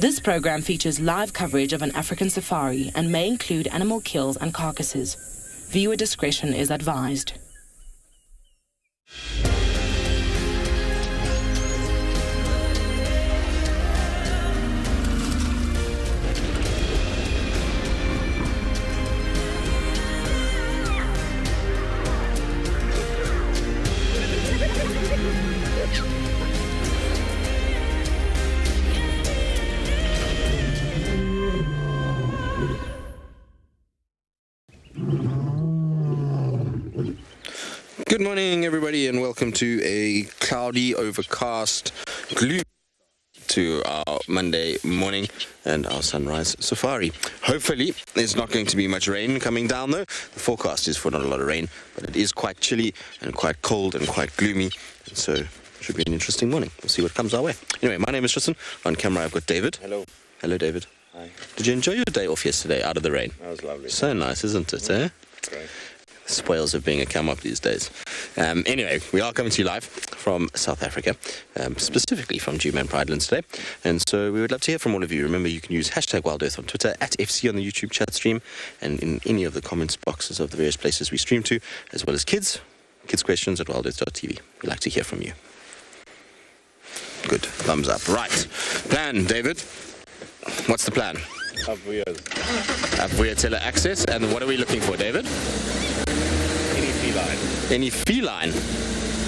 This program features live coverage of an African safari and may include animal kills and carcasses. Viewer discretion is advised. Good morning, everybody, and welcome to a cloudy, overcast, gloomy to our Monday morning and our sunrise safari. Hopefully, there's not going to be much rain coming down, though. The forecast is for not a lot of rain, but it is quite chilly and quite cold and quite gloomy, and so it should be an interesting morning. We'll see what comes our way. Anyway, my name is Tristan. On camera, I've got David. Hello. Hello, David. Hi. Did you enjoy your day off yesterday out of the rain? That was lovely. So nice, isn't it, eh? Great. Spoils of being a come up these days. Anyway, we are coming to you live from South Africa, specifically from Juma Private today, and so we would love to hear from all of you. Remember, you can use hashtag WildEarth on Twitter, @FC on the YouTube chat stream, and in any of the comments boxes of the various places we stream to, as well as kids questions at wildearth.tv. We'd like to hear from you. Good, thumbs up. Right, plan, David. What's the plan? Vulture access, and what are we looking for, David? Any feline. Any feline?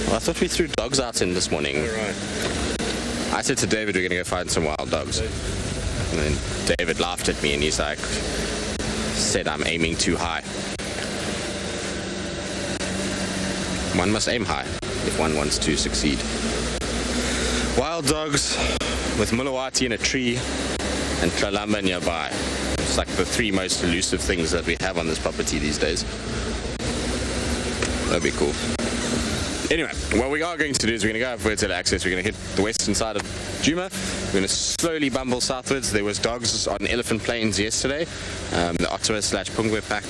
Well, I thought we threw dogs out in this morning. All right. I said to David, we're going to go find some wild dogs. And then David laughed at me and he's like, said I'm aiming too high. One must aim high if one wants to succeed. Wild dogs with mulawati in a tree and kalamba nearby. It's like the three most elusive things that we have on this property these days. That'd be cool. Anyway, what we are going to do is we're going to go up Vulture access. We're going to hit the western side of Juma. We're going to slowly bumble southwards. There was dogs on Elephant Plains yesterday. The Ottawa/Pungwe pack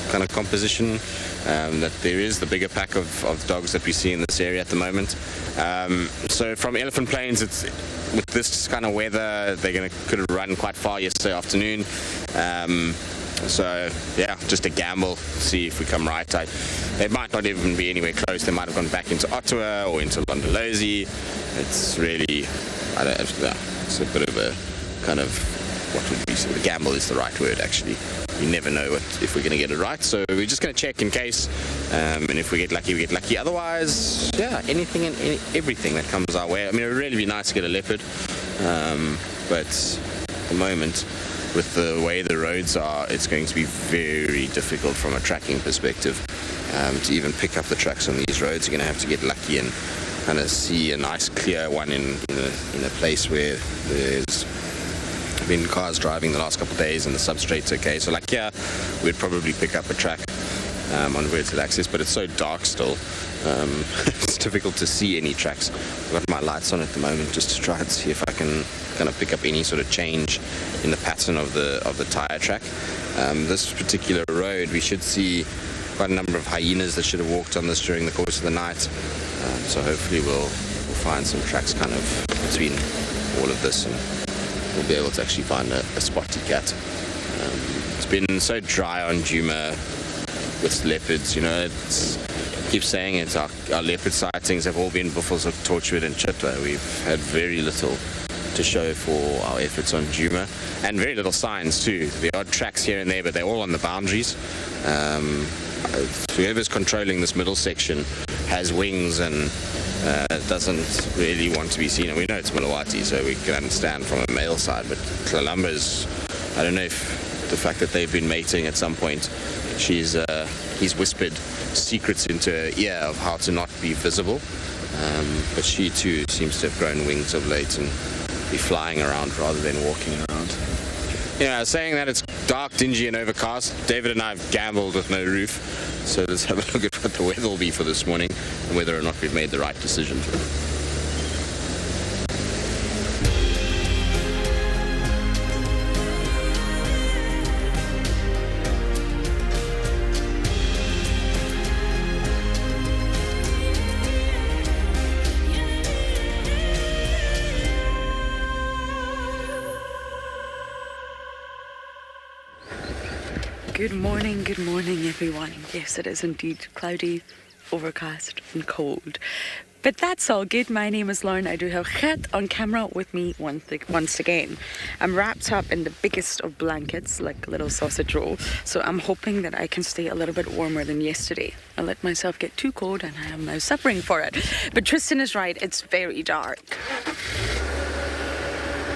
kind of composition. That there is the bigger pack of dogs that we see in this area at the moment. So from Elephant Plains, it's with this kind of weather, they're could run quite far yesterday afternoon. So yeah, just a gamble, see if we come right. They might not even be anywhere close. They might have gone back into Ottawa or into Londolozi. It's really, I don't know, it's a bit of a kind of, what would be, the gamble is the right word actually. You never know if we're going to get it right, so we're just going to check in case, and if we get lucky, we get lucky. Otherwise, yeah, anything and everything that comes our way. I mean, it would really be nice to get a leopard, but at the moment, with the way the roads are, it's going to be very difficult from a tracking perspective to even pick up the tracks on these roads. You're going to have to get lucky and kind of see a nice clear one in a place where there's been cars driving the last couple of days and the substrate's okay. So like, yeah, we'd probably pick up a track on Vulture access, but it's so dark still. It's difficult to see any tracks. I've got my lights on at the moment just to try and see if I can kind of pick up any sort of change in the pattern of the tire track. This particular road, we should see quite a number of hyenas that should have walked on this during the course of the night. So hopefully we'll find some tracks kind of between all of this, and we'll be able to actually find a spotty cat. It's been so dry on Juma with leopards, you know, I keep saying it, our leopard sightings have all been buffels of Torchwood and Cheetah. We've had very little to show for our efforts on Juma, and very little signs too. There are tracks here and there, but they're all on the boundaries. Whoever's controlling this middle section has wings and doesn't really want to be seen. And we know it's Mulawati, so we can understand from a male side, but Kalamba's, I don't know if the fact that they've been mating at some point, he's whispered secrets into her ear of how to not be visible, but she too seems to have grown wings of late and be flying around rather than walking around. Yeah, saying that it's dark, dingy and overcast, David and I have gambled with no roof, so let's have a look at what the weather will be for this morning and whether or not we've made the right decision. Good morning, everyone. Yes, it is indeed cloudy, overcast and cold. But that's all good. My name is Lauren. I do have Chet on camera with me once again. I'm wrapped up in the biggest of blankets, like a little sausage roll. So I'm hoping that I can stay a little bit warmer than yesterday. I let myself get too cold and I am now suffering for it. But Tristan is right, it's very dark.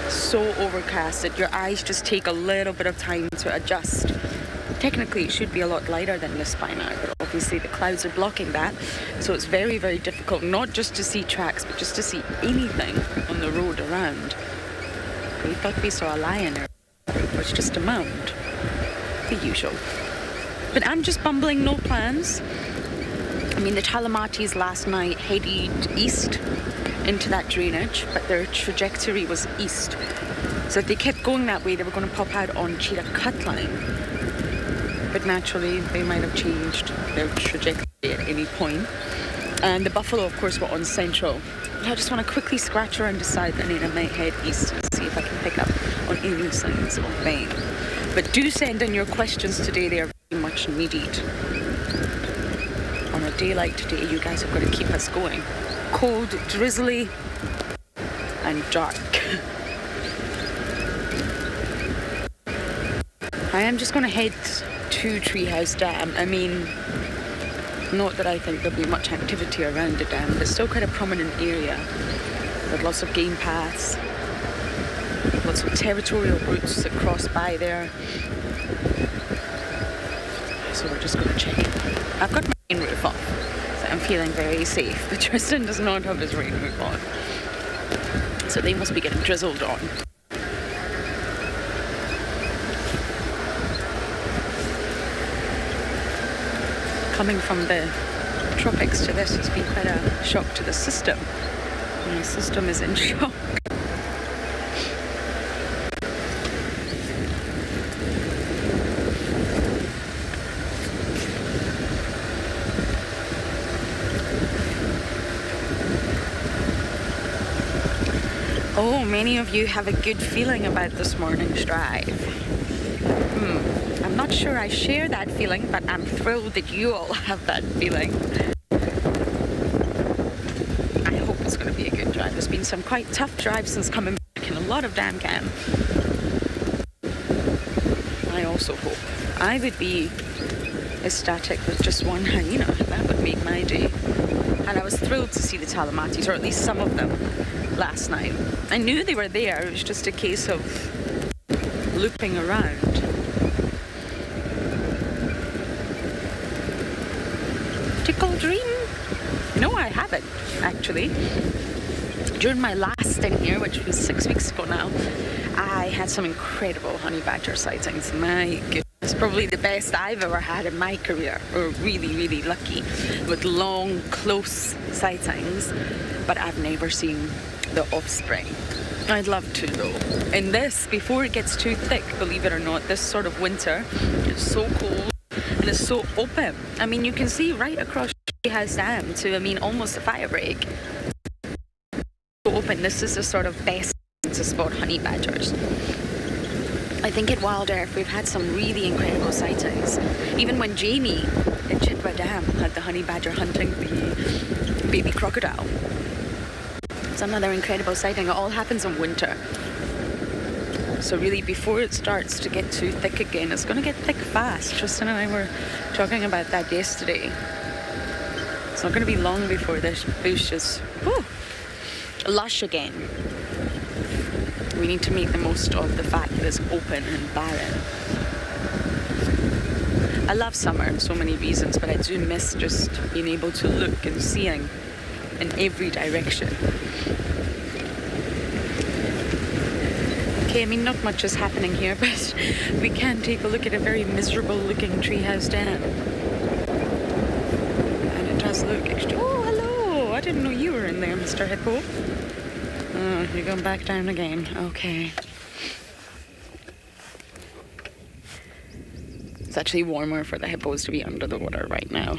So overcast that your eyes just take a little bit of time to adjust. Technically it should be a lot lighter than this by now, but obviously the clouds are blocking that, so it's very, very difficult not just to see tracks but just to see anything on the road around. We thought we saw a lion, or it was just a mound, the usual. But I'm just bumbling, no plans. I mean, the Talamatis last night headed east into that drainage, but their trajectory was east, so if they kept going that way they were going to pop out on Cheetah Cutline. But naturally they might have changed their trajectory at any point. And the buffalo, of course, were on central. I just want to quickly scratch around the side and then I might head east and see if I can pick up on any signs of rain. But do send in your questions today, they are very much needed. On a day like today, you guys have got to keep us going. Cold, drizzly and dark. I am just going to head to Treehouse Dam. I mean, not that I think there'll be much activity around the dam, but it's still quite a prominent area with lots of game paths, lots of territorial routes that cross by there. So we're just going to check. I've got my rain roof off, so I'm feeling very safe, but Tristan does not have his rain roof on, so they must be getting drizzled on. Coming from the tropics to this has been quite a shock to the system. And the system is in shock. Oh, many of you have a good feeling about this morning's drive. I'm not sure I share that feeling, but I'm thrilled that you all have that feeling. I hope it's going to be a good drive. There's been some quite tough drives since coming back and a lot of damn cam. I also hope I would be ecstatic with just one hyena. That would make my day. And I was thrilled to see the Talamatis, or at least some of them, last night. I knew they were there. It was just a case of looping around. Dream? No, I haven't, actually. During my last stint here, which was 6 weeks ago now, I had some incredible honey badger sightings. My goodness, probably the best I've ever had in my career. We're really, really lucky with long, close sightings, but I've never seen the offspring. I'd love to, though. And this, before it gets too thick, believe it or not, this sort of winter, it's so cold and it's so open. I mean, you can see right across Treehouse Dam to, I mean, almost a fire break. So open, this is the sort of best to spot honey badgers. I think at WildEarth we've had some really incredible sightings. Even when Jamie in Cheetah Dam had the honey badger hunting the baby crocodile. It's another incredible sighting. It all happens in winter. So really, before it starts to get too thick again, it's going to get thick fast. Tristan and I were talking about that yesterday. It's not going to be long before this bush is lush again. We need to make the most of the fact that it's open and barren. I love summer in so many reasons, but I do miss just being able to look and seeing in every direction. Okay, I mean, not much is happening here, but we can take a look at a very miserable looking treehouse dam. And it does look extra. Oh, hello! I didn't know you were in there, Mr. Hippo. Oh, you're going back down again. Okay. It's actually warmer for the hippos to be under the water right now.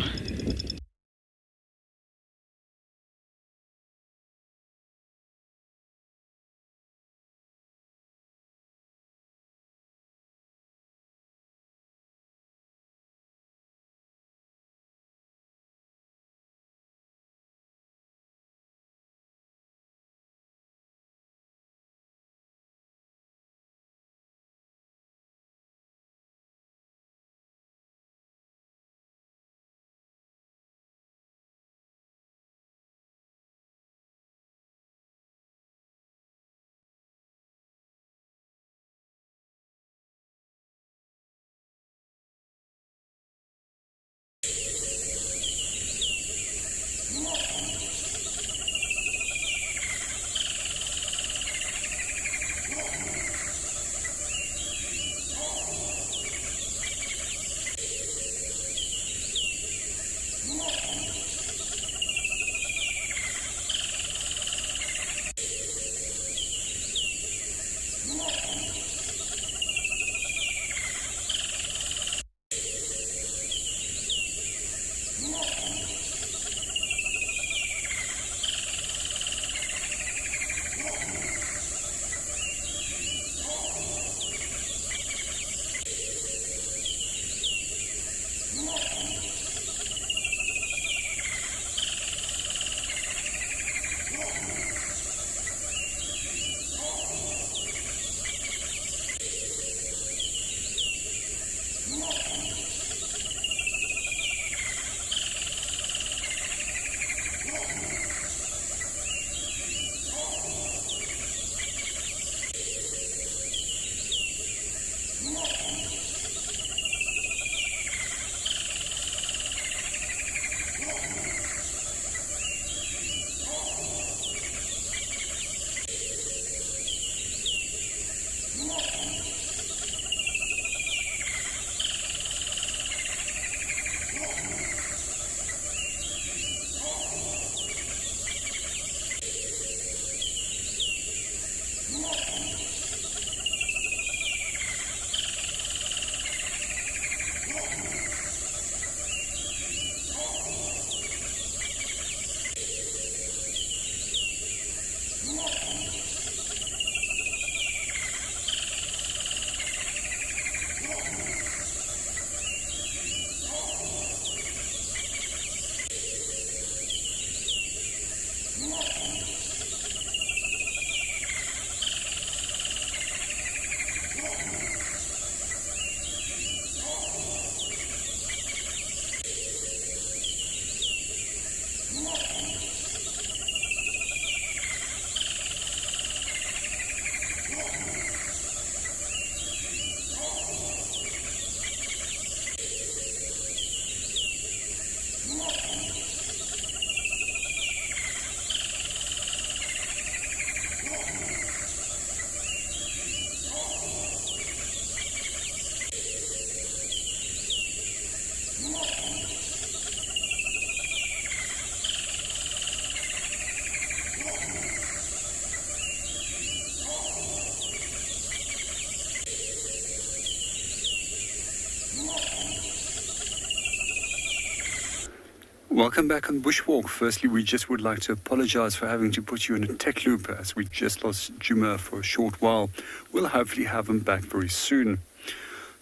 Welcome back on Bushwalk. Firstly, we just would like to apologize for having to put you in a tech loop as we just lost Juma for a short while. We'll hopefully have him back very soon.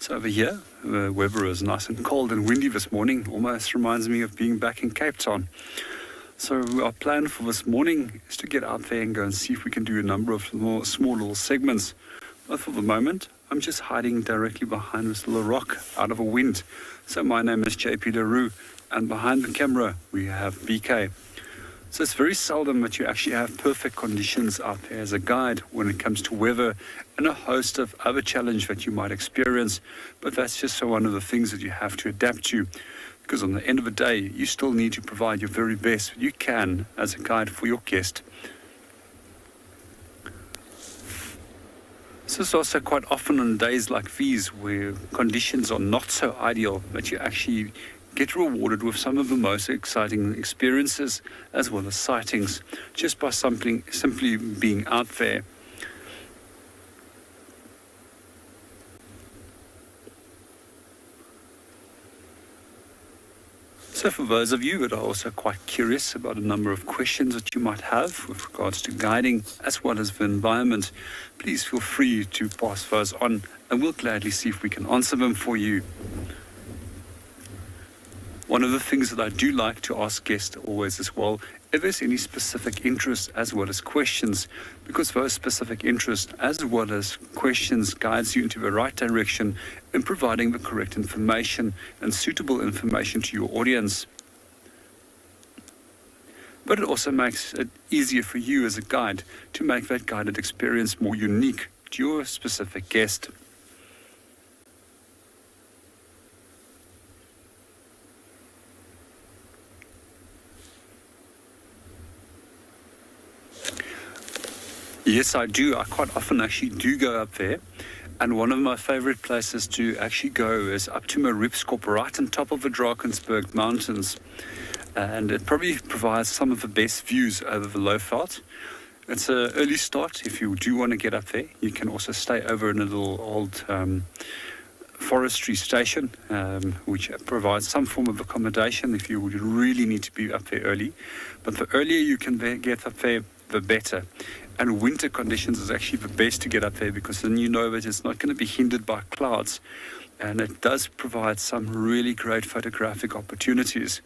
So over here, the weather is nice and cold and windy this morning. Almost reminds me of being back in Cape Town. So our plan for this morning is to get out there and go and see if we can do a number of more small little segments. But for the moment, I'm just hiding directly behind this little rock out of a wind. So my name is JP LaRue. And behind the camera, we have BK. So it's very seldom that you actually have perfect conditions out there as a guide when it comes to weather and a host of other challenges that you might experience. But that's just one of the things that you have to adapt to. Because on the end of the day, you still need to provide your very best you can as a guide for your guest. So it's also quite often on days like these where conditions are not so ideal that you actually get rewarded with some of the most exciting experiences as well as sightings just by simply being out there. So for those of you that are also quite curious about a number of questions that you might have with regards to guiding as well as the environment, please feel free to pass those on and we'll gladly see if we can answer them for you. One of the things that I do like to ask guests always as well, if there's any specific interests as well as questions, because those specific interests as well as questions guides you into the right direction in providing the correct information and suitable information to your audience. But it also makes it easier for you as a guide to make that guided experience more unique to your specific guest. Yes, I do. I quite often actually do go up there. And one of my favorite places to actually go is up to Mareeps, right on top of the Drakensberg Mountains. And it probably provides some of the best views over the Leopard. It's an early start if you do want to get up there. You can also stay over in a little old forestry station, which provides some form of accommodation if you would really need to be up there early. But the earlier you can get up there, the better. And winter conditions is actually the best to get up there because then you know that it's not going to be hindered by clouds. And it does provide some really great photographic opportunities.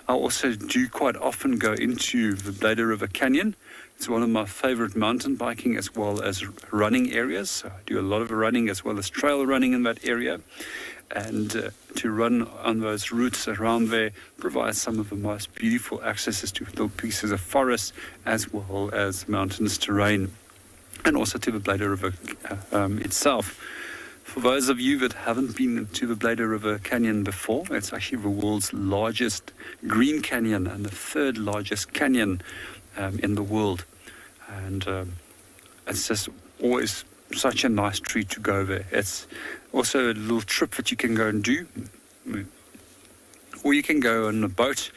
I also do quite often go into the Bladder River Canyon. It's one of my favorite mountain biking as well as running areas. So I do a lot of running as well as trail running in that area. and to run on those routes around there provides some of the most beautiful accesses to little pieces of forest as well as mountainous terrain, and also to the Blyde River itself. For those of you that haven't been to the Blyde River Canyon before, it's actually the world's largest green canyon and the third largest canyon in the world. And it's just always such a nice treat to go there. It's also a little trip that you can go and do. Or you can go on a boat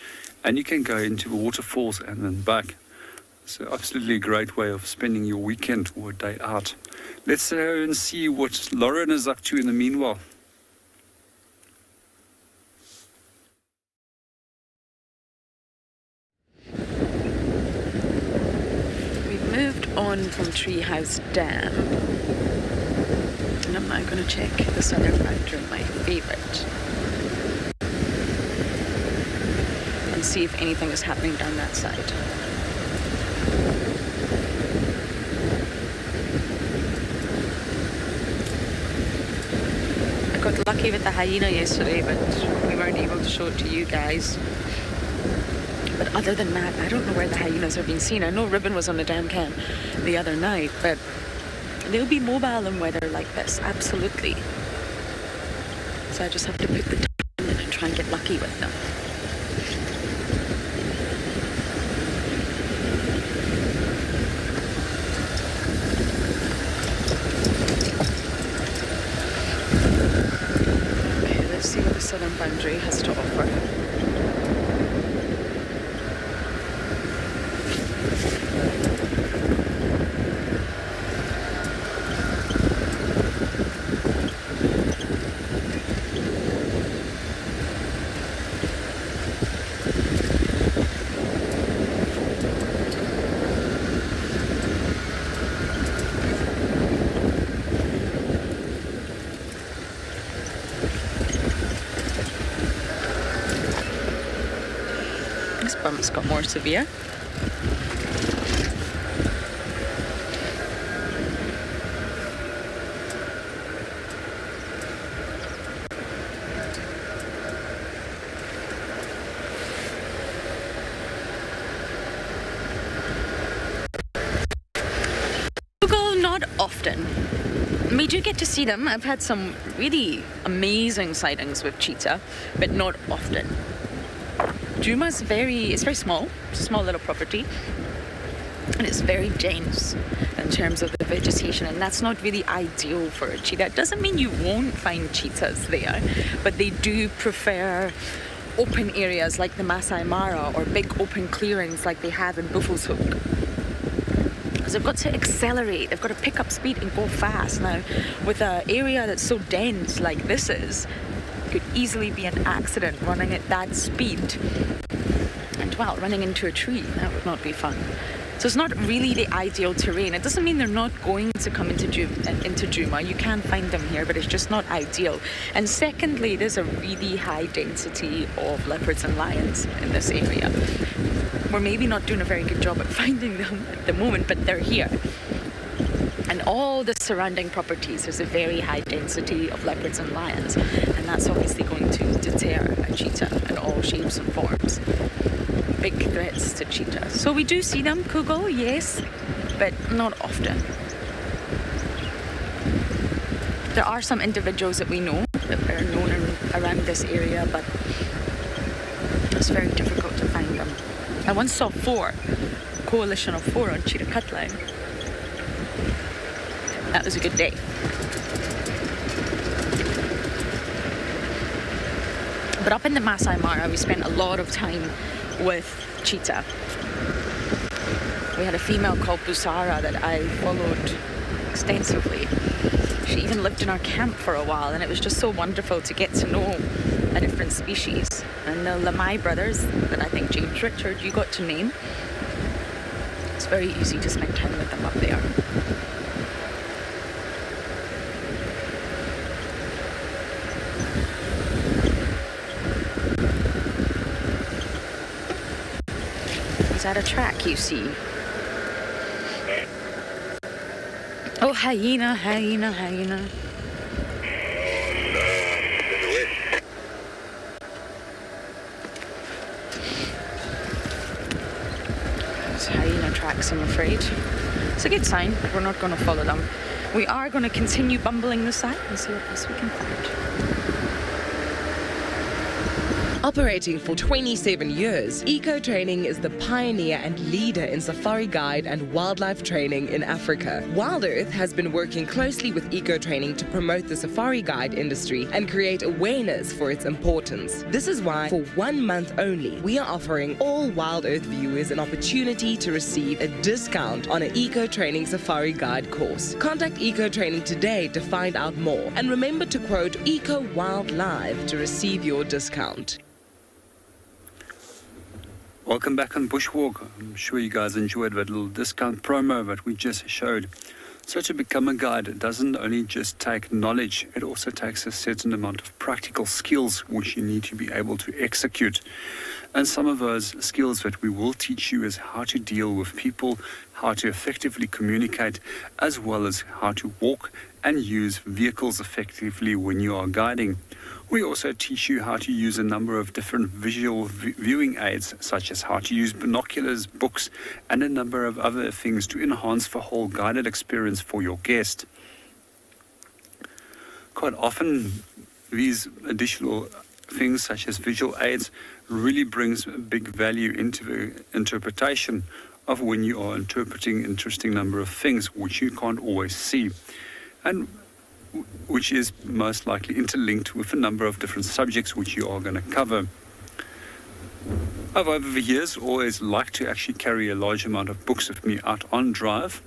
and you can go into the waterfalls and then back. It's absolutely a great way of spending your weekend or a day out. Let's go and see what Lauren is up to in the meanwhile. We've moved on from Treehouse Dam, and I'm now going to check the southern boundary, my favourite, and see if anything is happening down that side. I got lucky with the hyena yesterday, but we weren't able to show it to you guys. But other than that, I don't know where the hyenas are being seen. I know Ribbon was on the dam cam the other night, but they'll be mobile in weather like this, absolutely. So I just have to put the time in and try and get lucky with them. Okay, let's see what the southern boundary has to offer. Bump's got more severe. Google, not often. We do get to see them. I've had some really amazing sightings with cheetah, but not often. Juma's very small. It's a small little property, and it's very dense in terms of the vegetation, and that's not really ideal for a cheetah. It doesn't mean you won't find cheetahs there, but they do prefer open areas like the Masai Mara or big open clearings like they have in Buffalo's Hook. Because they've got to accelerate, they've got to pick up speed and go fast. Now, with an area that's so dense like this is, could easily be an accident running at that speed, and well, running into a tree, that would not be fun. So it's not really the ideal terrain. It doesn't mean they're not going to come into Juma. You can find them here, but it's just not ideal. And secondly, there's a really high density of leopards and lions in this area. We're maybe not doing a very good job at finding them at the moment, but they're here. And all the surrounding properties, there's a very high density of leopards and lions, and that's obviously going to deter a cheetah in all shapes and forms. Big threats to cheetah. So we do see them, Kugel, yes, but not often. There are some individuals that we know that are known around this area, but it's very difficult to find them. I once saw a coalition of 4 on Cheetah Cutline. That was a good day. But up in the Masai Mara, we spent a lot of time with cheetah. We had a female called Busara that I followed extensively. She even lived in our camp for a while, and it was just so wonderful to get to know a different species. And the Lamai brothers, that I think James Richard, you got to name. It's very easy to spend time with them up there. Is that a track you see? Oh, hyena, hyena, hyena. tracks, I'm afraid. It's a good sign, but we're not going to follow them. We are going to continue bumbling the side and see what else we can find. Operating for 27 years, Eco Training is the pioneer and leader in safari guide and wildlife training in Africa. WildEarth has been working closely with Eco Training to promote the safari guide industry and create awareness for its importance. This is why, for 1 month only, we are offering all WildEarth viewers an opportunity to receive a discount on an Eco Training safari guide course. Contact Eco Training today to find out more, and remember to quote Eco Wild Live to receive your discount. Welcome back on Bushwalk. I'm sure you guys enjoyed that little discount promo that we just showed. So to become a guide, it doesn't only just take knowledge, it also takes a certain amount of practical skills which you need to be able to execute. And some of those skills that we will teach you is how to deal with people, how to effectively communicate, as well as how to walk and use vehicles effectively when you are guiding. We also teach you how to use a number of different visual viewing aids, such as how to use binoculars, books, and a number of other things to enhance the whole guided experience for your guest. Quite often, these additional things, such as visual aids, really brings big value into the interpretation of when you are interpreting interesting number of things which you can't always see, and which is most likely interlinked with a number of different subjects which you are going to cover. I've over the years always liked to actually carry a large amount of books with me out on drive,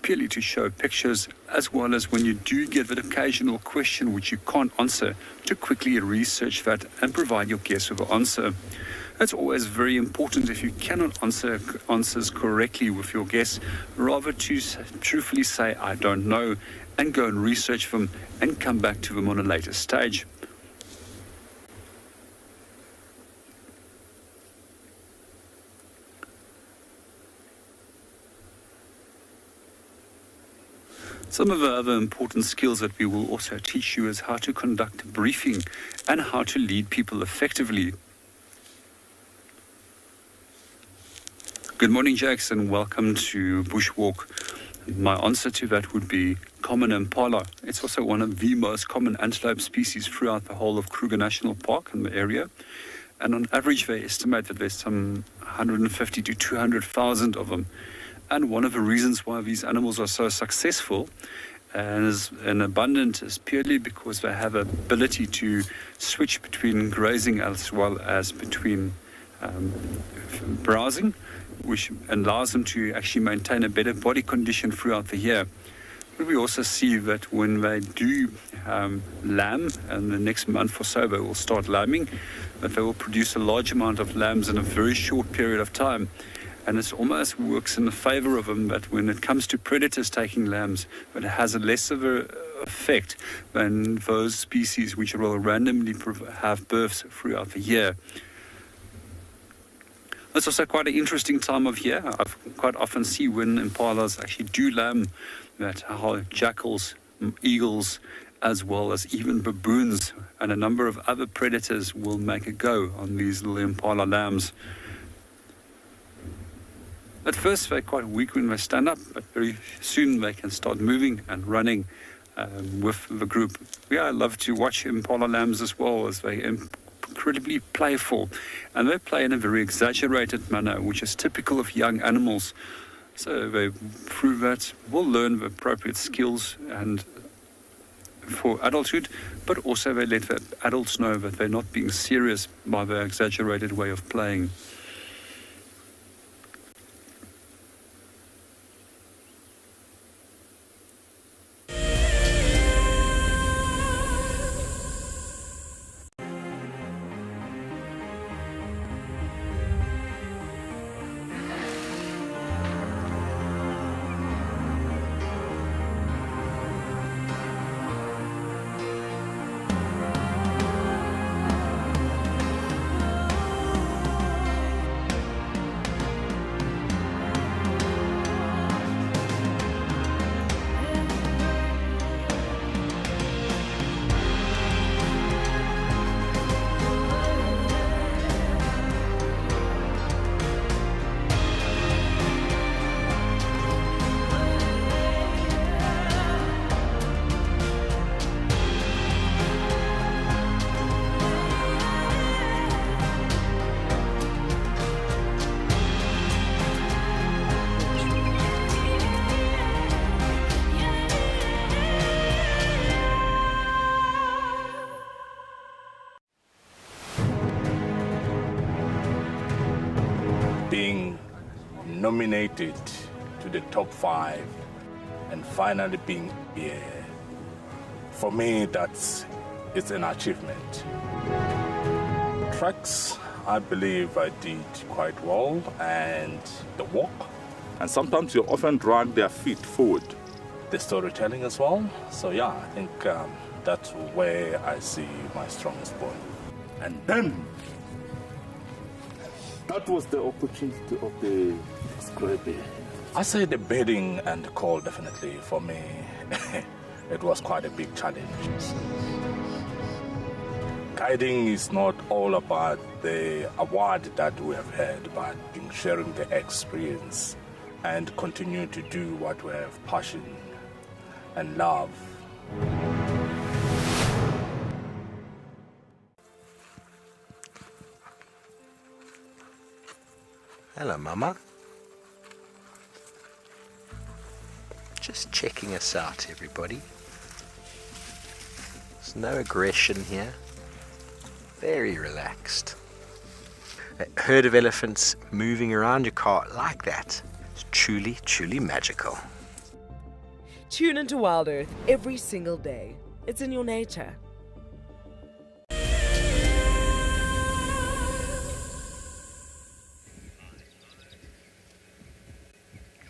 purely to show pictures, as well as when you do get that occasional question which you can't answer, to quickly research that and provide your guests with an answer. It's always very important, if you cannot answer answers correctly with your guests, rather to truthfully say, I don't know, and go and research them and come back to them on a later stage. Some of the other important skills that we will also teach you is how to conduct a briefing and how to lead people effectively. Good morning, Jackson. Welcome to Bushwalk. My answer to that would be common impala. It's also one of the most common antelope species throughout the whole of Kruger National Park and the area. And on average, they estimate that there's some 150 to 200,000 of them. And one of the reasons why these animals are so successful and abundant is purely because they have the ability to switch between grazing as well as between browsing, which allows them to actually maintain a better body condition throughout the year. But we also see that when they do lamb, and the next month or so they will start lambing, that they will produce a large amount of lambs in a very short period of time. And it almost works in the favor of them that when it comes to predators taking lambs, it has a less of an effect than those species which will randomly have births throughout the year. It's also quite an interesting time of year. I quite often see when impalas actually do lamb that how jackals, eagles, as well as even baboons and a number of other predators will make a go on these little impala lambs. At first they're quite weak when they stand up, but very soon they can start moving and running with the group. Yeah, I love to watch impala lambs as well, as they incredibly playful, and they play in a very exaggerated manner, which is typical of young animals. So they through that will learn the appropriate skills and for adulthood, but also they let the adults know that they're not being serious by their exaggerated way of playing. nominated to the top 5 and finally being here, for me, it's an achievement. Tracks, I believe I did quite well, and the walk. And sometimes you often drag their feet forward. The storytelling as well. So yeah, I think that's where I see my strongest point. And then, that was the opportunity of the scrappy. I say the bedding and the call, definitely, for me, it was quite a big challenge. Guiding is not all about the award that we have had, but in sharing the experience and continue to do what we have passion and love. Hello, Mama. Just checking us out, everybody. There's no aggression here. Very relaxed. A herd of elephants moving around your car like that is truly, truly magical. Tune into WildEarth every single day. It's in your nature.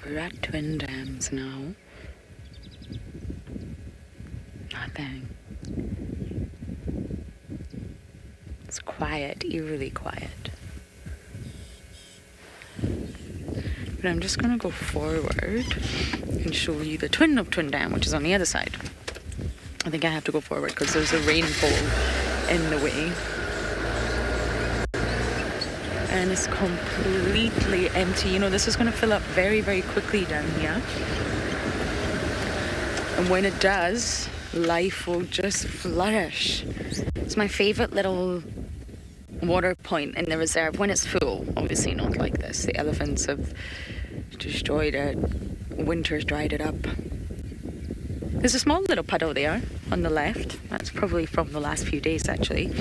We're at Twin Dams now. Nothing. It's quiet, eerily quiet. But I'm just gonna go forward and show you the twin of Twin Dam, which is on the other side. I think I have to go forward because there's a rainfall in the way. And it's completely empty. You know, this is gonna fill up very, very quickly down here. And when it does, life will just flourish. It's my favorite little water point in the reserve when it's full. Obviously not like this. The elephants have destroyed it. Winter's dried it up. There's a small little puddle there on the left. That's probably from the last few days, actually.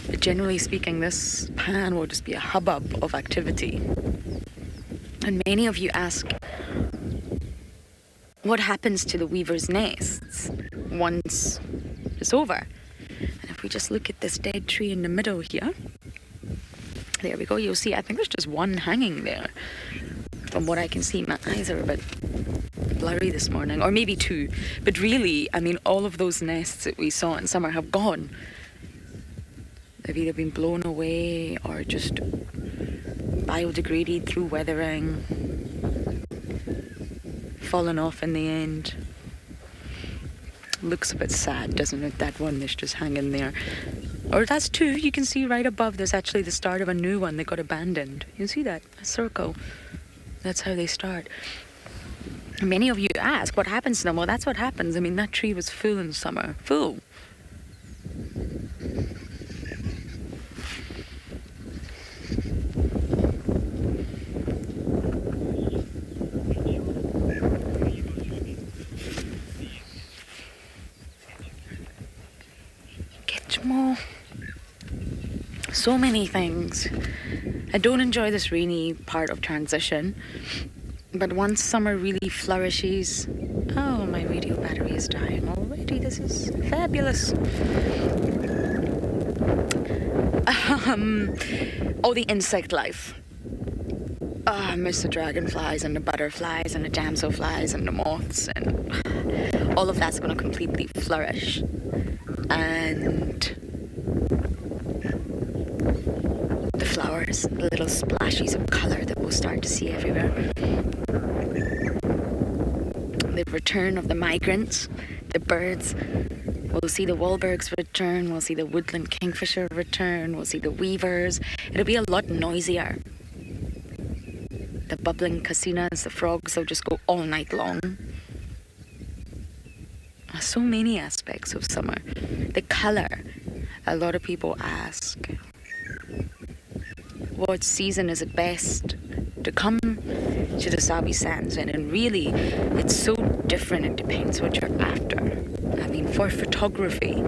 But generally speaking, this pan will just be a hubbub of activity. And many of you ask, what happens to the weaver's nests once it's over? And if we just look at this dead tree in the middle here, there we go, you'll see, I think there's just one hanging there. From what I can see, my eyes are a bit blurry this morning, or maybe 2. But really, I mean, all of those nests that we saw in summer have gone. They've either been blown away or just biodegraded through weathering, fallen off in the end. Looks a bit sad, doesn't it? That one that's just hanging there. Or that's 2. You can see right above there's actually the start of a new one that got abandoned. You see that? A circle. That's how they start. Many of you ask, what happens to them? Well, that's what happens. I mean, that tree was full in summer. Full. More. So many things. I don't enjoy this rainy part of transition, but once summer really flourishes... Oh, my radio battery is dying already. This is fabulous. All the insect life. I miss the dragonflies and the butterflies and the damselflies and the moths, and all of that's going to completely flourish. And the flowers, the little splashes of colour that we'll start to see everywhere. The return of the migrants, the birds. We'll see the Wahlbergs return, we'll see the woodland kingfisher return, we'll see the weavers. It'll be a lot noisier. The bubbling casinas, the frogs, they'll just go all night long. So many aspects of summer. The colour. A lot of people ask, what season is it best to come to the Sabi sands in? And really, it's so different. It depends what you're after. I mean, for photography,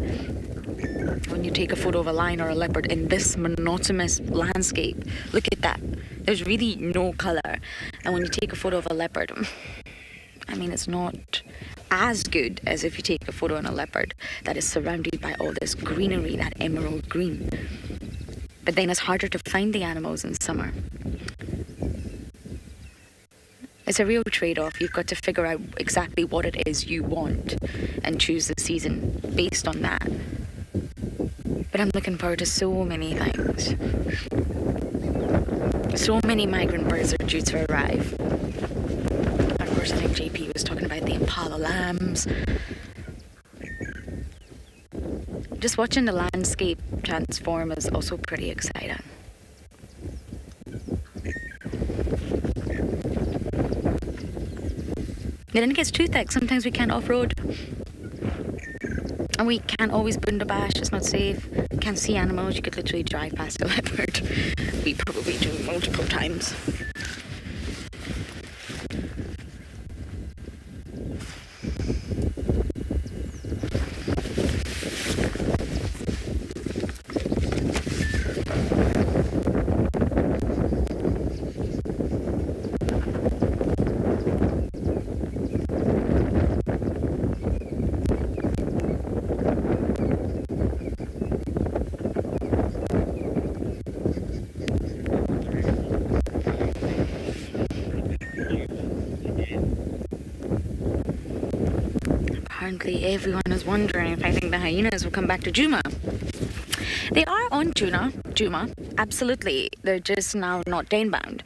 When you take a photo of a lion or a leopard in this monotonous landscape, look at that. There's really no color. And when you take a photo of a leopard, I mean, it's not as good as if you take a photo on a leopard that is surrounded by all this greenery, that emerald green. But then it's harder to find the animals in summer. It's a real trade-off. You've got to figure out exactly what it is you want and choose the season based on that. But I'm looking forward to so many things. So many migrant birds are due to arrive. Of course, I think JP was talking about the impala lambs. Just watching the landscape transform is also pretty exciting. Then it gets too thick. Sometimes we can't off-road. And we can't always bundabash. It's not safe. Can't see animals. You could literally drive past a leopard. We probably do multiple times. Apparently everyone is wondering if I think the hyenas will come back to Juma. They are on Juma, absolutely. They're just now not den bound.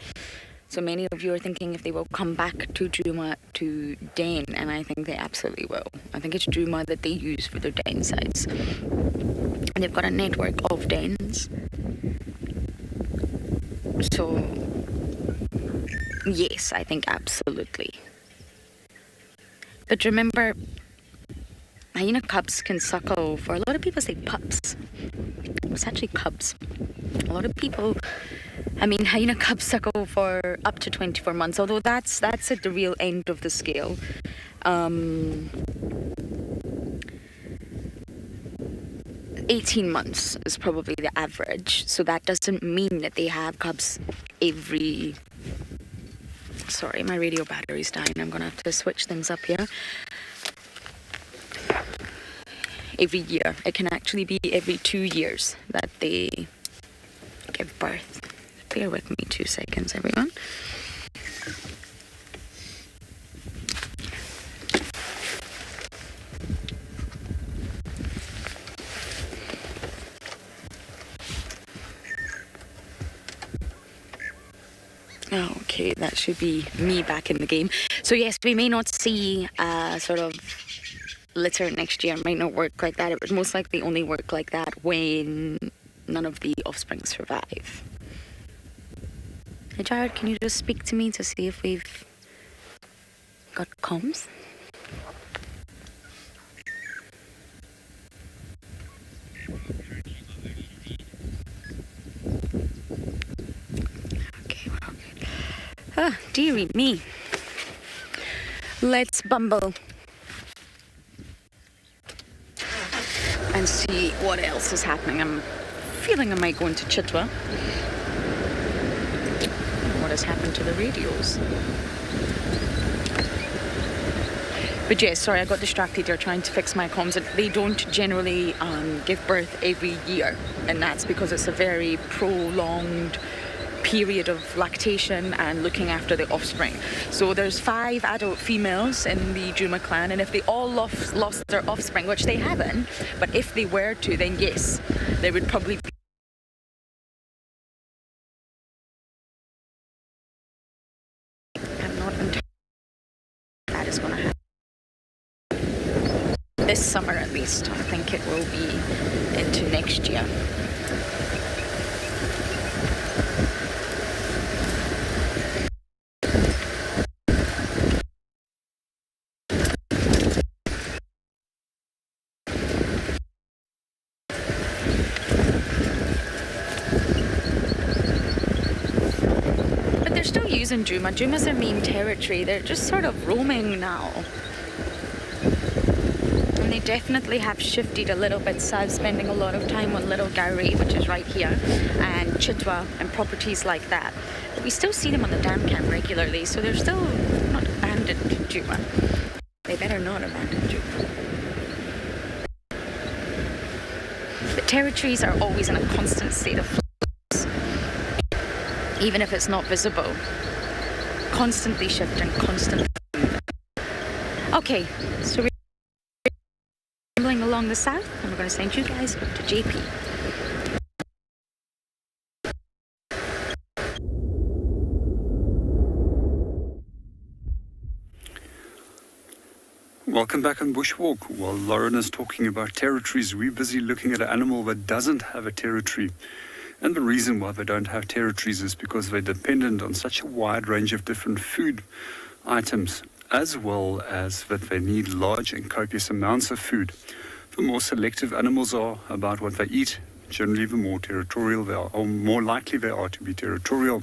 So many of you are thinking if they will come back to Juma to den, and I think they absolutely will. I think it's Juma that they use for their den sites. And they've got a network of dens. So, yes, I think absolutely. But remember, hyena cubs can suckle for, a lot of people say pups. It's actually cubs. A lot of people, I mean, hyena cubs suckle for up to 24 months, although that's at the real end of the scale. 18 months is probably the average, so that doesn't mean that they have cubs every... Sorry, my radio battery's dying. I'm gonna have to switch things up here. Every year. It can actually be every 2 years that they give birth. Bear with me 2 seconds, everyone. Okay, that should be me back in the game. So yes, we may not see sort of litter next year. It might not work like that. It would most likely only work like that when none of the offspring survive. Hey Jared, can you just speak to me to see if we've got comms? Ah, dearie me. Let's bumble and see what else is happening. I'm feeling I might go into Cheetah. What has happened to the radios? But yes, sorry, I got distracted there trying to fix my comms. They don't generally give birth every year, and that's because it's a very prolonged period of lactation and looking after the offspring. So there's 5 adult females in the Juma clan, and if they all lost their offspring, which they haven't, but if they were to, then yes, they would probably be that is going to happen this summer at least. I think it will be into next year. Using Juma. Juma's their main territory. They're just sort of roaming now. And they definitely have shifted a little bit. So I'm spending a lot of time on Little Gowrie, which is right here, and Cheetah and properties like that. But we still see them on the dam cam regularly, so they're still not abandoned Juma. They better not abandon Juma. The territories are always in a constant state of flux, even if it's not visible. Constantly shifting, constantly moving. Okay, so we're rambling along the south, and we're going to send you guys to JP. Welcome back on Bushwalk. While Lauren is talking about territories, we're busy looking at an animal that doesn't have a territory. And the reason why they don't have territories is because they're dependent on such a wide range of different food items, as well as that they need large and copious amounts of food. The more selective animals are about what they eat, generally the more territorial they are, or more likely they are to be territorial.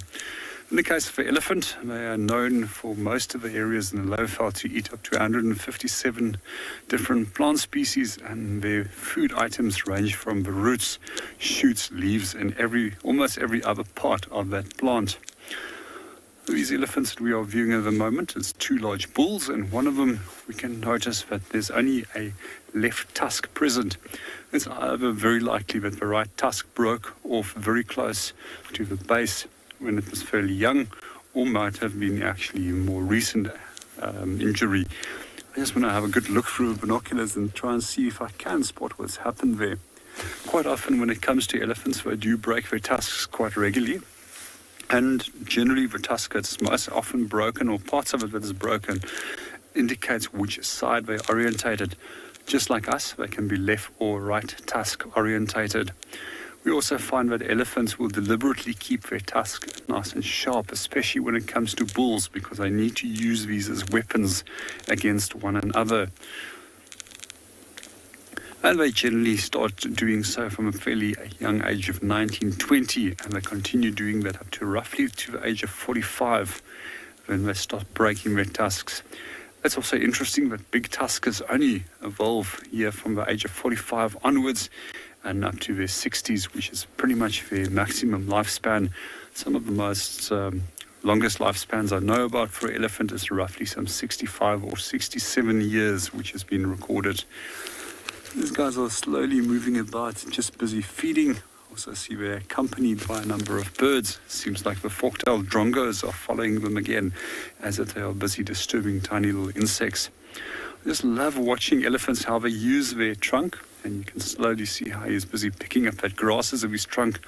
In the case of the elephant, they are known for most of the areas in the low veld to eat up to 157 different plant species, and their food items range from the roots, shoots, leaves, and almost every other part of that plant. These elephants that we are viewing at the moment is two large bulls, and one of them we can notice that there's only a left tusk present. It's either very likely that the right tusk broke off very close to the base when it was fairly young, or might have been actually a more recent injury. I just want to have a good look through the binoculars and try and see if I can spot what's happened there. Quite often when it comes to elephants, they do break their tusks quite regularly. And generally the tusk that's most often broken, or parts of it that is broken, indicates which side they're orientated. Just like us, they can be left or right tusk orientated. We also find that elephants will deliberately keep their tusk nice and sharp, especially when it comes to bulls, because they need to use these as weapons against one another. And they generally start doing so from a fairly young age of 19, 20, and they continue doing that up to roughly to the age of 45 when they start breaking their tusks. It's also interesting that big tuskers only evolve here from the age of 45 onwards and up to their 60s, which is pretty much their maximum lifespan. Some of the most longest lifespans I know about for an elephant is roughly some 65 or 67 years, which has been recorded. These guys are slowly moving about, just busy feeding. Also see they're accompanied by a number of birds. Seems like the fork-tailed drongos are following them again, as if they are busy disturbing tiny little insects. I just love watching elephants, how they use their trunk, and you can slowly see how he's busy picking up that grasses of his trunk.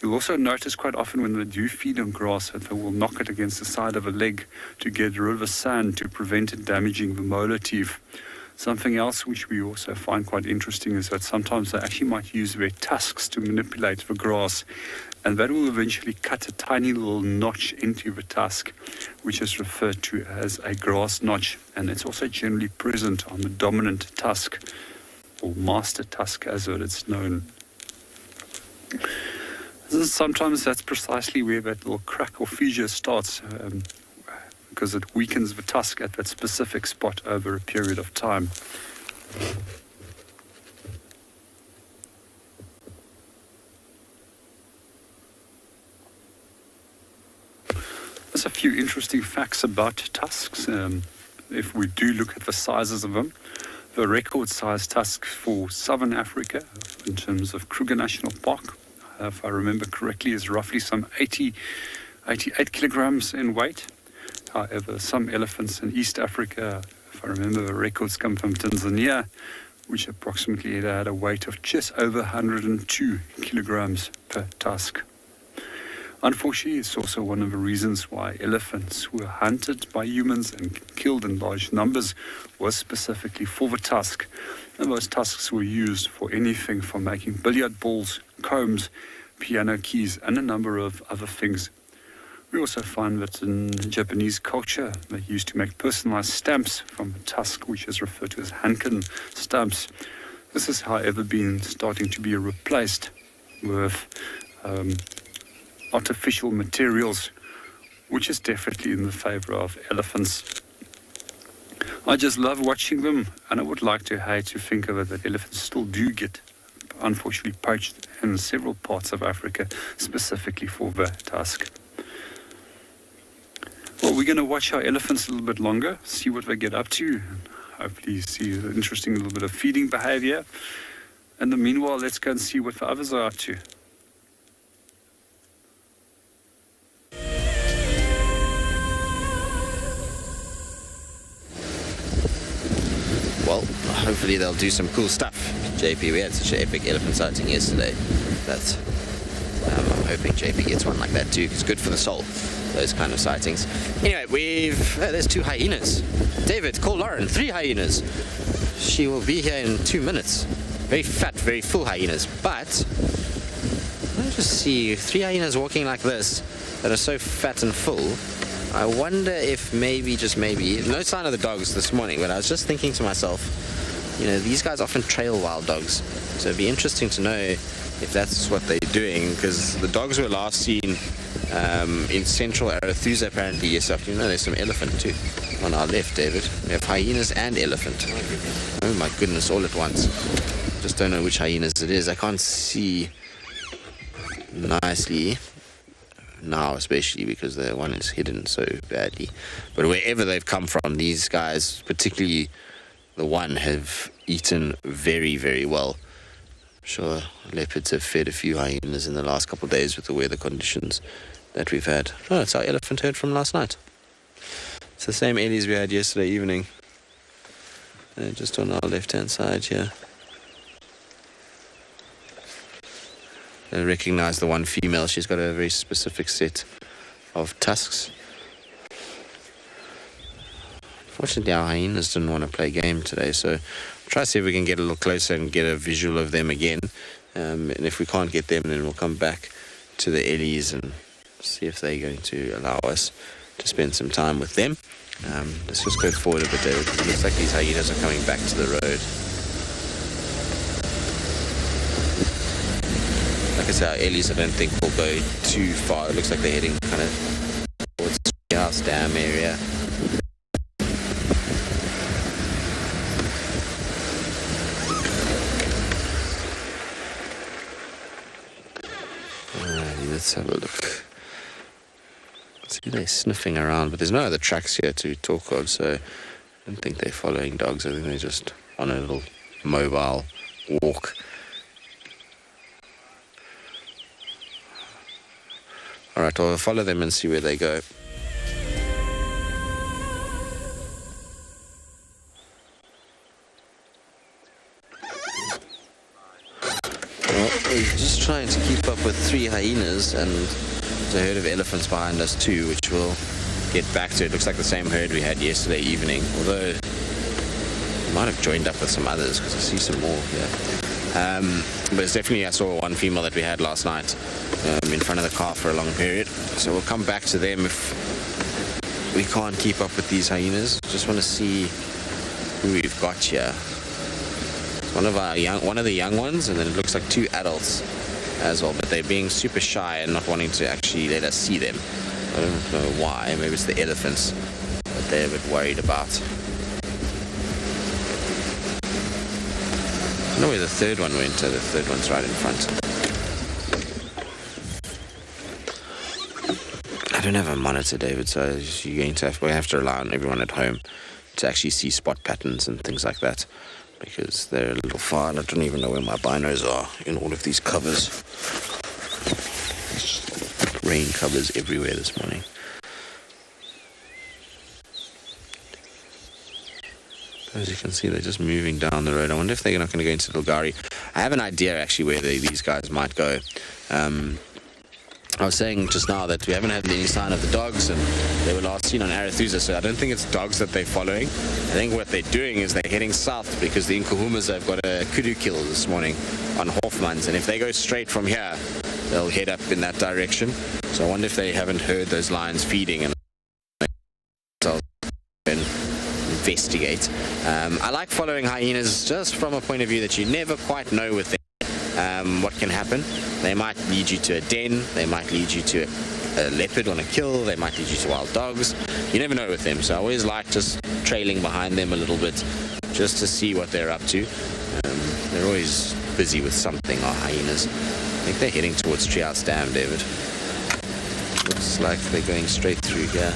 You'll also notice quite often when they do feed on grass that they will knock it against the side of a leg to get rid of the sand to prevent it damaging the molar teeth. Something else which we also find quite interesting is that sometimes they actually might use their tusks to manipulate the grass, and that will eventually cut a tiny little notch into the tusk, which is referred to as a grass notch, and it's also generally present on the dominant tusk, or master tusk as it's known. Sometimes that's precisely where that little crack or fissure starts, because it weakens the tusk at that specific spot over a period of time. There's a few interesting facts about tusks. If we do look at the sizes of them, the record size tusk for southern Africa in terms of Kruger National Park, if I remember correctly, is roughly some 88 kilograms in weight. However, some elephants in East Africa, if I remember, the records come from Tanzania, which approximately had a weight of just over 102 kilograms per tusk. Unfortunately, it's also one of the reasons why elephants were hunted by humans and killed in large numbers was specifically for the tusk. And those tusks were used for anything from making billiard balls, combs, piano keys, and a number of other things. We also find that in Japanese culture, they used to make personalized stamps from the tusk, which is referred to as hanken stamps. This has, however, been starting to be replaced with artificial materials, which is definitely in the favor of elephants. I just love watching them, and I would like to hate to think of it that elephants still do get, unfortunately, poached in several parts of Africa, specifically for the tusk. Well, we're going to watch our elephants a little bit longer, see what they get up to, and hopefully see an interesting little bit of feeding behavior. And the meanwhile, let's go and see what the others are up to. Well, hopefully they'll do some cool stuff. JP, we had such an epic elephant sighting yesterday that I'm hoping JP gets one like that too. It's good for the soul, those kind of sightings. Anyway, there's 2 hyenas. David, call Lauren, 3 hyenas. She will be here in 2 minutes. Very fat, very full hyenas. But let's just see 3 hyenas walking like this that are so fat and full. I wonder if maybe, just maybe, no sign of the dogs this morning, but I was just thinking to myself, these guys often trail wild dogs, so it'd be interesting to know if that's what they're doing, because the dogs were last seen in central Arethusa apparently. Yes, there's some elephant too on our left, David. We have hyenas and elephant. Oh my goodness, all at once. Just don't know which hyenas it is. I can't see nicely now, especially because the one is hidden so badly. But wherever they've come from, these guys, particularly the one, have eaten very, very well. I'm sure leopards have fed a few hyenas in the last couple of days with the weather conditions that we've had. Oh, it's our elephant herd from last night. It's the same ellies we had yesterday evening. Just on our left-hand side here. I recognize the one female. She's got a very specific set of tusks. Fortunately, our hyenas didn't want to play game today, so I'll try to see if we can get a little closer and get a visual of them again. And if we can't get them, then we'll come back to the ellies and see if they're going to allow us to spend some time with them. Let's just go forward a bit, David, because it looks like these hyenas are coming back to the road. Like I said, our ellies I don't think will go too far. It looks like they're heading kind of towards the house dam area. Let's have a look. See, they're sniffing around, but there's no other tracks here to talk of, so I don't think they're following dogs. I think they're just on a little mobile walk. Alright, I'll follow them and see where they go. Well, we're just trying to keep up with 3 hyenas, and there's a herd of elephants behind us too, which we'll get back to. It looks like the same herd we had yesterday evening, although we might have joined up with some others because I see some more here. But it's definitely, I saw one female that we had last night in front of the car for a long period. So we'll come back to them if we can't keep up with these hyenas. Just want to see who we've got here. It's one of the young ones, and then it looks like 2 adults as well. But they're being super shy and not wanting to actually let us see them. I don't know why. Maybe it's the elephants that they're a bit worried about. I don't know where the third one went. The third one's right in front. I don't have a monitor, David, so we have to rely on everyone at home to actually see spot patterns and things like that, because they're a little far, and I don't even know where my binos are in all of these covers. Rain covers everywhere this morning. As you can see, they're just moving down the road. I wonder if they're not going to go into Bulgari. I have an idea, actually, where these guys might go. I was saying just now that we haven't had any sign of the dogs, and they were last seen on Arethusa, so I don't think it's dogs that they're following. I think what they're doing is they're heading south because the Nkuhumas have got a kudu kill this morning on Hofmans, and if they go straight from here, they'll head up in that direction. So I wonder if they haven't heard those lions feeding and investigate. I like following hyenas just from a point of view that you never quite know with them what can happen. They might lead you to a den, they might lead you to a leopard on a kill, they might lead you to wild dogs. You never know with them, so I always like just trailing behind them a little bit just to see what they're up to. They're always busy with something, our hyenas. I think they're heading towards Treehouse Dam, David. Looks like they're going straight through here.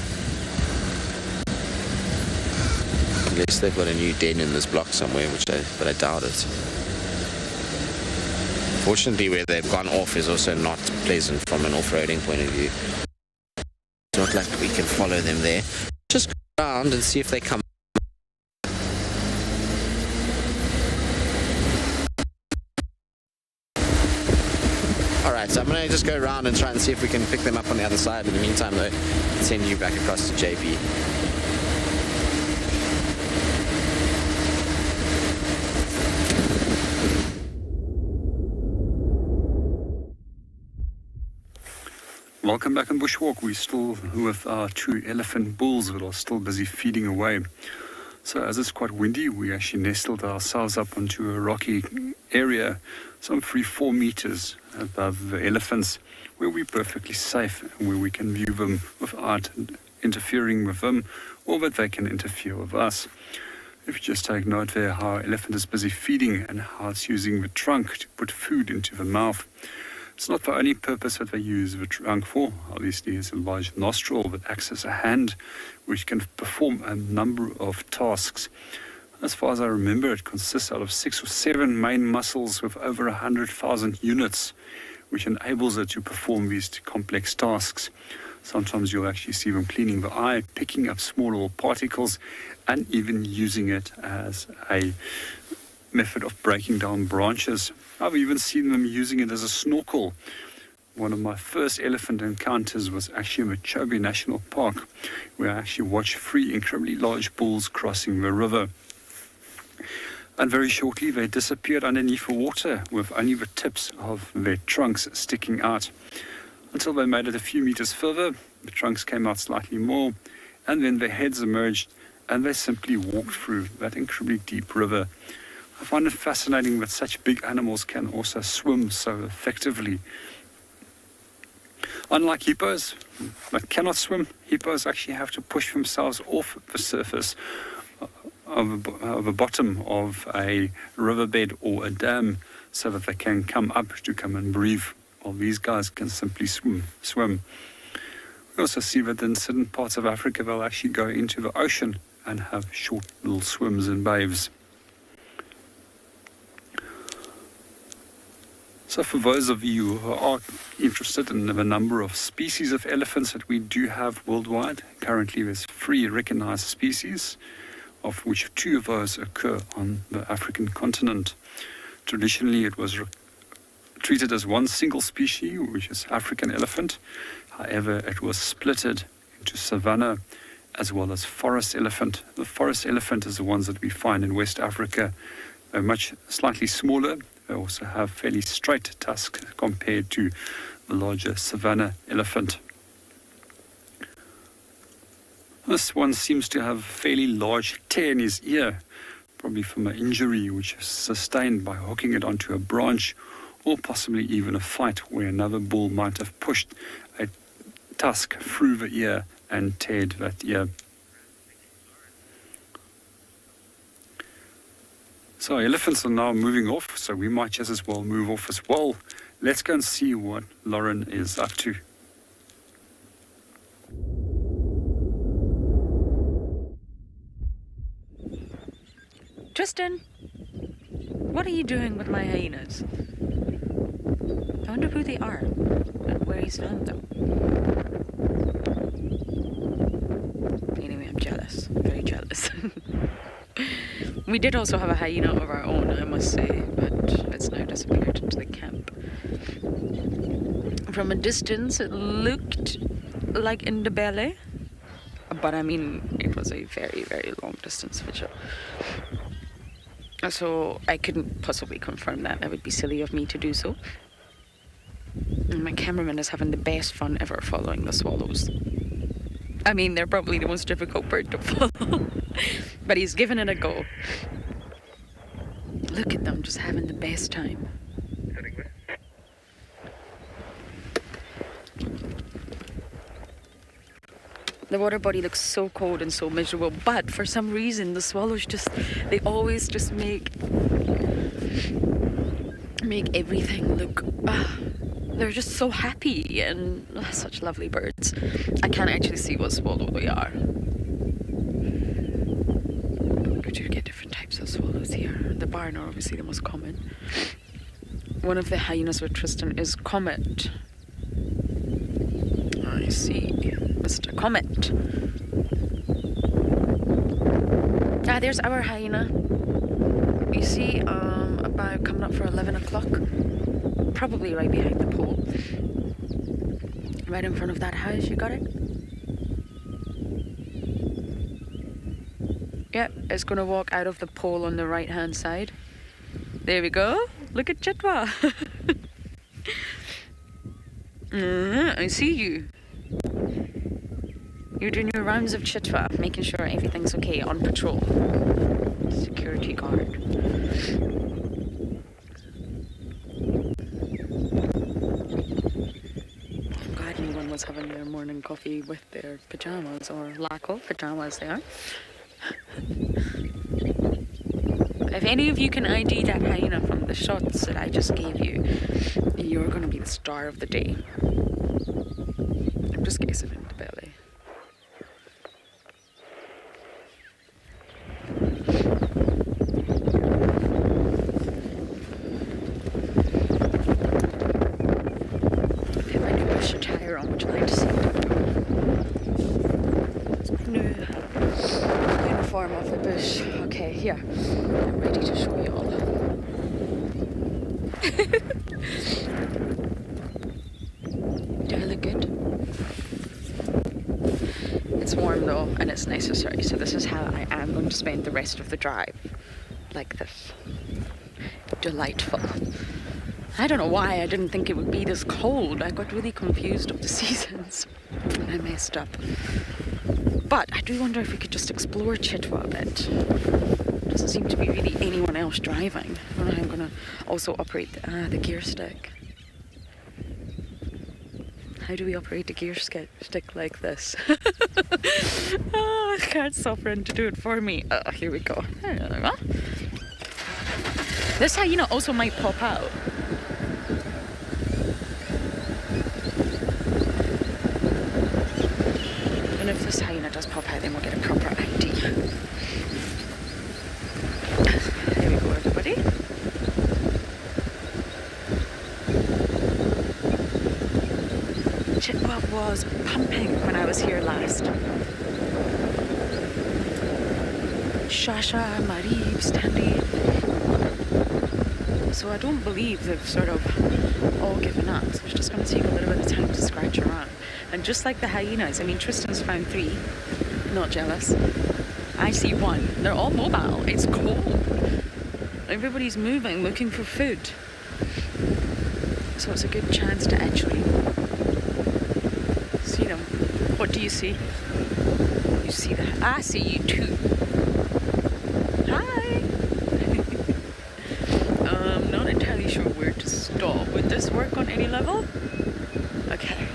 Unless they've got a new den in this block somewhere, but I doubt it. Fortunately, where they've gone off is also not pleasant from an off-roading point of view. It's not like we can follow them there. Just go around and see if they come. Alright, so I'm going to just go around and try and see if we can pick them up on the other side. In the meantime, though, send you back across to JP. Welcome back on Bushwalk. We're still with our 2 elephant bulls that are still busy feeding away. So as it's quite windy, we actually nestled ourselves up onto a rocky area, some 3-4 meters above the elephants, where we're perfectly safe and where we can view them without interfering with them, or that they can interfere with us. If you just take note there how an elephant is busy feeding and how it's using the trunk to put food into the mouth. It's not the only purpose that they use the trunk for. Obviously, it's a large nostril that acts as a hand, which can perform a number of tasks. As far as I remember, it consists out of 6 or 7 main muscles with over 100,000 units, which enables it to perform these complex tasks. Sometimes you'll actually see them cleaning the eye, picking up small little particles, and even using it as a method of breaking down branches. I've even seen them using it as a snorkel. One of my first elephant encounters was actually in the Chobe National Park, where I actually watched 3 incredibly large bulls crossing the river. And very shortly they disappeared underneath the water with only the tips of their trunks sticking out. Until they made it a few meters further, the trunks came out slightly more, and then their heads emerged, and they simply walked through that incredibly deep river. I find it fascinating that such big animals can also swim so effectively. Unlike hippos that cannot swim, hippos actually have to push themselves off the surface of the bottom of a riverbed or a dam so that they can come up to come and breathe, while these guys can simply swim. We also see that in certain parts of Africa they'll actually go into the ocean and have short little swims and bathes. So for those of you who are interested in the number of species of elephants that we do have worldwide, currently there's 3 recognized species, of which 2 of those occur on the African continent. Traditionally it was treated as one single species, which is African elephant. However, it was splitted into savanna as well as forest elephant. The forest elephant is the ones that we find in West Africa. They're much slightly smaller. They also have fairly straight tusks compared to the larger savanna elephant. This one seems to have a fairly large tear in his ear, probably from an injury which is sustained by hooking it onto a branch, or possibly even a fight where another bull might have pushed a tusk through the ear and teared that ear. So elephants are now moving off, so we might just as well move off as well. Let's go and see what Lauren is up to. Tristan, what are you doing with my hyenas? I wonder who they are and where he's found them. Anyway, I'm jealous, very jealous. We did also have a hyena of our own, I must say, but it's now disappeared into the camp. From a distance, it looked like Ndebele, but I mean, it was a very, very long distance visual. So I couldn't possibly confirm that. That would be silly of me to do so. And my cameraman is having the best fun ever following the swallows. I mean, they're probably the most difficult bird to follow. But he's giving it a go. Look at them just having the best time. The water body looks so cold and so miserable, but for some reason the swallows they always just make everything look, they're just so happy and such lovely birds. I can't actually see what swallow they are. We do get different types of swallows here. The barn are obviously the most common. One of the hyenas with Tristan is Comet. I see Mr. Comet. There's our hyena. You see, about coming up for 11 o'clock. Probably right behind the pole. Right in front of that house, you got it? Yep, it's gonna walk out of the pole on the right hand side. There we go. Look at Chitwa. I see you. You're doing your rounds of Chitwa, making sure everything's okay on patrol. Security guard. I'm glad anyone was having their morning coffee with their pajamas, or lack of pajamas they are. If any of you can ID that hyena from the shots that I just gave you, you're going to be the star of the day. I'm just guessing in the belly. I have my new bush attire on, would you like to see it? It's my new uniform of the bush. Okay, here. I'm ready to show you all. Do I look good? It's warm though, and it's necessary, so this is how I am going to spend the rest of the drive. Like this. Delightful. I don't know why I didn't think it would be this cold. I got really confused of the seasons, and I messed up. But I do wonder if we could just explore Chitwa a bit. Doesn't seem to be really anyone else driving. I don't know how I'm going to also operate the gear stick. How do we operate the gear stick like this? I can't suffer him to do it for me. Here we go. This hyena also might pop out. And if this hyena does pop out, then we'll get a proper ID. There we go, everybody. Chitwa was pumping when I was here last. Shasha, Mareeps, Tandy. So I don't believe they've sort of all given up. So it's just going to take a little bit of time to scratch around. And just like the hyenas, I mean, Tristan's found 3. Not jealous. I see 1. They're all mobile. It's cold. Everybody's moving, looking for food. So it's a good chance to actually see them. What do you see? You see that? I see you too. Hi. I'm not entirely sure where to stop. Would this work on any level? Okay.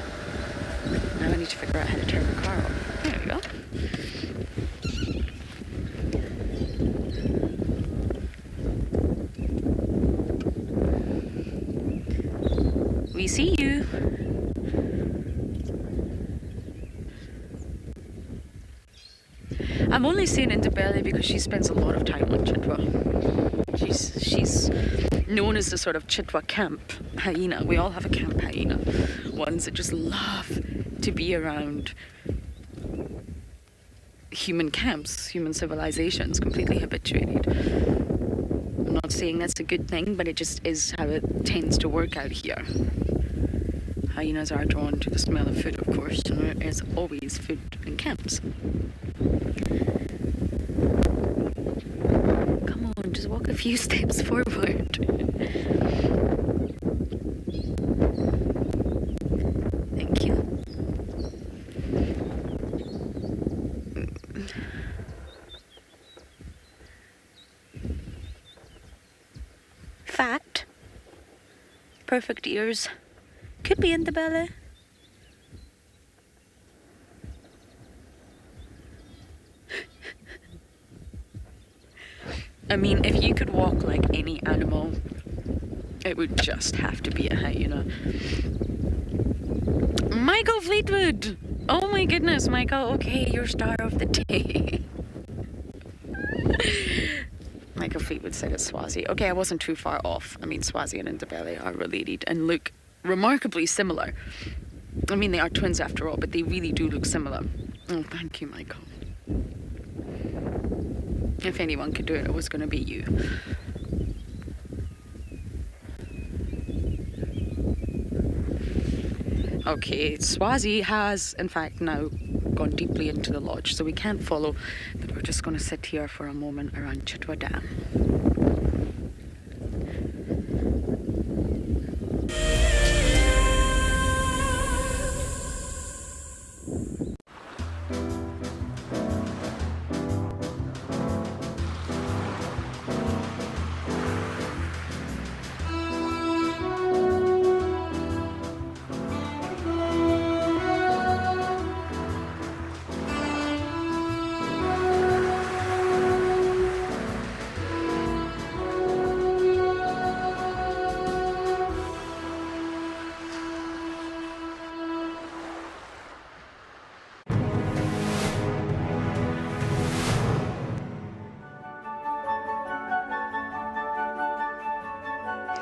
Now I need to figure out how to turn the car off. There we go. We see you. I'm only saying Indabelli because she spends a lot of time on Chitwa. She's known as the sort of Chitwa camp hyena. We all have a camp hyena. Ones that just love to be around human camps, human civilizations, completely habituated. I'm not saying that's a good thing, but it just is how it tends to work out here. Hyenas are drawn to the smell of food, of course, and there is always food in camps. Come on, just walk a few steps forward. Thank you. Fat. Perfect ears. Could be in the belly. I mean, if you could walk like any animal, it would just have to be a hyena. Michael Fleetwood! Oh my goodness, Michael. Okay, you're star of the day. Michael Fleetwood said it's Swazi. Okay, I wasn't too far off. I mean, Swazi and Ndebele are related and look remarkably similar. I mean, they are twins after all, but they really do look similar. Oh, thank you, Michael. If anyone could do it, it was going to be you. Okay, Swazi has, in fact, now gone deeply into the lodge, so we can't follow, but we're just going to sit here for a moment around Chitwa Dam.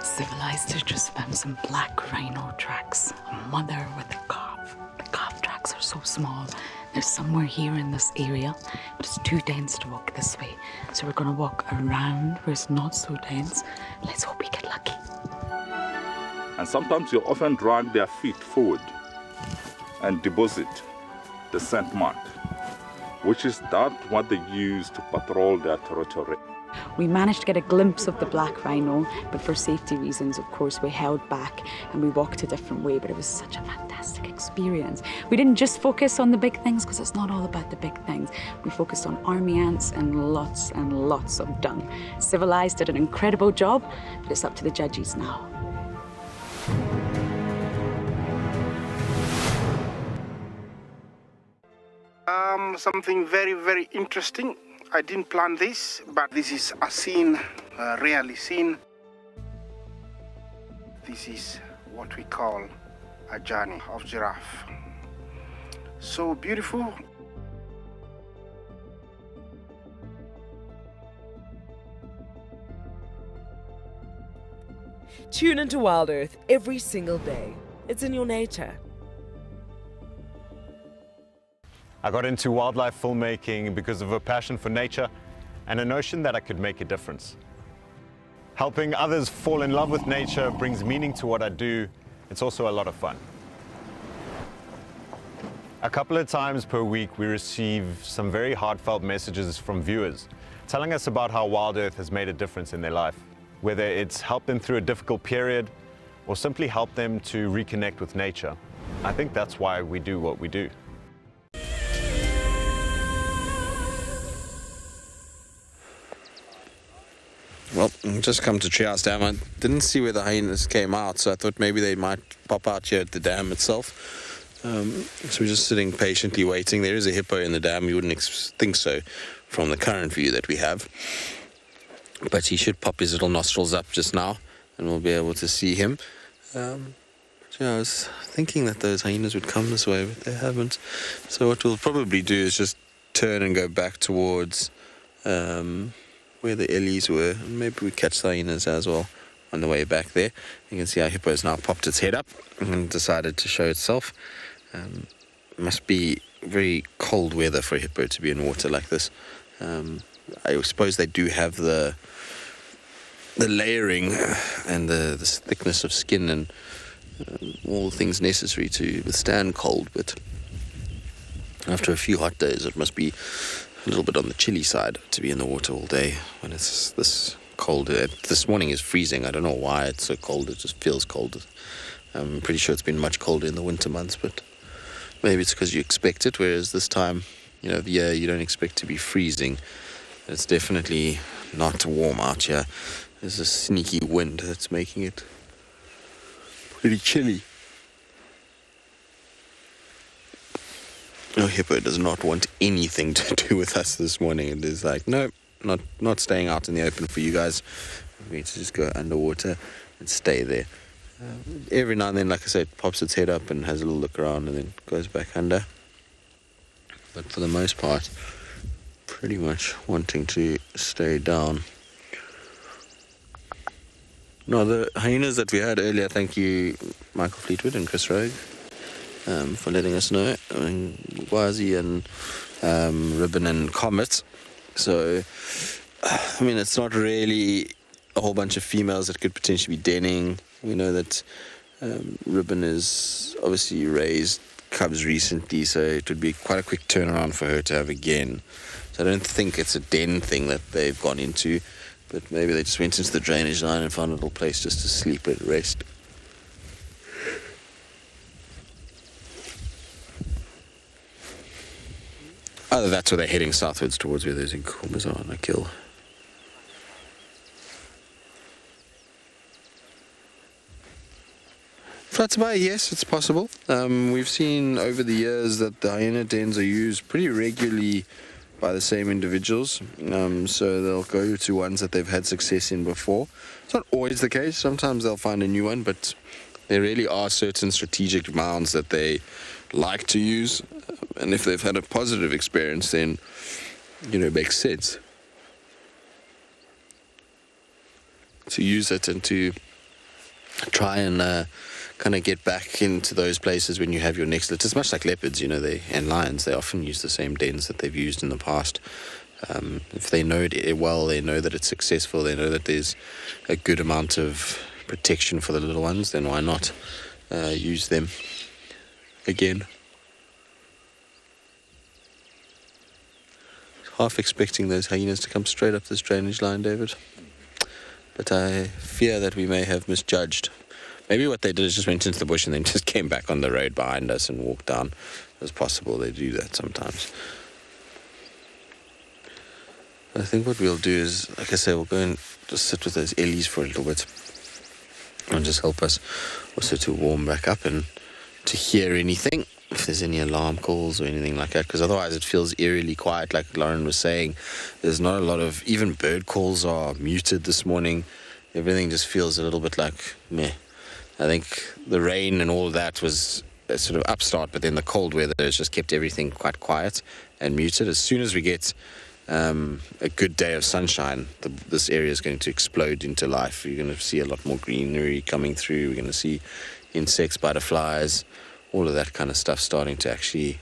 Civilized to just found some black rhino tracks. A mother with a calf. The calf tracks are so small. They're somewhere here in this area, but it's too dense to walk this way. So we're gonna walk around where it's not so dense. Let's hope we get lucky. And sometimes you often drag their feet forward and deposit the scent mark, which is that what they use to patrol their territory. We managed to get a glimpse of the black rhino, but for safety reasons, of course, we held back and we walked a different way, but it was such a fantastic experience. We didn't just focus on the big things, because it's not all about the big things. We focused on army ants and lots of dung. Civilized did an incredible job, but it's up to the judges now. Something very, very interesting. I didn't plan this, but this is a scene rarely seen. This is what we call a journey of giraffe. So beautiful. Tune into WildEarth every single day. It's in your nature. I got into wildlife filmmaking because of a passion for nature and a notion that I could make a difference. Helping others fall in love with nature brings meaning to what I do. It's also a lot of fun. A couple of times per week, we receive some very heartfelt messages from viewers telling us about how WildEarth has made a difference in their life, whether it's helped them through a difficult period or simply helped them to reconnect with nature. I think that's why we do what we do. Well, just come to Treehouse Dam. I didn't see where the hyenas came out, so I thought maybe they might pop out here at the dam itself. So we're just sitting patiently waiting. There is a hippo in the dam. You wouldn't think so from the current view that we have. But he should pop his little nostrils up just now, and we'll be able to see him. I was thinking that those hyenas would come this way, but they haven't. So what we'll probably do is just turn and go back towards where the ellies were, and maybe we catch the hyenas as well on the way back there. You can see our hippo has now popped its head up and decided to show itself. Must be very cold weather for a hippo to be in water like this. I suppose they do have the layering and the thickness of skin and all the things necessary to withstand cold, but after a few hot days it must be a little bit on the chilly side to be in the water all day when it's this cold. This morning is freezing. I don't know why it's so cold. It just feels cold. I'm pretty sure it's been much colder in the winter months, but maybe it's because you expect it, whereas this time, of the year, you don't expect to be freezing. It's definitely not warm out here. There's a sneaky wind that's making it pretty chilly. No, hippo does not want anything to do with us this morning. It is like, no, not staying out in the open for you guys. I'm going to just go underwater and stay there. Every now and then, like I said, it pops its head up and has a little look around and then goes back under. But for the most part, pretty much wanting to stay down. No, the hyenas that we had earlier, thank you, Michael Fleetwood and Chris Rogue, for letting us know. Gwazi and Ribbon and Comet. So, I mean, it's not really a whole bunch of females that could potentially be denning. We know that Ribbon is obviously raised cubs recently, so it would be quite a quick turnaround for her to have again. So I don't think it's a den thing that they've gone into, but maybe they just went into the drainage line and found a little place just to sleep and rest. Either that's where they're heading southwards towards where those inkumas are on a kill. Flatterby, yes, it's possible. We've seen over the years that the hyena dens are used pretty regularly by the same individuals, so they'll go to ones that they've had success in before. It's not always the case. Sometimes they'll find a new one, but there really are certain strategic mounds that they like to use, and if they've had a positive experience, then, you know, it makes sense to use it and to try and kind of get back into those places when you have your next litter. It's much like leopards, you know, and lions. They often use the same dens that they've used in the past. If they know it well, they know that it's successful, they know that there's a good amount of protection for the little ones, then why not use them again? Half expecting those hyenas to come straight up this drainage line, David, but I fear that we may have misjudged. Maybe what they did is just went into the bush and then just came back on the road behind us and walked down. It was possible they do that sometimes. I think what we'll do is, like I say, we'll go and just sit with those ellies for a little bit and just help us also to warm back up and to hear anything, if there's any alarm calls or anything like that, because otherwise it feels eerily quiet. Like Lauren was saying, there's not a lot of, even bird calls are muted this morning. Everything just feels a little bit like meh. I think the rain and all of that was a sort of upstart, but then the cold weather has just kept everything quite quiet and muted. As soon as we get a good day of sunshine, this area is going to explode into life. You're going to see a lot more greenery coming through. We're going to see insects, butterflies, all of that kind of stuff starting to actually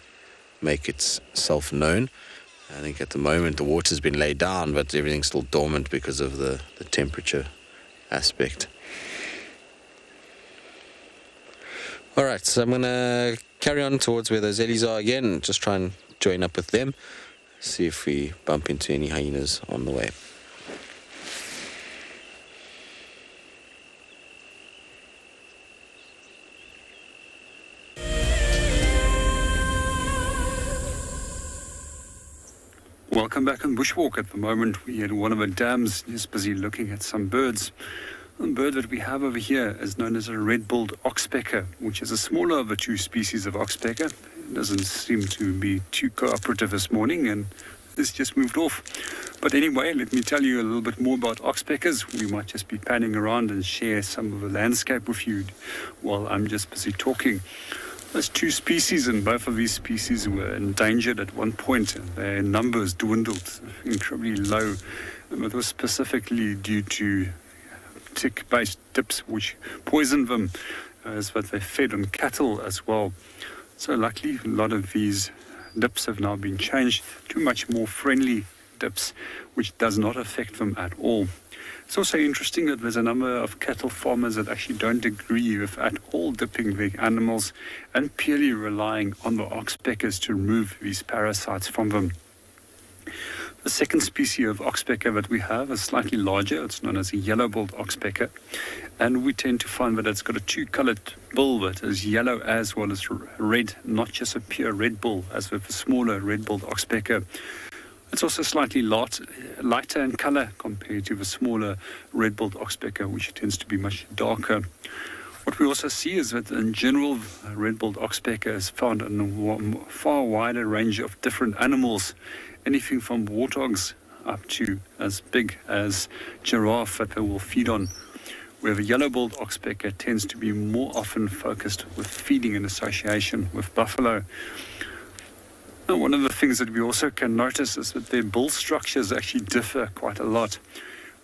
make itself known. I think at the moment the water's been laid down, but everything's still dormant because of the temperature aspect. All right, so I'm going to carry on towards where those ellies are again, just try and join up with them, see if we bump into any hyenas on the way. Welcome back on Bushwalk. At the moment, we're at one of our dams, just busy looking at some birds. The bird that we have over here is known as a red-billed oxpecker, which is a smaller of the two species of oxpecker. It doesn't seem to be too cooperative this morning, and it's just moved off. But anyway, let me tell you a little bit more about oxpeckers. We might just be panning around and share some of the landscape with you while I'm just busy talking. There's two species, and both of these species were endangered at one point. Their numbers dwindled incredibly low. And it was specifically due to tick-based dips which poisoned them, as what they fed on cattle as well. So luckily, a lot of these dips have now been changed to much more friendly dips, which does not affect them at all. It's also interesting that there's a number of cattle farmers that actually don't agree with at all dipping their animals and purely relying on the oxpeckers to remove these parasites from them. The second species of oxpecker that we have is slightly larger. It's known as a yellow-billed oxpecker, and we tend to find that it's got a two-coloured bill that is yellow as well as red, not just a pure red bill as with the smaller red-billed oxpecker. It's also slightly lighter in colour compared to the smaller red-billed oxpecker, which tends to be much darker. What we also see is that in general, red-billed oxpecker is found in a far wider range of different animals, anything from warthogs up to as big as giraffe that they will feed on, where the yellow-billed oxpecker tends to be more often focused with feeding in association with buffalo. Now, one of the things that we also can notice is that their bill structures actually differ quite a lot.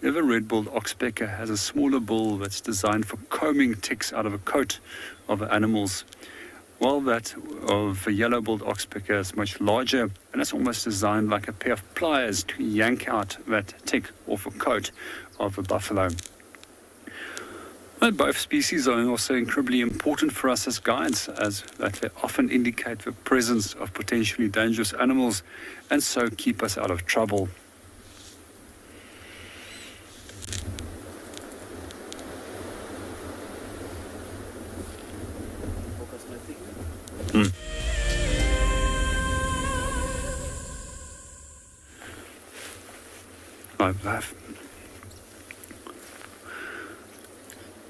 The red-billed oxpecker has a smaller bill that's designed for combing ticks out of a coat of the animals, while that of the yellow-billed oxpecker is much larger, and it's almost designed like a pair of pliers to yank out that tick off a coat of a buffalo. But both species are also incredibly important for us as guides, as that they often indicate the presence of potentially dangerous animals and so keep us out of trouble.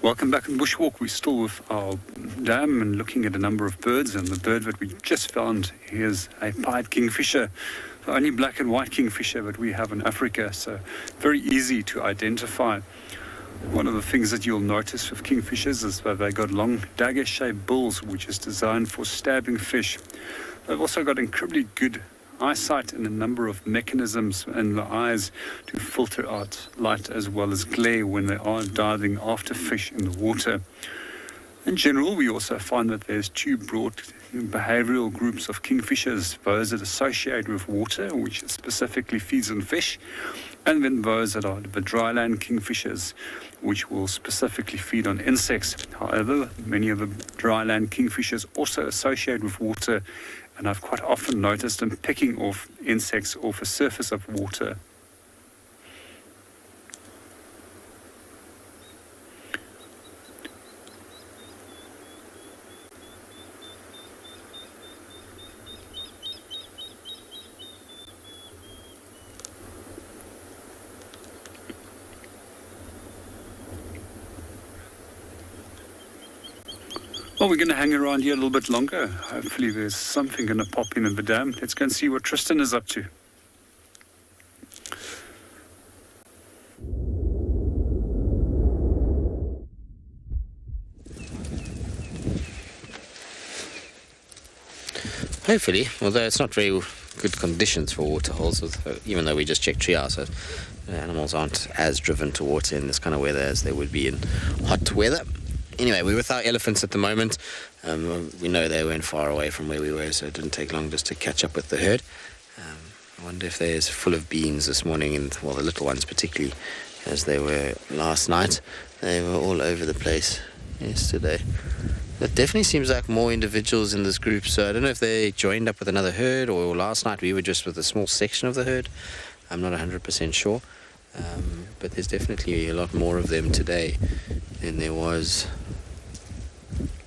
Welcome back on Bushwalk. We're still with our dam and looking at a number of birds, and the bird that we just found is a pied kingfisher, the only black and white kingfisher that we have in Africa, so very easy to identify. One of the things that you'll notice with kingfishers is that they got long dagger-shaped bills, which is designed for stabbing fish. They've also got incredibly good eyesight and a number of mechanisms in the eyes to filter out light as well as glare when they are diving after fish in the water. In general, we also find that there's two broad behavioral groups of kingfishers: those that associate with water, which specifically feeds on fish, and then those that are the dryland kingfishers, which will specifically feed on insects. However, many of the dryland kingfishers also associate with water, and I've quite often noticed them picking off insects off the surface of water. Well, we're going to hang around here a little bit longer. Hopefully there's something going to pop in the dam. Let's go and see what Tristan is up to. Hopefully, although it's not very good conditions for water holes, even though we just checked triage, so animals aren't as driven to water in this kind of weather as they would be in hot weather. Anyway, we're with our elephants at the moment. We know they weren't far away from where we were, so it didn't take long just to catch up with the herd. I wonder if they're as full of beans this morning, and well, the little ones particularly, as they were last night. They were all over the place yesterday. It definitely seems like more individuals in this group, so I don't know if they joined up with another herd, or last night we were just with a small section of the herd. I'm not 100% sure. But there's definitely a lot more of them today than there was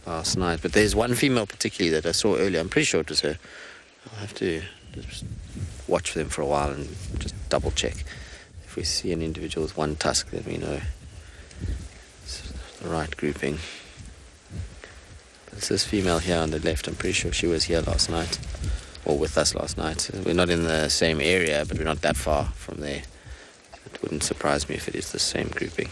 last night. But there's one female particularly that I saw earlier. I'm pretty sure it was her. I'll have to just watch for them for a while and just double check. If we see an individual with one tusk, then we know it's the right grouping. But it's this female here on the left. I'm pretty sure she was here last night, or with us last night. We're not in the same area, but we're not that far from there. It wouldn't surprise me if it is the same grouping.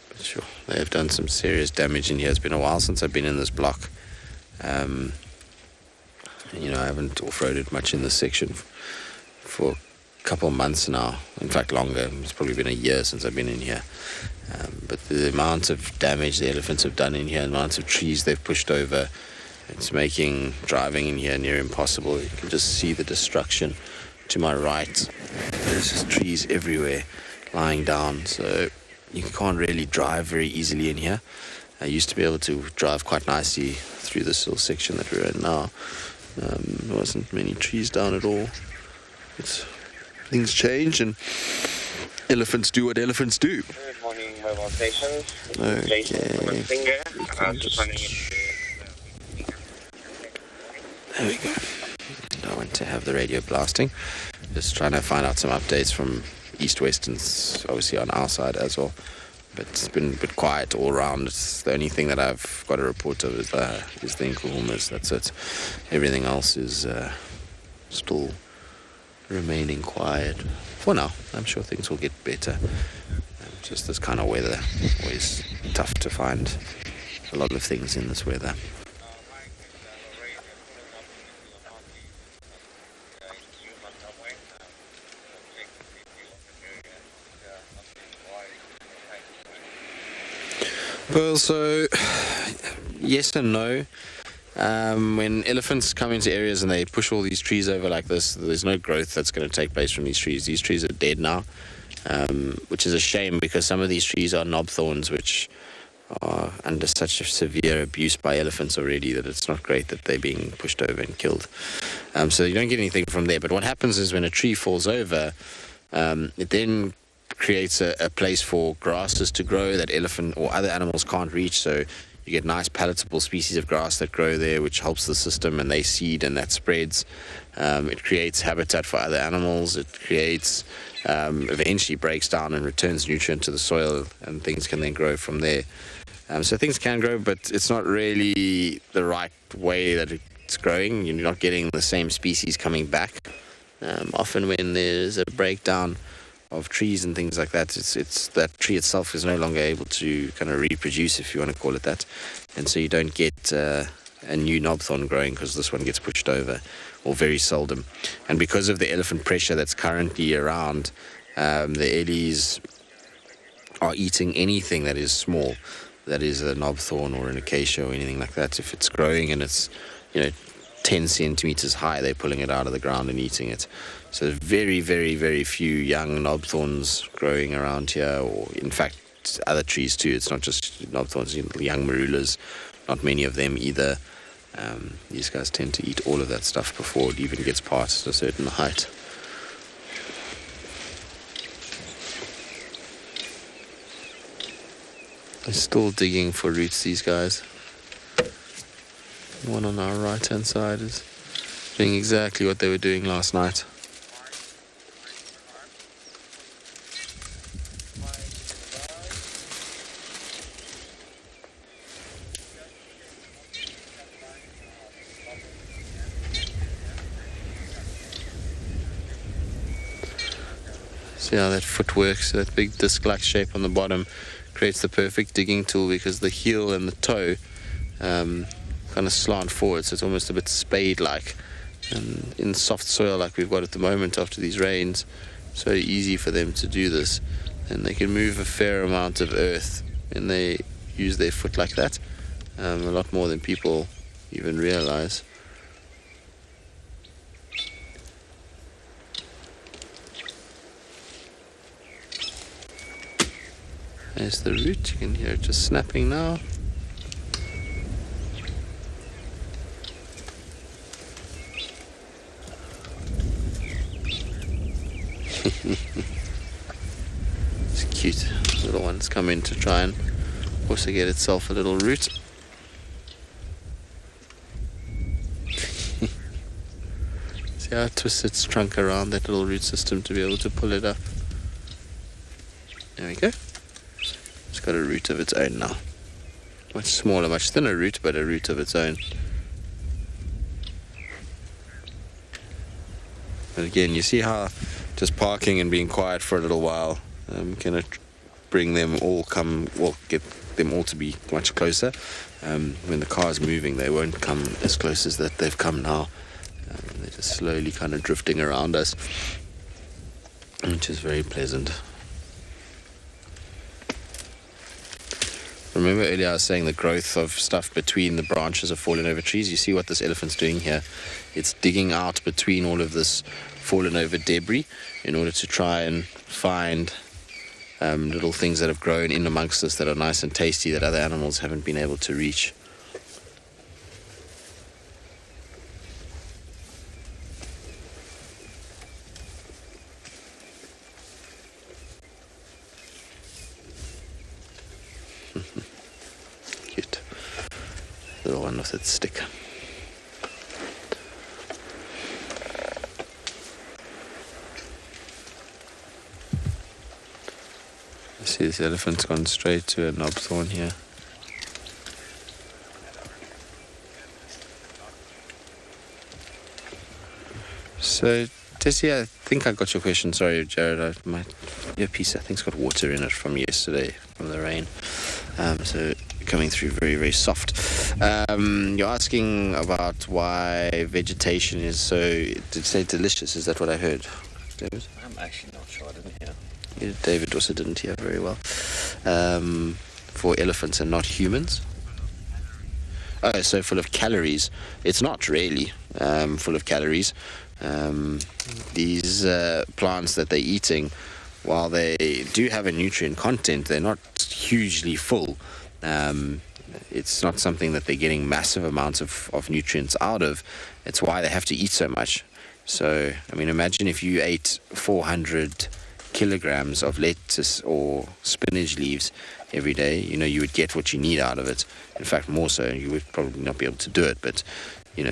But sure, they have done some serious damage in here. It's been a while since I've been in this block. You know, I haven't off-roaded much in this section for a couple of months now. In fact, longer. It's probably been a year since I've been in here. But the amount of damage the elephants have done in here, the amount of trees they've pushed over, it's making driving in here near impossible. You can just see the destruction to my right. There's just trees everywhere lying down, so you can't really drive very easily in here. I used to be able to drive quite nicely through this little section that we're in now. There wasn't many trees down at all. Things change and elephants do what elephants do. Good morning, mobile stations. Okay. There we go. I want to have the radio blasting. Just trying to find out some updates from East West, and obviously on our side as well. But it's been a bit quiet all around. It's the only thing that I've got a report of is the Nkuhumas. That's it. Everything else is still remaining quiet. For now, I'm sure things will get better. Just this kind of weather, always tough to find a lot of things in this weather. Well, so yes and no. When elephants come into areas and they push all these trees over like this, there's no growth that's going to take place from these trees. These trees are dead now, which is a shame because some of these trees are knob thorns, which are under such a severe abuse by elephants already that it's not great that they're being pushed over and killed. So you don't get anything from there. But what happens is when a tree falls over, it then creates a place for grasses to grow that elephant or other animals can't reach. So you get nice palatable species of grass that grow there, which helps the system, and they seed and that spreads. It creates habitat for other animals. It creates, eventually breaks down and returns nutrient to the soil, and things can then grow from there. So things can grow, but it's not really the right way that it's growing. You're not getting the same species coming back. Often when there's a breakdown of trees and things like that, it's that tree itself is no longer able to kind of reproduce, if you want to call it that, and so you don't get a new knobthorn growing because this one gets pushed over, or very seldom. And because of the elephant pressure that's currently around, the ellies are eating anything that is small, that is a knobthorn or an acacia or anything like that. If it's growing and it's 10 centimeters high, they're pulling it out of the ground and eating it. So very, very, very few young knobthorns growing around here, or in fact other trees too. It's not just knobthorns, young marulas, not many of them either. These guys tend to eat all of that stuff before it even gets past a certain height. They're still digging for roots, these guys. One on our right hand side is doing exactly what they were doing last night. See how that foot works, that big disc-like shape on the bottom creates the perfect digging tool, because the heel and the toe kind of slant forward, so it's almost a bit spade-like. And in soft soil like we've got at the moment after these rains, it's very easy for them to do this, and they can move a fair amount of earth when they use their foot like that, a lot more than people even realize. There's the root, you can hear it just snapping now. It's cute. Little one's come in to try and also get itself a little root. See how it twists its trunk around that little root system to be able to pull it up. There we go. It's got a root of its own now. Much smaller, much thinner root, but a root of its own. But again, you see how just parking and being quiet for a little while can bring them all get them all to be much closer. When the car's moving, they won't come as close as that they've come now. They're just slowly kind of drifting around us, which is very pleasant. Remember earlier I was saying the growth of stuff between the branches of fallen over trees? You see what this elephant's doing here? It's digging out between all of this fallen over debris in order to try and find little things that have grown in amongst us that are nice and tasty that other animals haven't been able to reach. Cute. Little one with its stick. You see this elephant's gone straight to a knobthorn here. So, Tessie, I think I got your question. Sorry, Jared. My earpiece, I think, has got water in it from yesterday, from the rain. So, coming through very, very soft. You're asking about why vegetation is so, did you say delicious? Is that what I heard, David? I'm actually not sure. I didn't hear. Yeah, David also didn't hear very well. For elephants and not humans. Oh, so full of calories. It's not really full of calories. These plants that they're eating, while they do have a nutrient content, they're not hugely full. It's not something that they're getting massive amounts of nutrients out of. It's why they have to eat so much. So, I mean, imagine if you ate 400 kilograms of lettuce or spinach leaves every day, you would get what you need out of it. In fact, more so. You would probably not be able to do it, but, you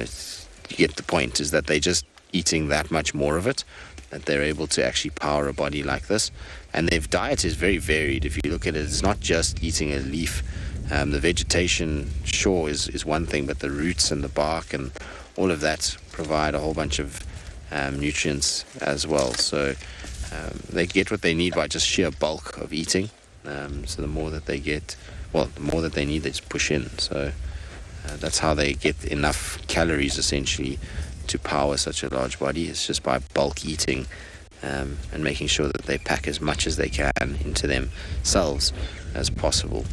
get the point, is that they're just eating that much more of it, that they're able to actually power a body like this. And their diet is very varied. If you look at it, it's not just eating a leaf. The vegetation, sure, is one thing, but the roots and the bark and all of that provide a whole bunch of nutrients as well. So they get what they need by just sheer bulk of eating. So the more that they get, the more that they need, they just push in. So that's how they get enough calories, essentially, to power such a large body. It's just by bulk eating and making sure that they pack as much as they can into themselves as possible.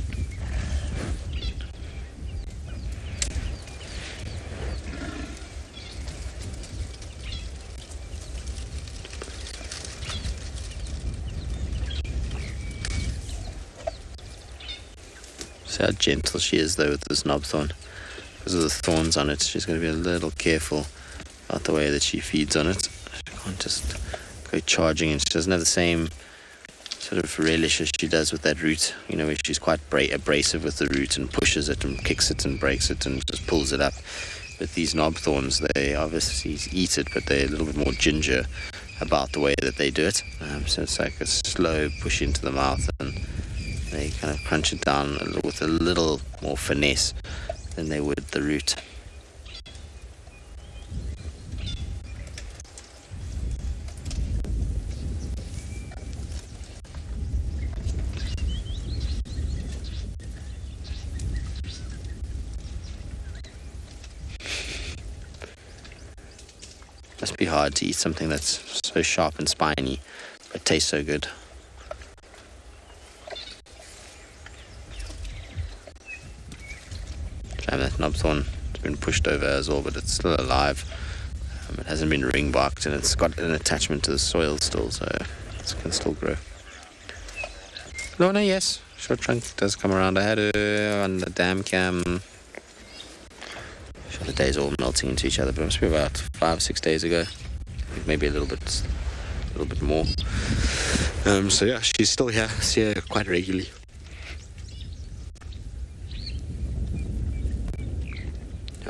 See how gentle she is, though, with this knob thorn. Because of the thorns on it, she's going to be a little careful about the way that she feeds on it. She can't just go charging, and she doesn't have the same sort of relish as she does with that root, where she's quite abrasive with the root and pushes it and kicks it and breaks it and just pulls it up. With these knob thorns, they obviously eat it, but they're a little bit more ginger about the way that they do it. So it's like a slow push into the mouth, and they kind of crunch it down with a little more finesse than they would the root. Must be hard to eat something that's so sharp and spiny, but tastes so good. And that knobthorn has been pushed over as well, but it's still alive. It hasn't been ring barked, and it's got an attachment to the soil still, so it can still grow. Lorna, yes, short trunk does come around. I had her on the dam cam. The days all melting into each other, but it must be about 5-6 days ago, maybe a little bit more. So yeah, she's still here. I see her quite regularly.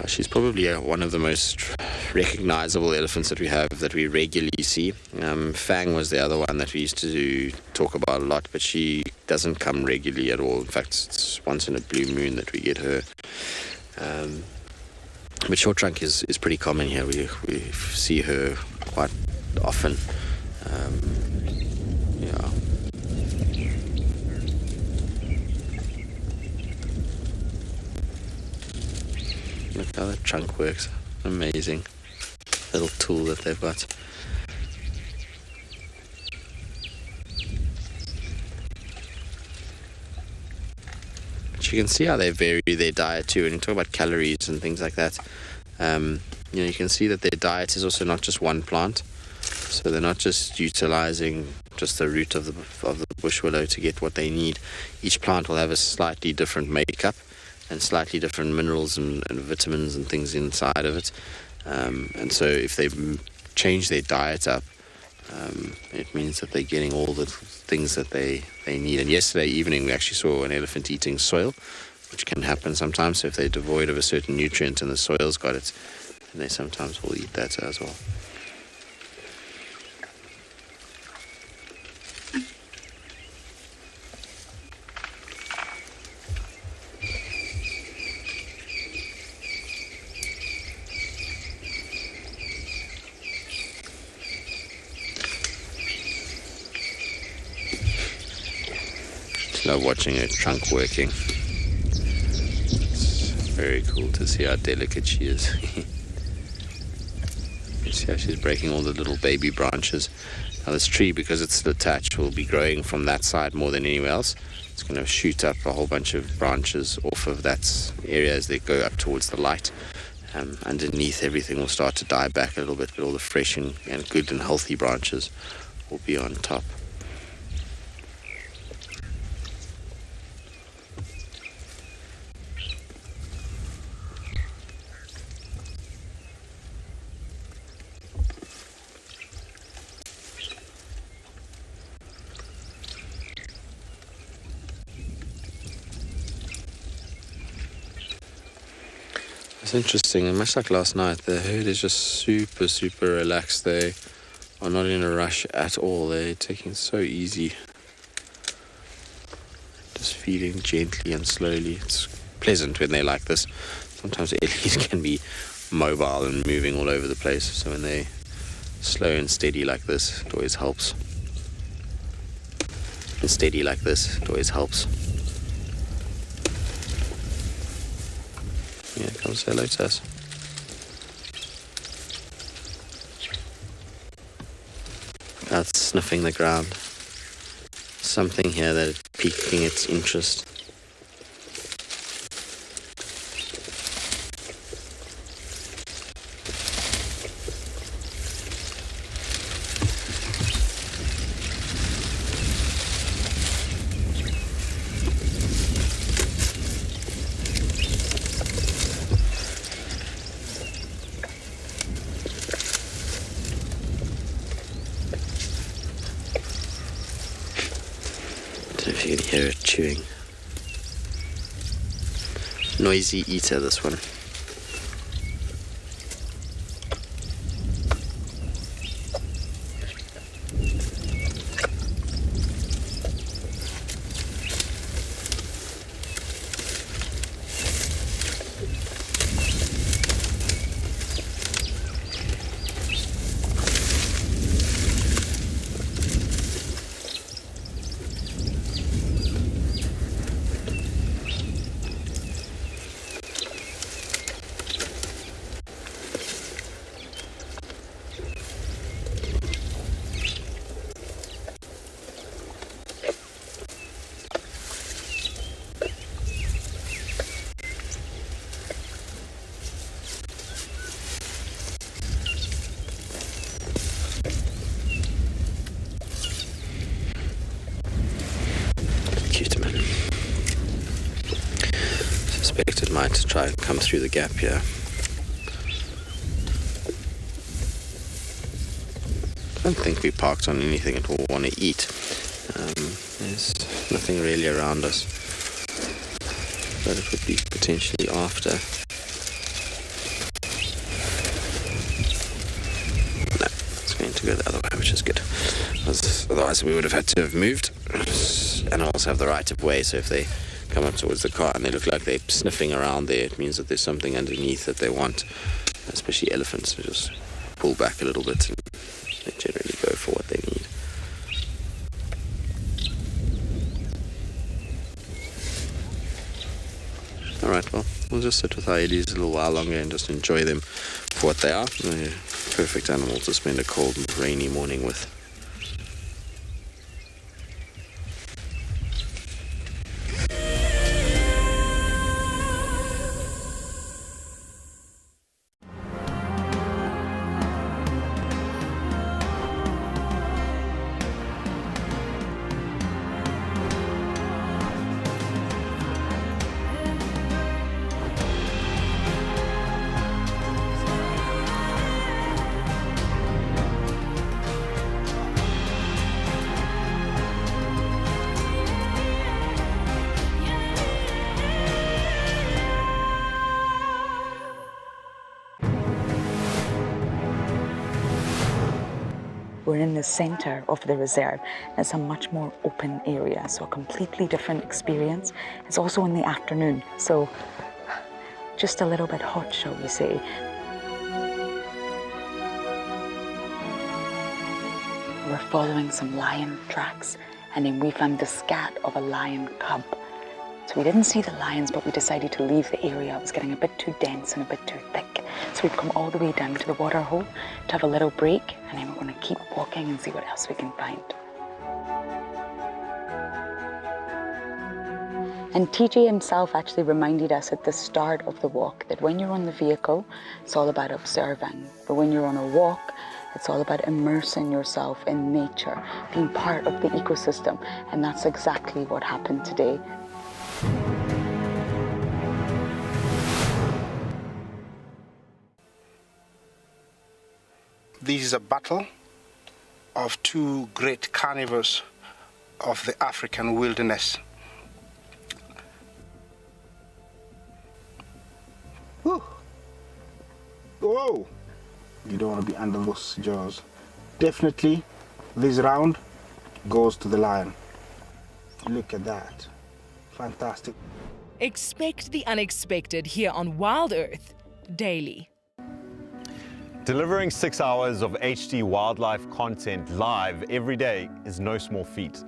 She's probably one of the most recognizable elephants that we have, that we regularly see. Fang was the other one that we used to talk about a lot, but she doesn't come regularly at all. In fact, it's once in a blue moon that we get her. But short trunk is pretty common here. We see her quite often. Yeah. Look how that trunk works. Amazing little tool that they've got. But you can see how they vary their diet too. When you talk about calories and things like that, you can see that their diet is also not just one plant. So they're not just utilizing just the root of the bush willow to get what they need. Each plant will have a slightly different makeup and slightly different minerals and vitamins and things inside of it. And so if they change their diet up, it means that they're getting all the things that they need. And yesterday evening we actually saw an elephant eating soil, which can happen sometimes. So if they're devoid of a certain nutrient and the soil's got it, then they sometimes will eat that as well. love watching her trunk working. It's very cool to see how delicate she is. You see how she's breaking all the little baby branches. Now this tree, because it's still attached, will be growing from that side more than anywhere else. It's going to shoot up a whole bunch of branches off of that area as they go up towards the light. Underneath, everything will start to die back a little bit, but all the fresh and good and healthy branches will be on top. It's interesting, and much like last night, the herd is just super, super relaxed. They are not in a rush at all. They're taking it so easy. Just feeding gently and slowly. It's pleasant when they're like this. Sometimes ellies can be mobile and moving all over the place. So when they're slow and steady like this, it always helps. And steady like this, it always helps. Yeah, come say hello to us. That's sniffing the ground. Something here that is piquing its interest. If you can hear it chewing. Noisy eater, this one. Suspect it might try and come through the gap here. I don't think we parked on anything it will want to eat. There's nothing really around us that it would be potentially after. No, it's going to go the other way, which is good. Otherwise we would have had to have moved. Animals have the right of way, so if they come up towards the car and they look like they're sniffing around there, it means that there's something underneath that they want. Especially elephants, who just pull back a little bit and they generally go for what they need. Alright, well, we'll just sit with our ellies a little while longer and just enjoy them for what they are. They're a perfect animal to spend a cold and rainy morning with. We're in the center of the reserve. It's a much more open area, so a completely different experience. It's also in the afternoon, so just a little bit hot, shall we say. We're following some lion tracks, and then we found the scat of a lion cub. So we didn't see the lions, but we decided to leave the area. It was getting a bit too dense and a bit too thick. So we've come all the way down to the water hole to have a little break, and then we're going to keep walking and see what else we can find. And TJ himself actually reminded us at the start of the walk that when you're on the vehicle, it's all about observing. But when you're on a walk, it's all about immersing yourself in nature, being part of the ecosystem. And that's exactly what happened today. This is a battle of two great carnivores of the African wilderness. Whew. Whoa! You don't want to be under those jaws. Definitely, this round goes to the lion. Look at that. Fantastic. Expect the unexpected here on WildEarth daily. Delivering 6 hours of HD wildlife content live every day is no small feat.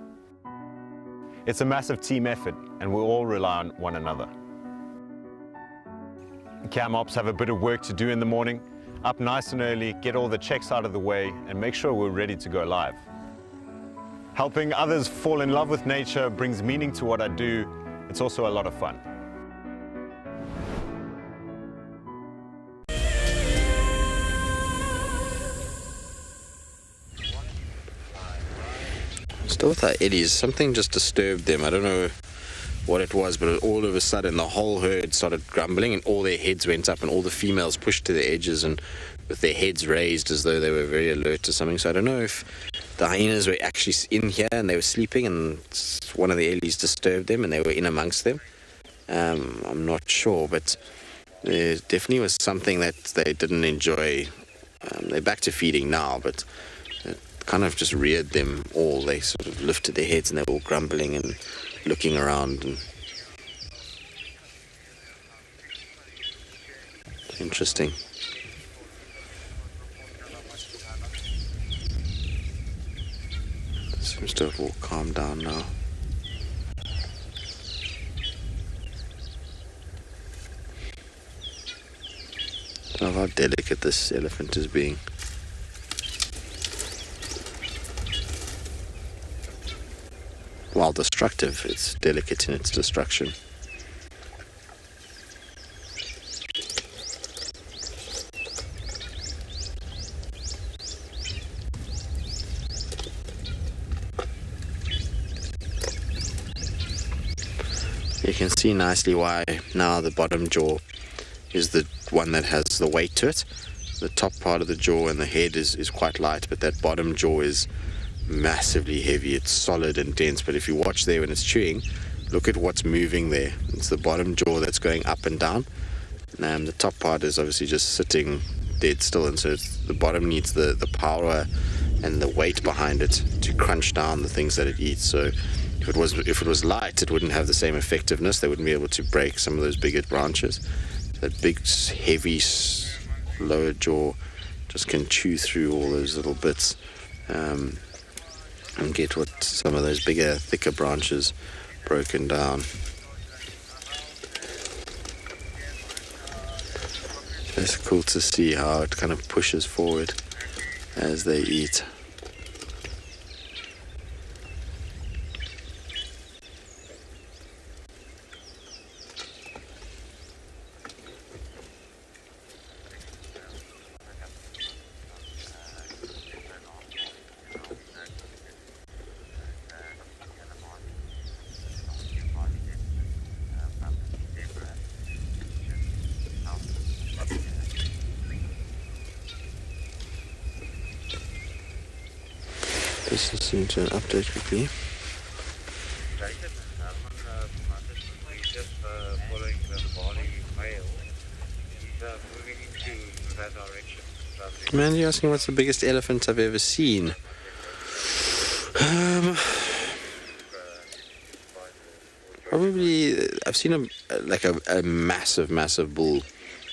It's a massive team effort, and we all rely on one another. Cam ops have a bit of work to do in the morning. Up nice and early, get all the checks out of the way, and make sure we're ready to go live. Helping others fall in love with nature brings meaning to what I do. It's also a lot of fun. Still with our eddies, something just disturbed them. I don't know what it was, but all of a sudden the whole herd started grumbling and all their heads went up and all the females pushed to the edges and with their heads raised as though they were very alert to something. So I don't know if the hyenas were actually in here and they were sleeping and one of the ellies disturbed them and they were in amongst them. I'm not sure, but there definitely was something that they didn't enjoy. They're back to feeding now, but it kind of just reared them all. They sort of lifted their heads and they were all grumbling and looking around. And interesting. Seems to have all calmed down now. I don't know how delicate this elephant is being. While destructive, it's delicate in its destruction. You can see nicely why now the bottom jaw is the one that has the weight to it. The top part of the jaw and the head is quite light, but that bottom jaw is massively heavy. It's solid and dense, but if you watch there when it's chewing, look at what's moving there. It's the bottom jaw that's going up and down. The top part is obviously just sitting dead still, and so the bottom needs the power and the weight behind it to crunch down the things that it eats. So if it was light, it wouldn't have the same effectiveness. They wouldn't be able to break some of those bigger branches. That big, heavy, lower jaw just can chew through all those little bits and get what some of those bigger, thicker branches broken down. It's cool to see how it kind of pushes forward as they eat. Just listen to an update quickly. Man, you're asking what's the biggest elephant I've ever seen? Probably, I've seen a massive bull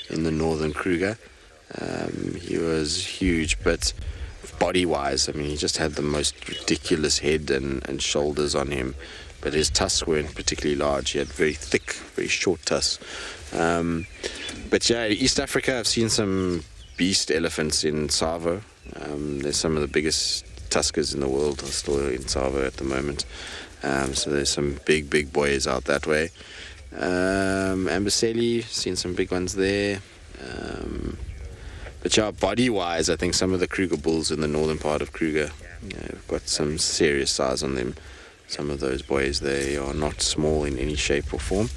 in the northern Kruger. He was huge, but body-wise, I mean, he just had the most ridiculous head and shoulders on him, but his tusks weren't particularly large. He had very thick, very short tusks. But yeah, East Africa, I've seen some beast elephants in Tsavo. There's some of the biggest tuskers in the world are still in Tsavo at the moment. So there's some big boys out that way. Amboseli, seen some big ones there. But yeah, body-wise, I think some of the Kruger bulls in the northern part of Kruger have got some serious size on them. Some of those boys, they are not small in any shape or form.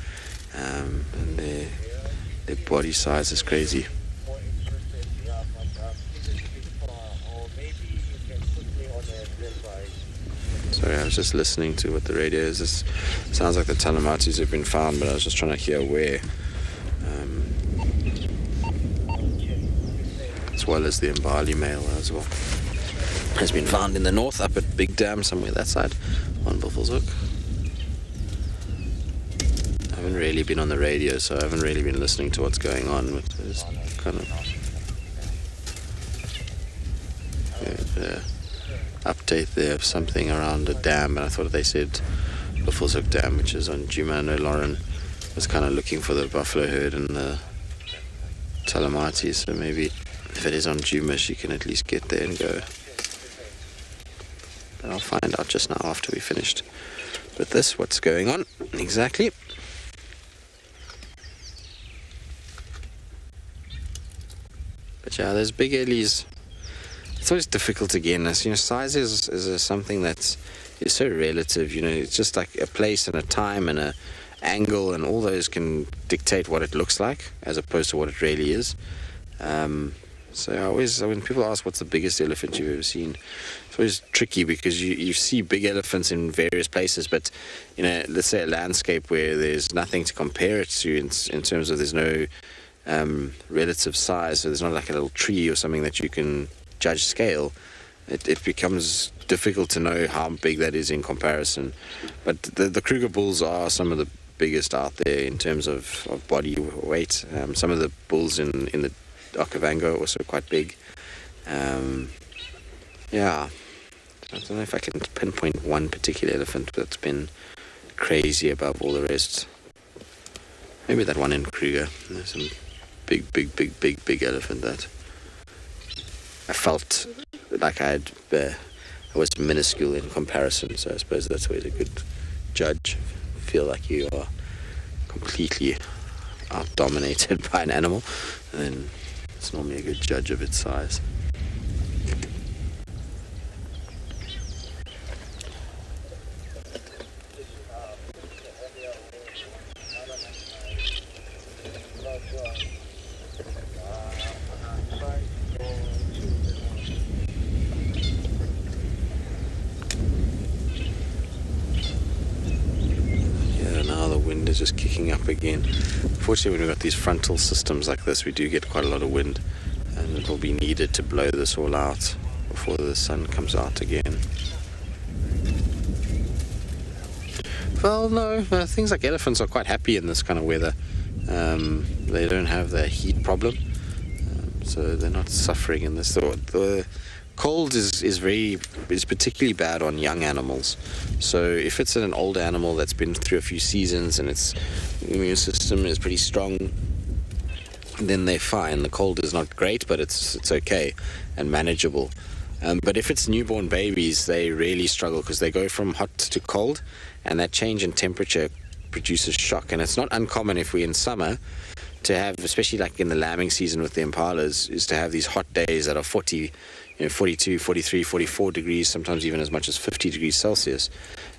And their body size is crazy. Sorry, I was just listening to what the radio is. This sounds like the Talamatis have been found, but I was just trying to hear where. As well as the Mbali male as well. Has been found in the north, up at Big Dam, somewhere that side, on Buffelshoek. I haven't really been on the radio, so I haven't really been listening to what's going on. But there's kind of update there of something around a dam, and I thought they said Buffelshoek Dam, which is on Juma. I know Lauren was kind of looking for the buffalo herd and the Talamati, so maybe if it is on Juma, she can at least get there and go. But I'll find out just now after we finished with this, what's going on exactly. But yeah, there's big ellies. It's always difficult again. As you know, size is something that is so relative. You know, it's just like a place and a time and a angle, and all those can dictate what it looks like as opposed to what it really is. So I always, when people ask what's the biggest elephant you've ever seen, it's always tricky because you see big elephants in various places, but you know, let's say a landscape where there's nothing to compare it to in terms of there's no relative size, so there's not like a little tree or something that you can judge scale. It becomes difficult to know how big that is in comparison. But the Kruger bulls are some of the biggest out there in terms of body weight. Some of the bulls in the Okavango are also quite big. Yeah, I don't know if I can pinpoint one particular elephant that's been crazy above all the rest. Maybe that one in Kruger. There's some big elephant that I felt like I was minuscule in comparison, so I suppose that's always a good judge. Feel like you are completely out-dominated by an animal, and then it's normally a good judge of its size. Just kicking up again. Fortunately, when we've got these frontal systems like this, we do get quite a lot of wind, and it will be needed to blow this all out before the sun comes out again. Well, no, things like elephants are quite happy in this kind of weather. They don't have the heat problem, so they're not suffering in this. The cold is particularly bad on young animals. So if it's an old animal that's been through a few seasons and its immune system is pretty strong, then they're fine. The cold is not great, but it's okay and manageable. But if it's newborn babies, they really struggle because they go from hot to cold, and that change in temperature produces shock. And it's not uncommon if we're in summer to have, especially like in the lambing season with the impalas, is to have these hot days that are 40, 42, 43, 44 degrees, sometimes even as much as 50 degrees Celsius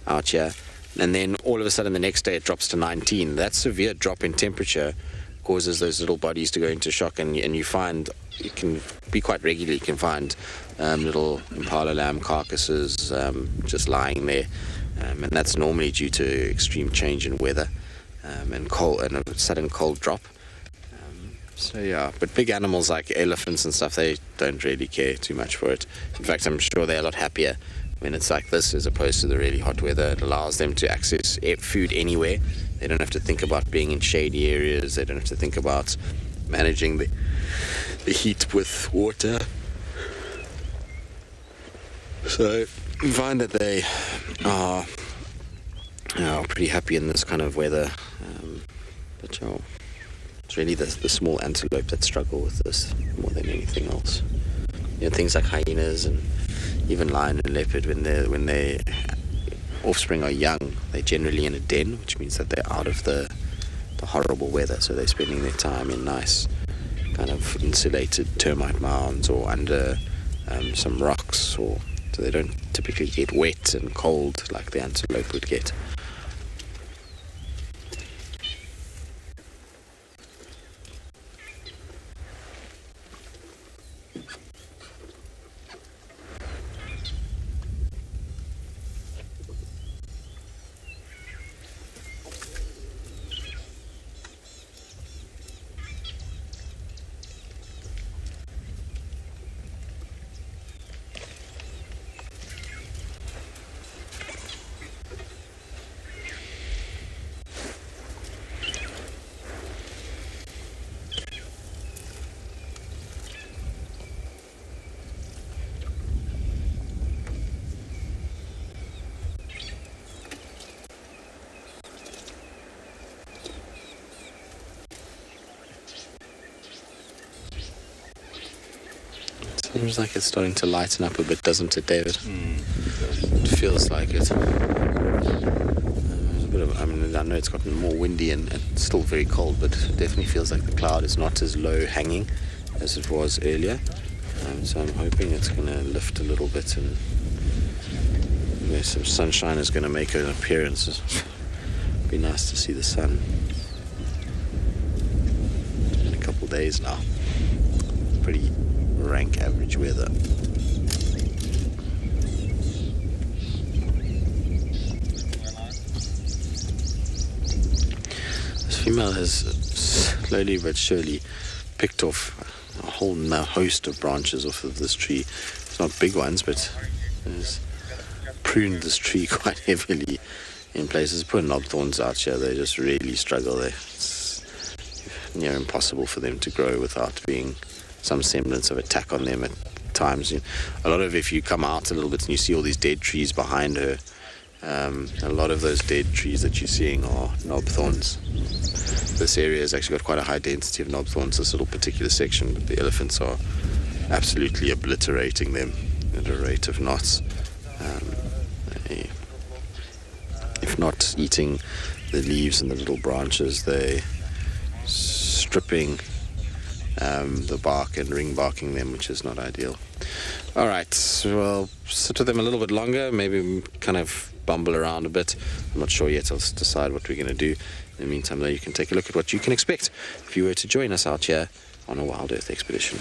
out here. And then all of a sudden the next day it drops to 19. That severe drop in temperature causes those little bodies to go into shock, and you find, it can be quite regular, you can find little impala lamb carcasses just lying there. And that's normally due to extreme change in weather and a sudden cold drop. So yeah, but big animals like elephants and stuff, they don't really care too much for it. In fact, I'm sure they're a lot happier when it's like this as opposed to the really hot weather. It allows them to access food anywhere. They don't have to think about being in shady areas. They don't have to think about managing the heat with water. So we find that they are pretty happy in this kind of weather, but it's really the small antelope that struggle with this more than anything else. Things like hyenas and even lion and leopard, when their offspring are young, they're generally in a den, which means that they're out of the horrible weather, so they're spending their time in nice kind of insulated termite mounds or under some rocks, so they don't typically get wet and cold like the antelope would get. Seems like it's starting to lighten up a bit, doesn't it, David? It feels like it. I know it's gotten more windy and still very cold, but it definitely feels like the cloud is not as low hanging as it was earlier. So I'm hoping it's going to lift a little bit and some sunshine is going to make an appearance. It'd be nice to see the sun. It's been a couple days now. Pretty rank average weather. This female has slowly but surely picked off a whole host of branches off of this tree. It's not big ones, but has pruned this tree quite heavily in places. Poor knobthorns out here, they just really struggle. It's near impossible for them to grow without being some semblance of attack on them at times. A lot of, if you come out a little bit and you see all these dead trees behind her, a lot of those dead trees that you're seeing are knobthorns. This area has actually got quite a high density of knobthorns, this little particular section, but the elephants are absolutely obliterating them at a rate of knots. If not eating the leaves and the little branches, they're stripping the bark and ring barking them, which is not ideal. All right, so I'll sit with them a little bit longer, maybe kind of bumble around a bit. I'm not sure yet. I'll decide what we're going to do. In the meantime, though, you can take a look at what you can expect if you were to join us out here on a WildEarth expedition.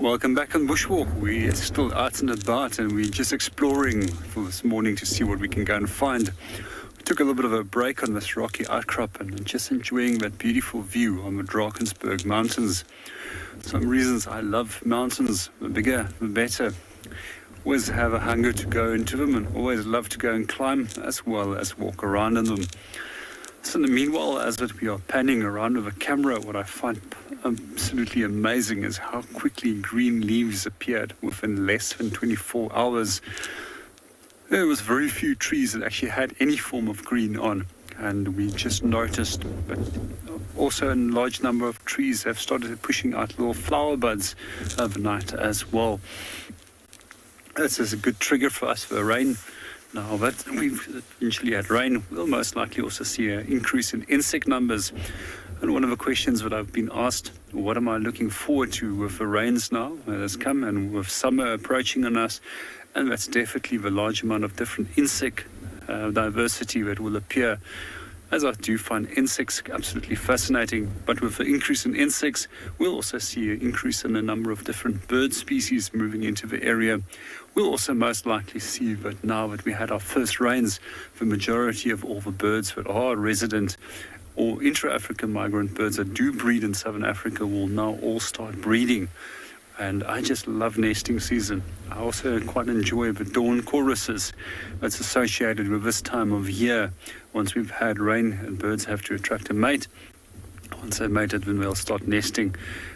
Welcome back on Bushwalk. We're still out and about and we're just exploring for this morning to see what we can go and find. We took a little bit of a break on this rocky outcrop and just enjoying that beautiful view on the Drakensberg Mountains. Some reasons I love mountains, the bigger, the better. Always have a hunger to go into them and always love to go and climb as well as walk around in them. So in the meanwhile, as we are panning around with a camera, what I find absolutely amazing is how quickly green leaves appeared within less than 24 hours. There was very few trees that actually had any form of green on. and we just noticed, but also a large number of trees have started pushing out little flower buds overnight as well. This is a good trigger for us for rain. Now that we've eventually had rain, we'll most likely also see an increase in insect numbers. And one of the questions that I've been asked, what am I looking forward to with the rains now that has come and with summer approaching on us? And that's definitely the large amount of different insect diversity that will appear, as I do find insects absolutely fascinating. But with the increase in insects, we'll also see an increase in the number of different bird species moving into the area. We'll also most likely see that now that we had our first rains, the majority of all the birds that are resident or intra-African migrant birds that do breed in Southern Africa will now all start breeding. And I just love nesting season. I also quite enjoy the dawn choruses that's associated with this time of year. Once we've had rain and birds have to attract a mate, once they've mated, then they'll start nesting.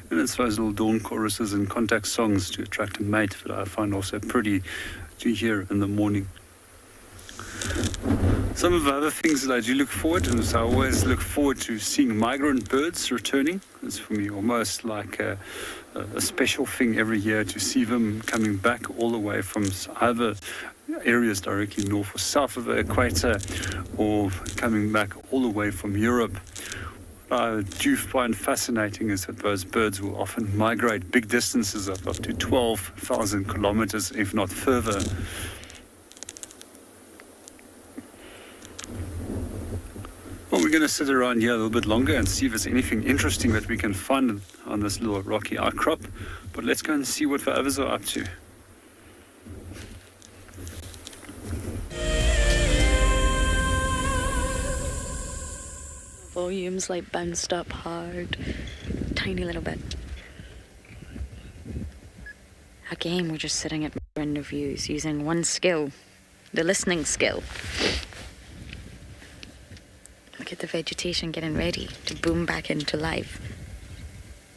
And it's those little dawn choruses and contact songs to attract a mate that I find also pretty to hear in the morning. Some of the other things that I do look forward to is I always look forward to seeing migrant birds returning. It's for me almost like a special thing every year to see them coming back all the way from either areas directly north or south of the equator, or coming back all the way from Europe. What I do find fascinating is that those birds will often migrate big distances of up to 12,000 kilometers, if not further. Well, we're going to sit around here a little bit longer and see if there's anything interesting that we can find on this little rocky outcrop. But let's go and see what the others are up to. Volumes like bounced up hard, tiny little bit. Again, we're just sitting at interviews using one skill, the listening skill. Look at the vegetation getting ready to boom back into life.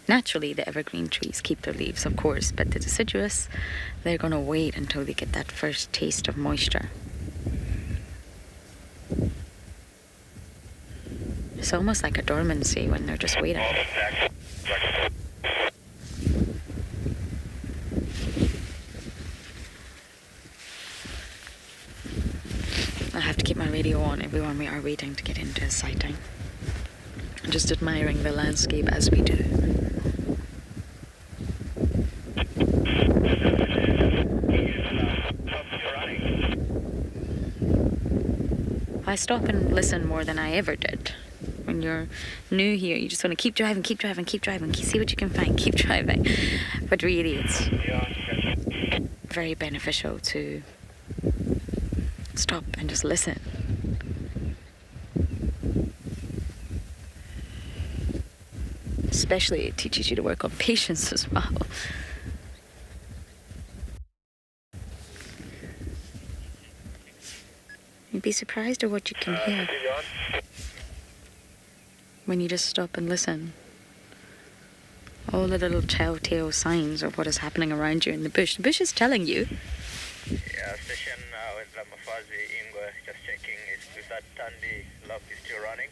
Naturally, the evergreen trees keep their leaves, of course, but the deciduous, they're going to wait until they get that first taste of moisture. It's almost like a dormancy when they're just waiting. I have to keep my radio on, everyone. We are waiting to get into a sighting. Just admiring the landscape as we do. I stop and listen more than I ever did. When you're new here, you just want to keep driving, see what you can find, keep driving. But really, it's very beneficial to stop and just listen. Especially, it teaches you to work on patience as well. You'd be surprised at what you can hear when you just stop and listen. All the little telltale signs of what is happening around you in the bush. The bush is telling you. Yeah, station with Lamafazi, Ingwe, just checking is that Tandy lock is still running.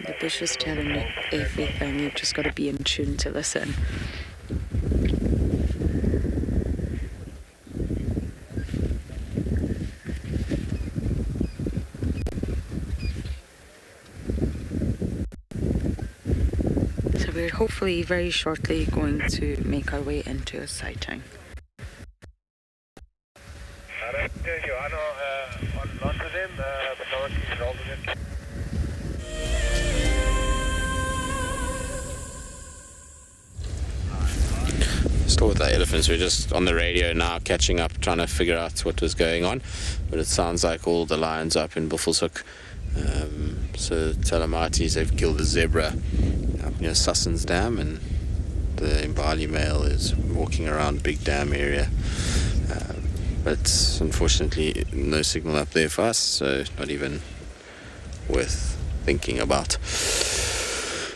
The bush is telling you everything. You've just got to be in tune to listen. So we're hopefully very shortly going to make our way into a sighting. Still with the elephants, we're just on the radio now, catching up, trying to figure out what was going on. But it sounds like all the lions are up in Buffelshoek. So Telematis, they've killed a zebra up near Sussens Dam, and the Mbali male is walking around Big Dam area. But unfortunately, no signal up there for us, so not even worth thinking about.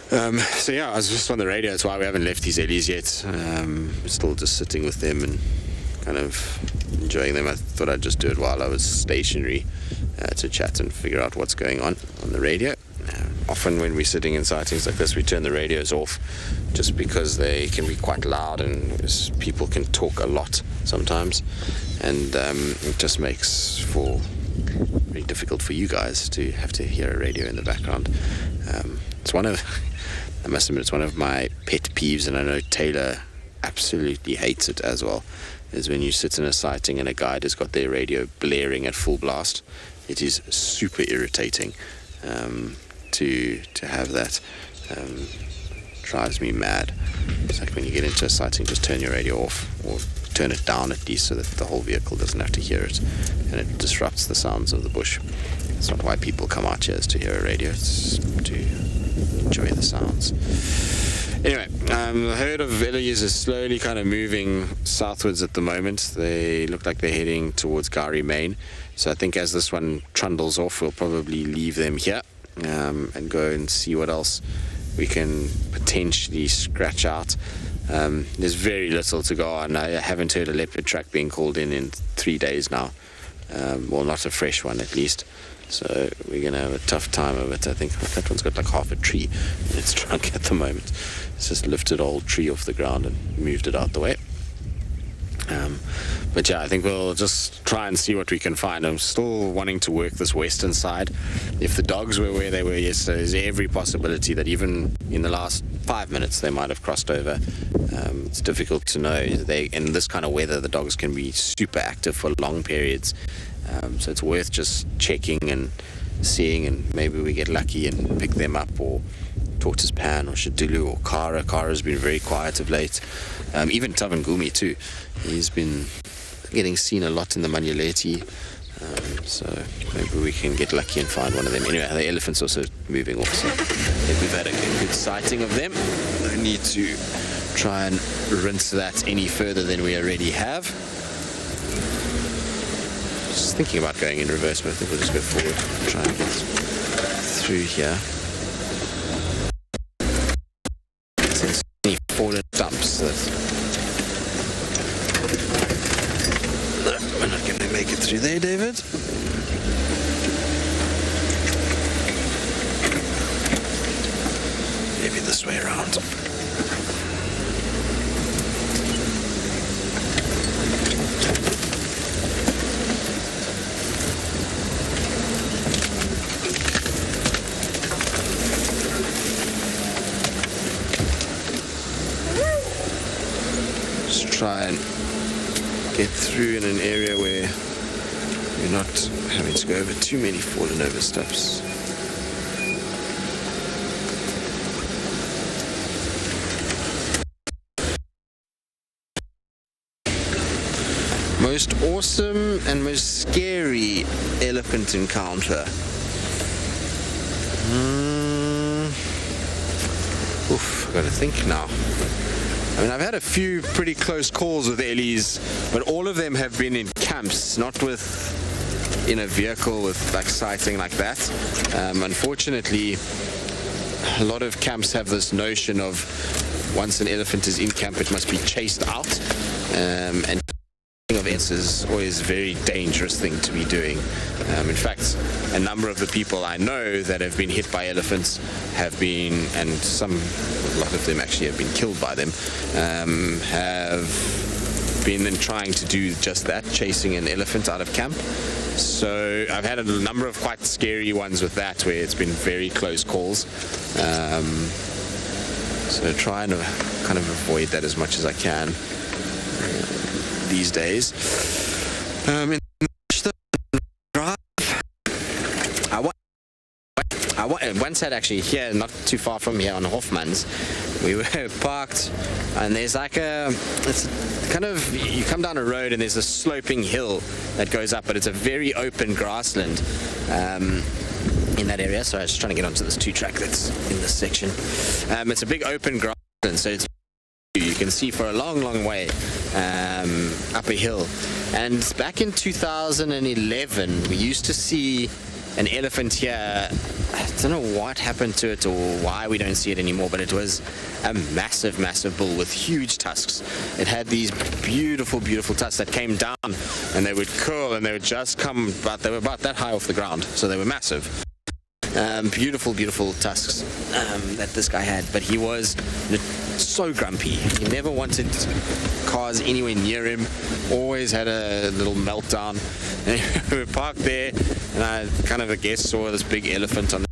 So yeah, I was just on the radio. That's why we haven't left these ellies yet. We're still just sitting with them and kind of enjoying them. I thought I'd just do it while I was stationary to chat and figure out what's going on the radio. Often when we're sitting in sightings like this, we turn the radios off just because they can be quite loud and people can talk a lot sometimes, and it just makes for very difficult for you guys to have to hear a radio in the background. I must admit, it's one of my pet peeves, and I know Taylor absolutely hates it as well, is when you sit in a sighting and a guide has got their radio blaring at full blast. It is super irritating to have that. Drives me mad. It's like when you get into a sighting, just turn your radio off, or turn it down at least, so that the whole vehicle doesn't have to hear it, and it disrupts the sounds of the bush. It's not why people come out here, is to hear a radio, it's to enjoy the sounds. Anyway, the herd of ellies is slowly kind of moving southwards at the moment. They look like they're heading towards Gari Main, so I think as this one trundles off, we'll probably leave them here and go and see what else we can potentially scratch out. There's very little to go on. I haven't heard a leopard track being called in 3 days now. Well, not a fresh one at least. So we're going to have a tough time of it. I think that one's got like half a tree in its trunk at the moment. It's just lifted an old tree off the ground and moved it out the way. But yeah, I think we'll just try and see what we can find. I'm still wanting to work this western side. If the dogs were where they were yesterday, there's every possibility that even in the last 5 minutes they might have crossed over. It's difficult to know. In this kind of weather, the dogs can be super active for long periods. So it's worth just checking and seeing, and maybe we get lucky and pick them up, or Tortoise Pan or Shadulu or Kara. Kara's been very quiet of late. Even Ngumi too. He's been getting seen a lot in the Manyuleti. So maybe we can get lucky and find one of them. Anyway, the elephant's also moving off, so if we've had a good sighting of them, no need to try and rinse that any further than we already have. Just thinking about going in reverse, but I think we'll just go forward and try and get through here. There's so many fallen dumps that... No, we're not going to make it through there, David. Maybe this way around. Just try and get through in an area where you're not having to go over too many fallen over steps. Most awesome and most scary elephant encounter. Oof, I've got to think now. I mean, I've had a few pretty close calls with ellies, but all of them have been in camps, not in a vehicle with like sighting like that. Unfortunately, a lot of camps have this notion of once an elephant is in camp, it must be chased out, and of it is always a very dangerous thing to be doing. In fact, a number of the people I know that have been hit by elephants have been, and a lot of them actually have been killed by them, have been then trying to do just that, chasing an elephant out of camp. So I've had a number of quite scary ones with that, where it's been very close calls. So trying to kind of avoid that as much as I can these days. In the drive, I once had actually here, not too far from here on Hoffman's, we were parked, and there's like it's kind of, you come down a road and there's a sloping hill that goes up, but it's a very open grassland in that area. So I was just trying to get onto this 2-track that's in this section. It's a big open grassland, so you can see for a long way up a hill. And back in 2011, we used to see an elephant here. I don't know what happened to it or why we don't see it anymore, but it was a massive, massive bull with huge tusks. It had these beautiful, beautiful tusks that came down, and they would curl, and they would just come, but they were about that high off the ground, so they were massive. Beautiful, beautiful tusks that this guy had, but he was so grumpy. He never wanted cars anywhere near him, always had a little meltdown. And we were parked there, and I kind of, I guess, saw this big elephant on the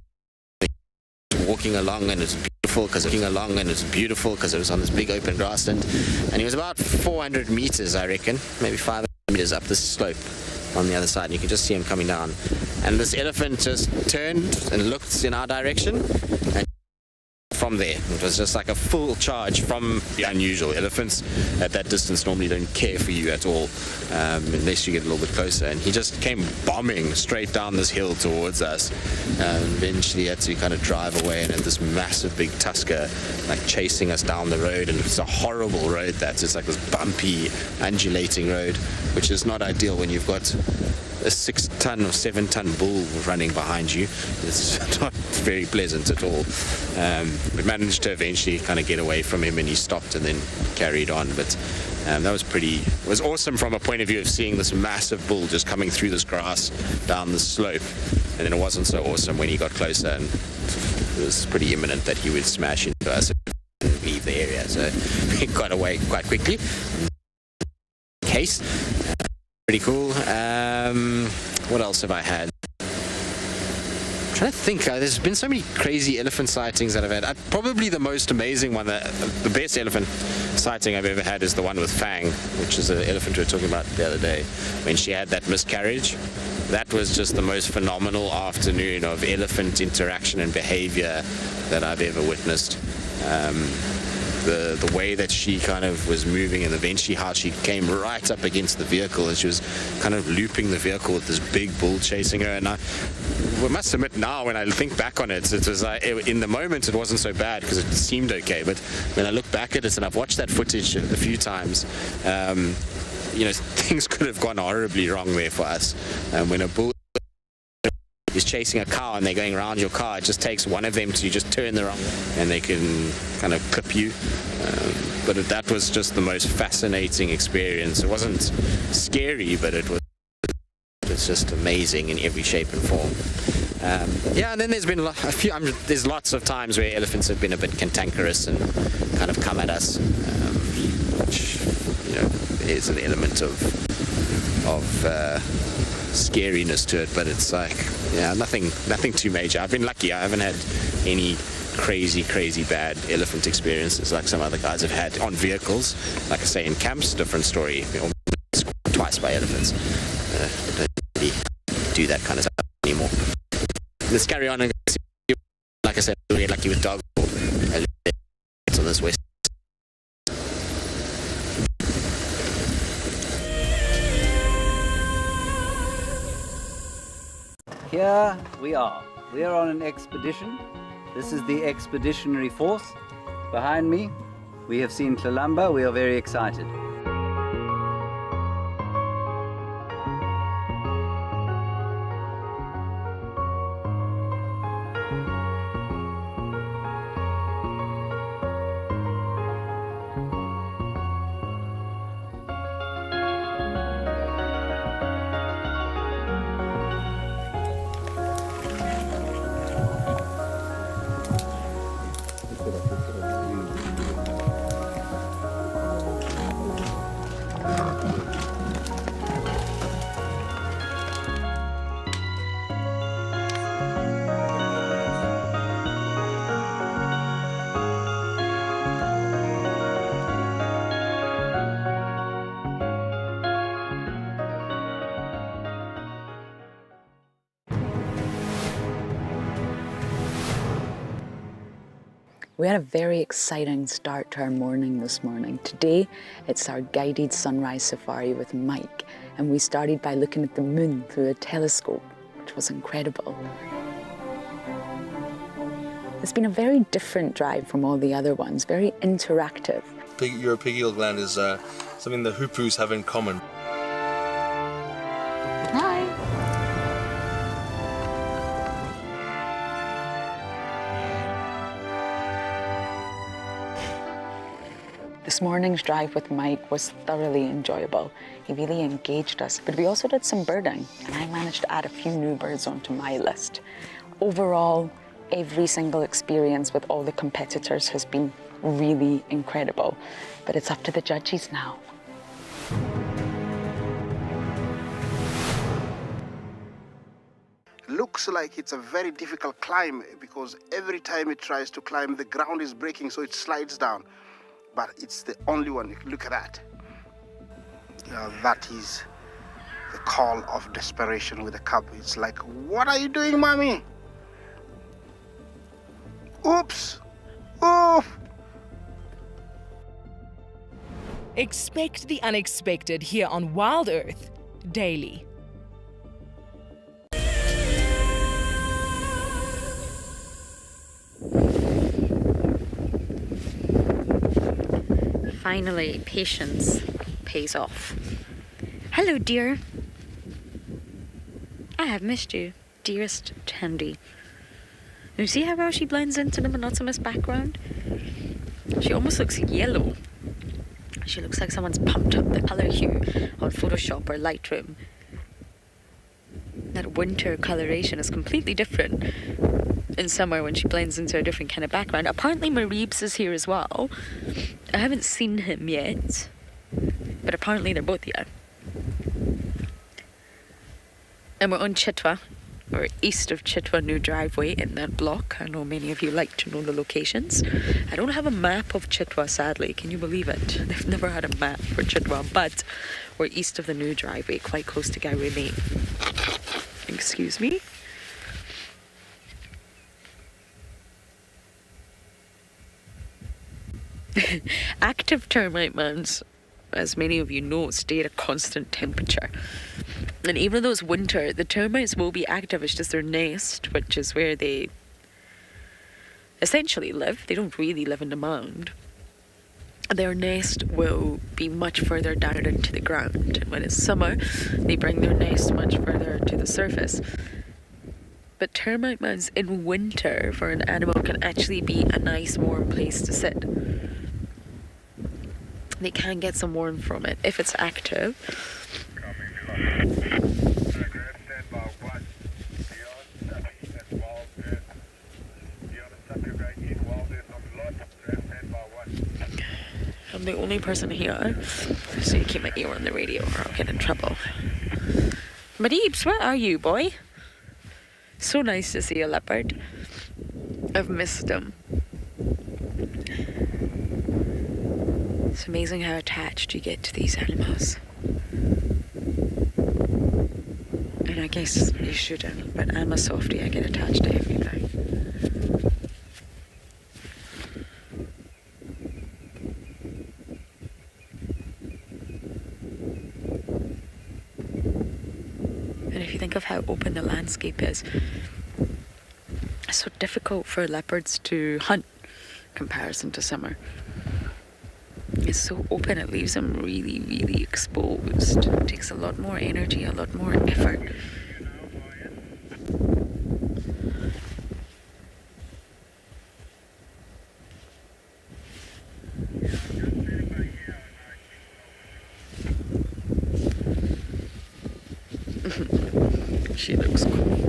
walking along, and it's beautiful because it was on this big open grassland, and he was about 400 meters, I reckon, maybe 500 meters up this slope on the other side, and you can just see him coming down. And this elephant just turned and looked in our direction, and from there, it was just like a full charge from the unusual. Elephants at that distance normally don't care for you at all, unless you get a little bit closer. And he just came bombing straight down this hill towards us. Eventually had to kind of drive away, and had this massive big tusker like chasing us down the road. And it's a horrible road it's like this bumpy, undulating road, which is not ideal when you've got a 6-ton or 7-ton bull running behind you. It's not very pleasant at all. We managed to eventually kind of get away from him, and he stopped and then carried on. But that was it was awesome from a point of view of seeing this massive bull just coming through this grass down the slope. And then it wasn't so awesome when he got closer, and it was pretty imminent that he would smash into us and leave the area. So we got away quite quickly. Case. Pretty cool. What else have I had? I'm trying to think. There's been so many crazy elephant sightings that I've had. Probably the most amazing one, the best elephant sighting I've ever had is the one with Fang, which is the elephant we were talking about the other day, when she had that miscarriage. That was just the most phenomenal afternoon of elephant interaction and behavior that I've ever witnessed. The way that she kind of was moving, and eventually how she came right up against the vehicle, and she was kind of looping the vehicle with this big bull chasing her. And I must admit now, when I think back on it, it was like, in the moment it wasn't so bad because it seemed okay, but when I look back at it, and I've watched that footage a few times, things could have gone horribly wrong there for us. When a bull is chasing a cow and they're going around your car, it just takes one of them to just turn the wrong, and they can kind of clip you. But that was just the most fascinating experience. It wasn't scary, but it was just amazing in every shape and form. And then there's been there's lots of times where elephants have been a bit cantankerous and kind of come at us, which is an element of scariness to it, but it's like, nothing too major. I've been lucky. I haven't had any crazy bad elephant experiences like some other guys have had on vehicles. Like I say, in camps, different story. We're almost twice by elephants. Don't really do that kind of stuff anymore. Let's carry on and see. Like I said, we're lucky with dogs. It's on this west. Here we are. We are on an expedition. This is the expeditionary force. Behind me, we have seen Tlalamba. We are very excited. We had a very exciting start to our morning this morning. Today, it's our guided sunrise safari with Mike, and we started by looking at the moon through a telescope, which was incredible. It's been a very different drive from all the other ones, very interactive. Your pigeal gland is something the hoopoes have in common. Hi. This morning's drive with Mike was thoroughly enjoyable. He really engaged us, but we also did some birding, and I managed to add a few new birds onto my list. Overall, every single experience with all the competitors has been really incredible, but it's up to the judges now. Looks like it's a very difficult climb because every time it tries to climb, the ground is breaking, so it slides down. But it's the only one. Look at that. That is the call of desperation with a cub. It's like, what are you doing, mommy? Oops. Oh. Expect the unexpected here on WildEarth daily. Finally, patience pays off. Hello, dear. I have missed you, dearest Tandy. You see how well she blends into the monotonous background? She almost looks yellow. She looks like someone's pumped up the colour hue on Photoshop or Lightroom. That winter coloration is completely different in summer when she blends into a different kind of background. Apparently Mareeps is here as well. I haven't seen him yet, but apparently they're both here. And we're on Cheetah, or east of Cheetah New Driveway in that block. I know many of you like to know the locations. I don't have a map of Cheetah, sadly. Can you believe it? They've never had a map for Cheetah, but we're east of the New Driveway, quite close to Gowrie. Excuse me. Active termite mounds, as many of you know, stay at a constant temperature. And even though it's winter, the termites will be active. It's just their nest, which is where they essentially live. They don't really live in the mound. Their nest will be much further down into the ground. And when it's summer, they bring their nest much further to the surface. But termite mounds in winter for an animal can actually be a nice warm place to sit. They can get some warmth from it if it's active. I'm the only person here, so you keep my ear on the radio or I'll get in trouble. Mareeps, where are you, boy? So nice to see a leopard. I've missed him. It's amazing how attached you get to these animals. And I guess you shouldn't, but I'm a softie, I get attached to everything. And if you think of how open the landscape is, it's so difficult for leopards to hunt in comparison to summer. It's so open, it leaves them really, really exposed. It takes a lot more energy, a lot more effort. She looks cool.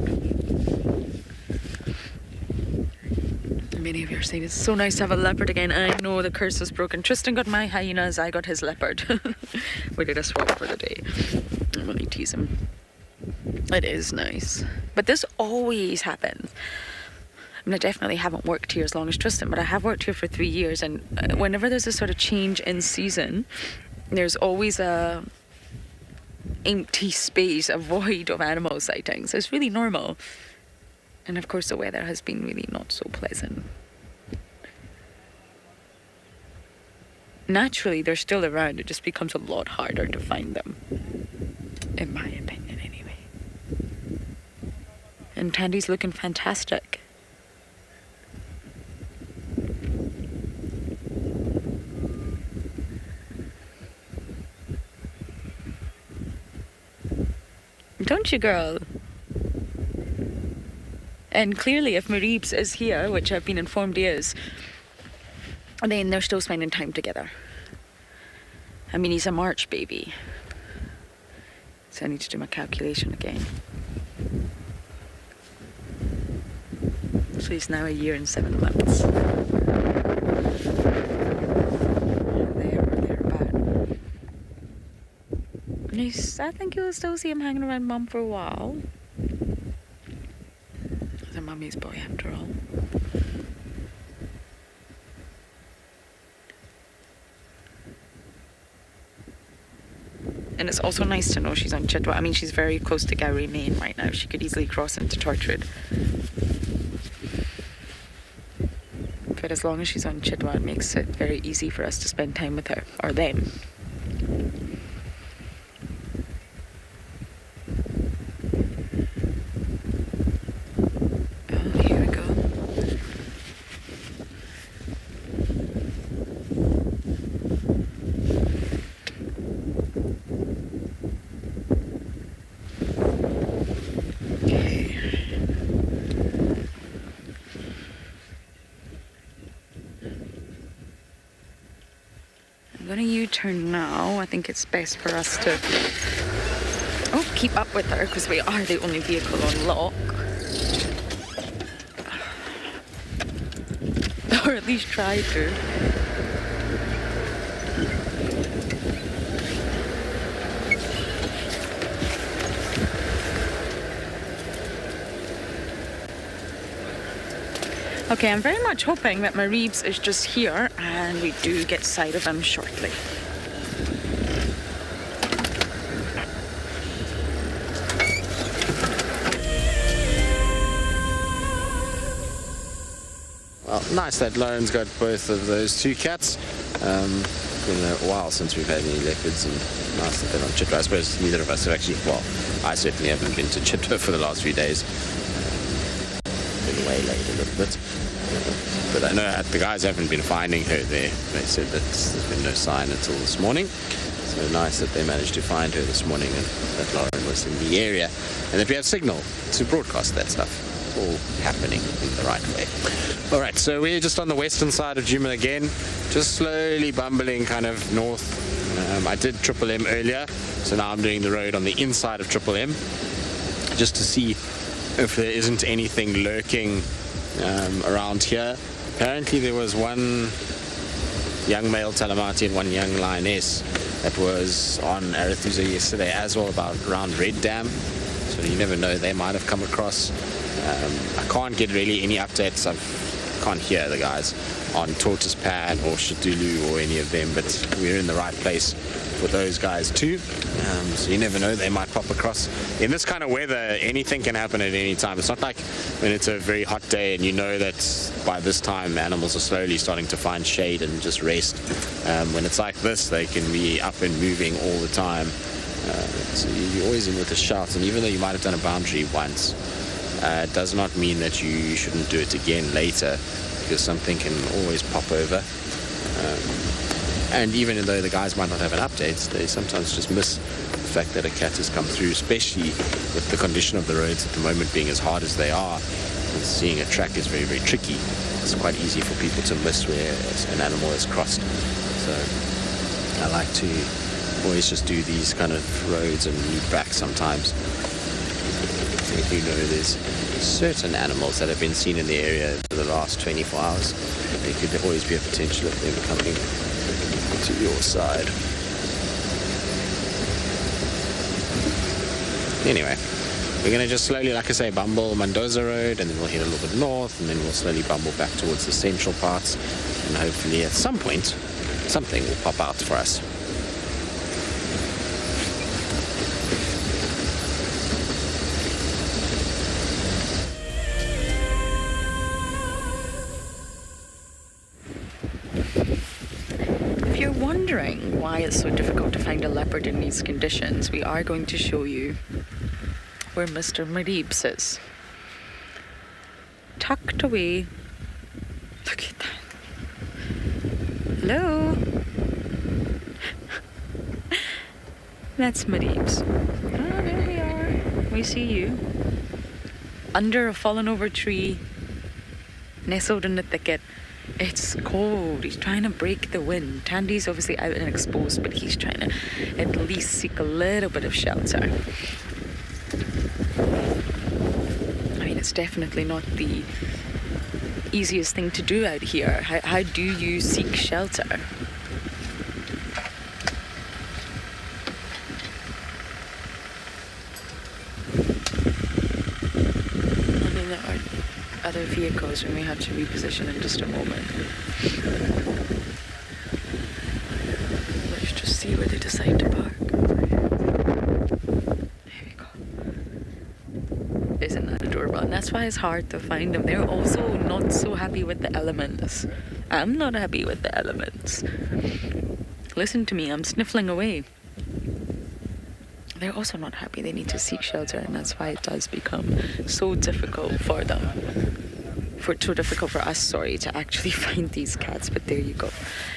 Many of you are saying it's so nice to have a leopard again. I know the curse is broken. Tristan got my hyenas, I got his leopard. We did a swap for the day. I'm only teasing. It is nice. But this always happens. I mean, I definitely haven't worked here as long as Tristan, but I have worked here for 3 years, and whenever there's a sort of change in season, there's always a empty space, a void of animal sightings. It's really normal. And of course the weather has been really not so pleasant. Naturally they're still around, it just becomes a lot harder to find them. In my opinion anyway. And Tandy's looking fantastic. Don't you, girl? And clearly if Mareeps is here, which I've been informed he is, then they're still spending time together. I mean, he's a March baby. So I need to do my calculation again. So he's now 1 year and 7 months. I think you'll still see him hanging around Mum for a while. He's a mummy's boy after all. And it's also nice to know she's on Cheetah. I mean, she's very close to Gowrie Main right now. She could easily cross into Tortred. But as long as she's on Cheetah, it makes it very easy for us to spend time with her, or them. Turn now. I think it's best for us to keep up with her because we are the only vehicle on lock. Or at least try to. Okay, I'm very much hoping that Mareeps is just here and we do get sight of him shortly. Well, nice that Lauren's got both of those two cats. Been a while since we've had any leopards, and nice that they're on Cheetah. I suppose neither of us have actually, well, I certainly haven't been to Cheetah for the last few days. Been waylaid a little bit. But I know the guys haven't been finding her there. They said that there's been no sign until this morning. So nice that they managed to find her this morning and that Lauren was in the area. And that we have signal to broadcast that stuff. It's all happening in the right way. All right, so we're just on the western side of Juma again. Just slowly bumbling kind of north. I did Triple M earlier. So now I'm doing the road on the inside of Triple M. Just to see if there isn't anything lurking around here. Apparently there was one young male Talamati and one young lioness that was on Arathusa yesterday as well, around Red Dam. So you never know, they might have come across. I can't get really any updates. I can't hear the guys on Tortoise Pan or Shatulu or any of them, but we're in the right place for those guys too. So you never know, they might pop across. In this kind of weather, anything can happen at any time. It's not like when it's a very hot day and you know that by this time animals are slowly starting to find shade and just rest. When it's like this, they can be up and moving all the time. So you're always in with a shout, and even though you might have done a boundary once, it does not mean that you shouldn't do it again later, because something can always pop over. And even though the guys might not have an update, they sometimes just miss the fact that a cat has come through, especially with the condition of the roads at the moment being as hard as they are. And seeing a track is very, very tricky. It's quite easy for people to miss where an animal has crossed. So I like to always just do these kind of roads and loop back sometimes. If you know there's certain animals that have been seen in the area for the last 24 hours, there could always be a potential of them coming to your side. Anyway, we're going to just slowly, like I say, bumble Mendoza Road, and then we'll head a little bit north, and then we'll slowly bumble back towards the central parts, and hopefully at some point something will pop out for us. Why it's so difficult to find a leopard in these conditions, we are going to show you where Mr. Mareeps is. Tucked away. Look at that. Hello? That's Mareeps. Oh, there we are. We see you. Under a fallen over tree, nestled in the thicket, It's cold. He's trying to break the wind. Tandy's obviously out and exposed, but he's trying to at least seek a little bit of shelter. I mean, it's definitely not the easiest thing to do out here. How do you seek shelter? I mean, there are other vehicles we may have to reposition in just a moment. Let's just see where they decide to park. There we go. Isn't that adorable? And that's why it's hard to find them. They're also not so happy with the elements. I'm not happy with the elements. Listen to me, I'm sniffling away. They're also not happy. They need to seek shelter, and that's why it does become so difficult for them. So difficult for us, to actually find these cats. But there you go.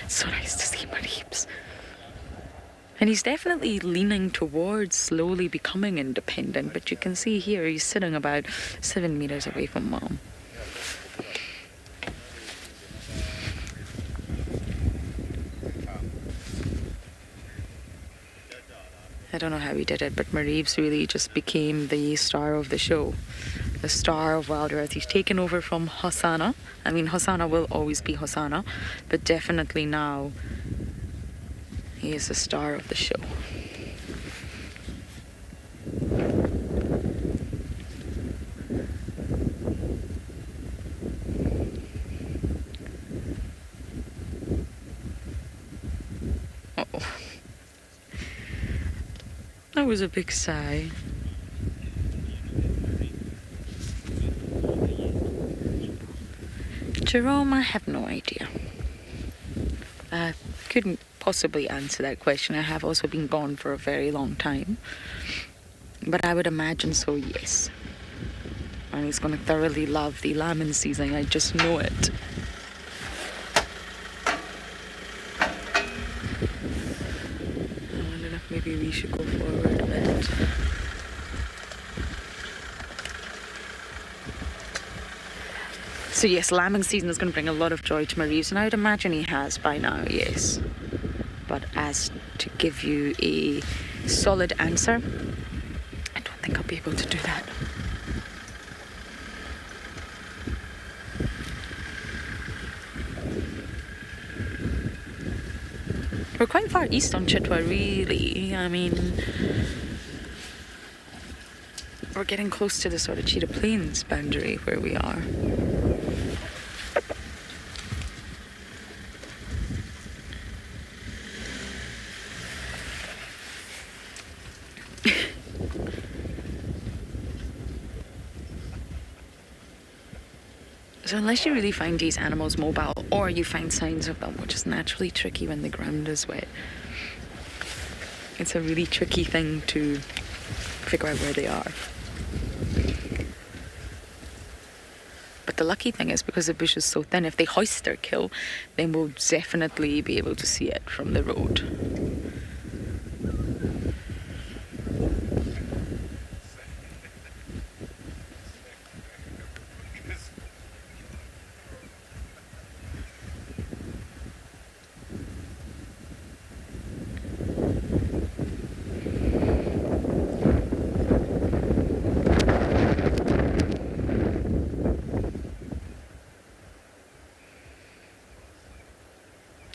It's so nice to see Mareeps. And he's definitely leaning towards slowly becoming independent, but you can see here he's sitting about 7 meters away from mom. I don't know how he did it, but Mareeps really just became the star of the show. The star of WildEarth. He's taken over from Hosanna. I mean, Hosanna will always be Hosanna, but definitely now he is the star of the show. Uh-oh. That was a big sigh. Jerome, I have no idea. I couldn't possibly answer that question. I have also been gone for a very long time. But I would imagine so, yes. And he's going to thoroughly love the lamb season. I just know it. I wonder if maybe we should go forward a bit. So yes, lambing season is going to bring a lot of joy to Mareeps, and I would imagine he has by now, yes. But as to give you a solid answer, I don't think I'll be able to do that. We're quite far east on Chitwa, really. I mean, we're getting close to the sort of Cheetah Plains boundary where we are. So unless you really find these animals mobile, or you find signs of them, which is naturally tricky when the ground is wet, it's a really tricky thing to figure out where they are. But the lucky thing is, because the bush is so thin, if they hoist their kill, then we'll definitely be able to see it from the road.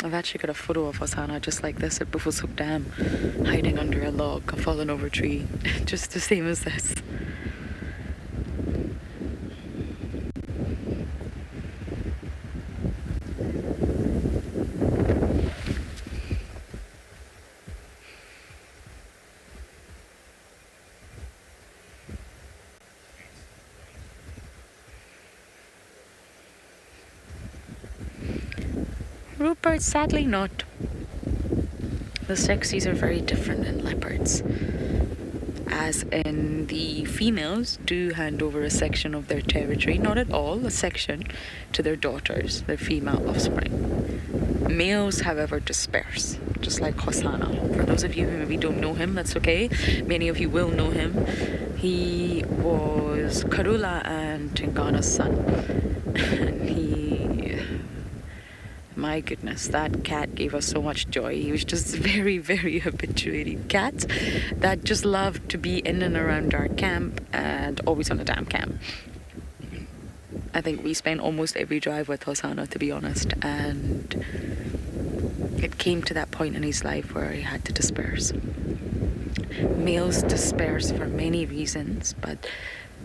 I've actually got a photo of Hosanna just like this at Buffelshoek Dam, hiding under a log, a fallen over tree, just the same as this. Rupert, sadly not. The sexes are very different in leopards. As in, the females do hand over a section of their territory, not at all, a section, to their daughters, their female offspring. Males, however, disperse, just like Hosanna. For those of you who maybe don't know him, that's okay. Many of you will know him. He was Karula and Tingana's son. And he My goodness, that cat gave us so much joy. He was just very, very habituated cat that just loved to be in and around our camp and always on the damn camp. I think we spent almost every drive with Hosanna, to be honest, and it came to that point in his life where he had to disperse. Males disperse for many reasons, but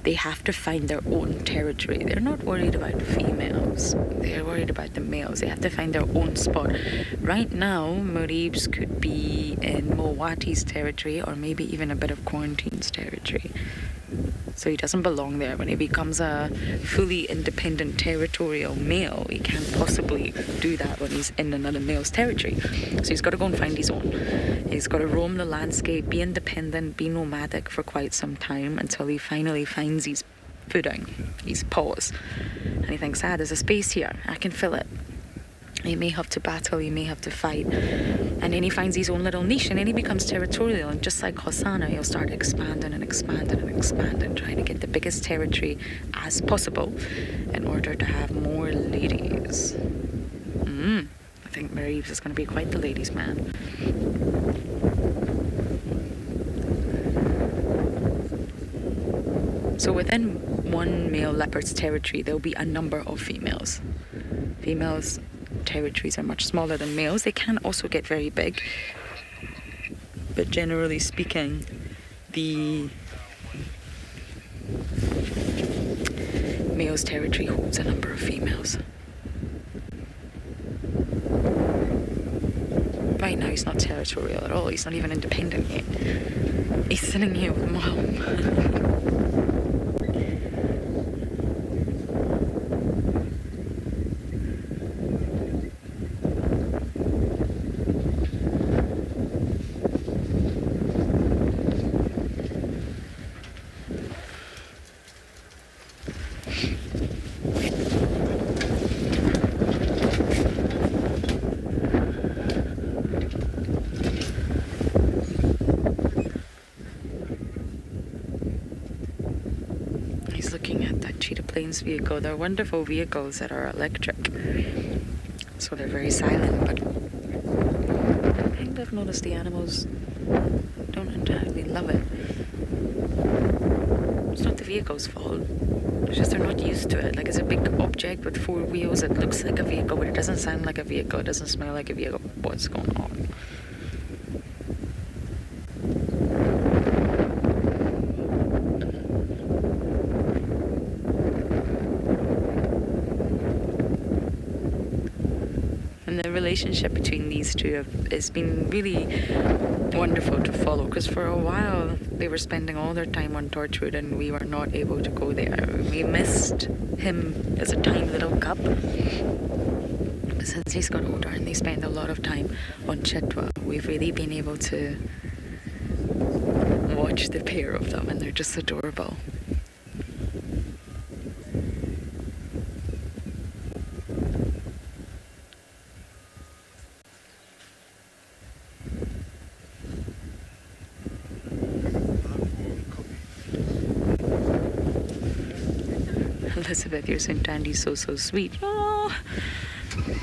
they have to find their own territory. They're not worried about females. They're worried about the males. They have to find their own spot. Right now, Mareeps could be in Mowati's territory or maybe even a bit of Quarantine's territory. So he doesn't belong there. When he becomes a fully independent territorial male, he can't possibly do that when he's in another male's territory. So he's got to go and find his own. He's got to roam the landscape, be independent, be nomadic for quite some time until he finally finds his footing, his paws. And he thinks, there's a space here. I can fill it. He may have to battle, he may have to fight. And then he finds his own little niche, and then he becomes territorial. And just like Hosanna, he'll start expanding and expanding and expanding, trying to get the biggest territory as possible in order to have more ladies. I think Mareeps is going to be quite the ladies' man. So within one male leopard's territory, there'll be a number of females. Females' territories are much smaller than males. They can also get very big, but generally speaking, the male's territory holds a number of females. Right now he's not territorial at all. He's not even independent yet. He's sitting here with Mom. Vehicle. They're wonderful vehicles that are electric, so they're very silent, but I think I've noticed the animals don't entirely love it. It's not the vehicle's fault, it's just they're not used to it. Like, it's a big object with 4 wheels. It looks like a vehicle, but it doesn't sound like a vehicle. It doesn't smell like a vehicle. What's going on? Relationship between these two has been really wonderful to follow, because for a while they were spending all their time on Torchwood and we were not able to go there. We missed him as a tiny little cub. Since he's got older and they spend a lot of time on Chitwa, we've really been able to watch the pair of them, and they're just adorable. Elizabeth, you're saying Tandy's so sweet. Oh,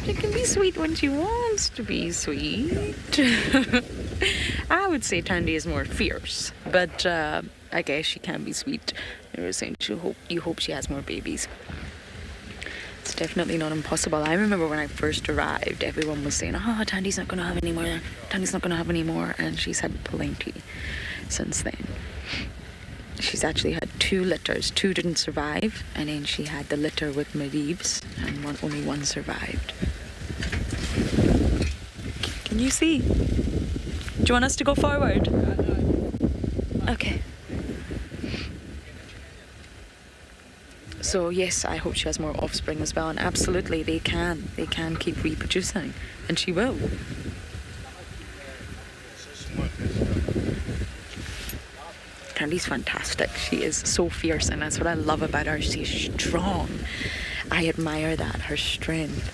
she can be sweet when she wants to be sweet. I would say Tandy is more fierce, but I guess she can be sweet. You were saying you hope she has more babies. It's definitely not impossible. I remember when I first arrived, everyone was saying, Tandy's not going to have any more. Tandy's not going to have any more. And she's had plenty since then. She's actually had 2 litters. 2 didn't survive, and then she had the litter with Mareeps, and only one survived. Can you see? Do you want us to go forward? Okay. So yes, I hope she has more offspring as well, and absolutely they can keep reproducing, and she will. Tandy's fantastic. She is so fierce, and that's what I love about her. She's strong. I admire that, her strength.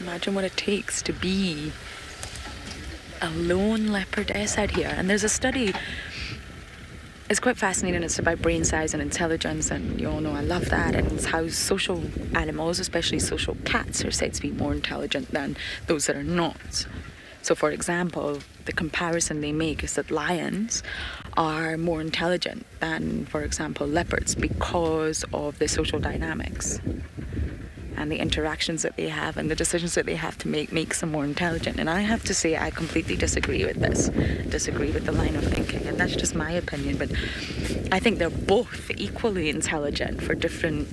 Imagine what it takes to be a lone leopardess out here. And there's a study, it's quite fascinating. It's about brain size and intelligence, and you all know I love that. And it's how social animals, especially social cats, are said to be more intelligent than those that are not. So, for example, the comparison they make is that lions are more intelligent than, for example, leopards because of the social dynamics and the interactions that they have and the decisions that they have to make makes them more intelligent. And I have to say I completely disagree with this, disagree with the line of thinking, and that's just my opinion. But I think they're both equally intelligent for different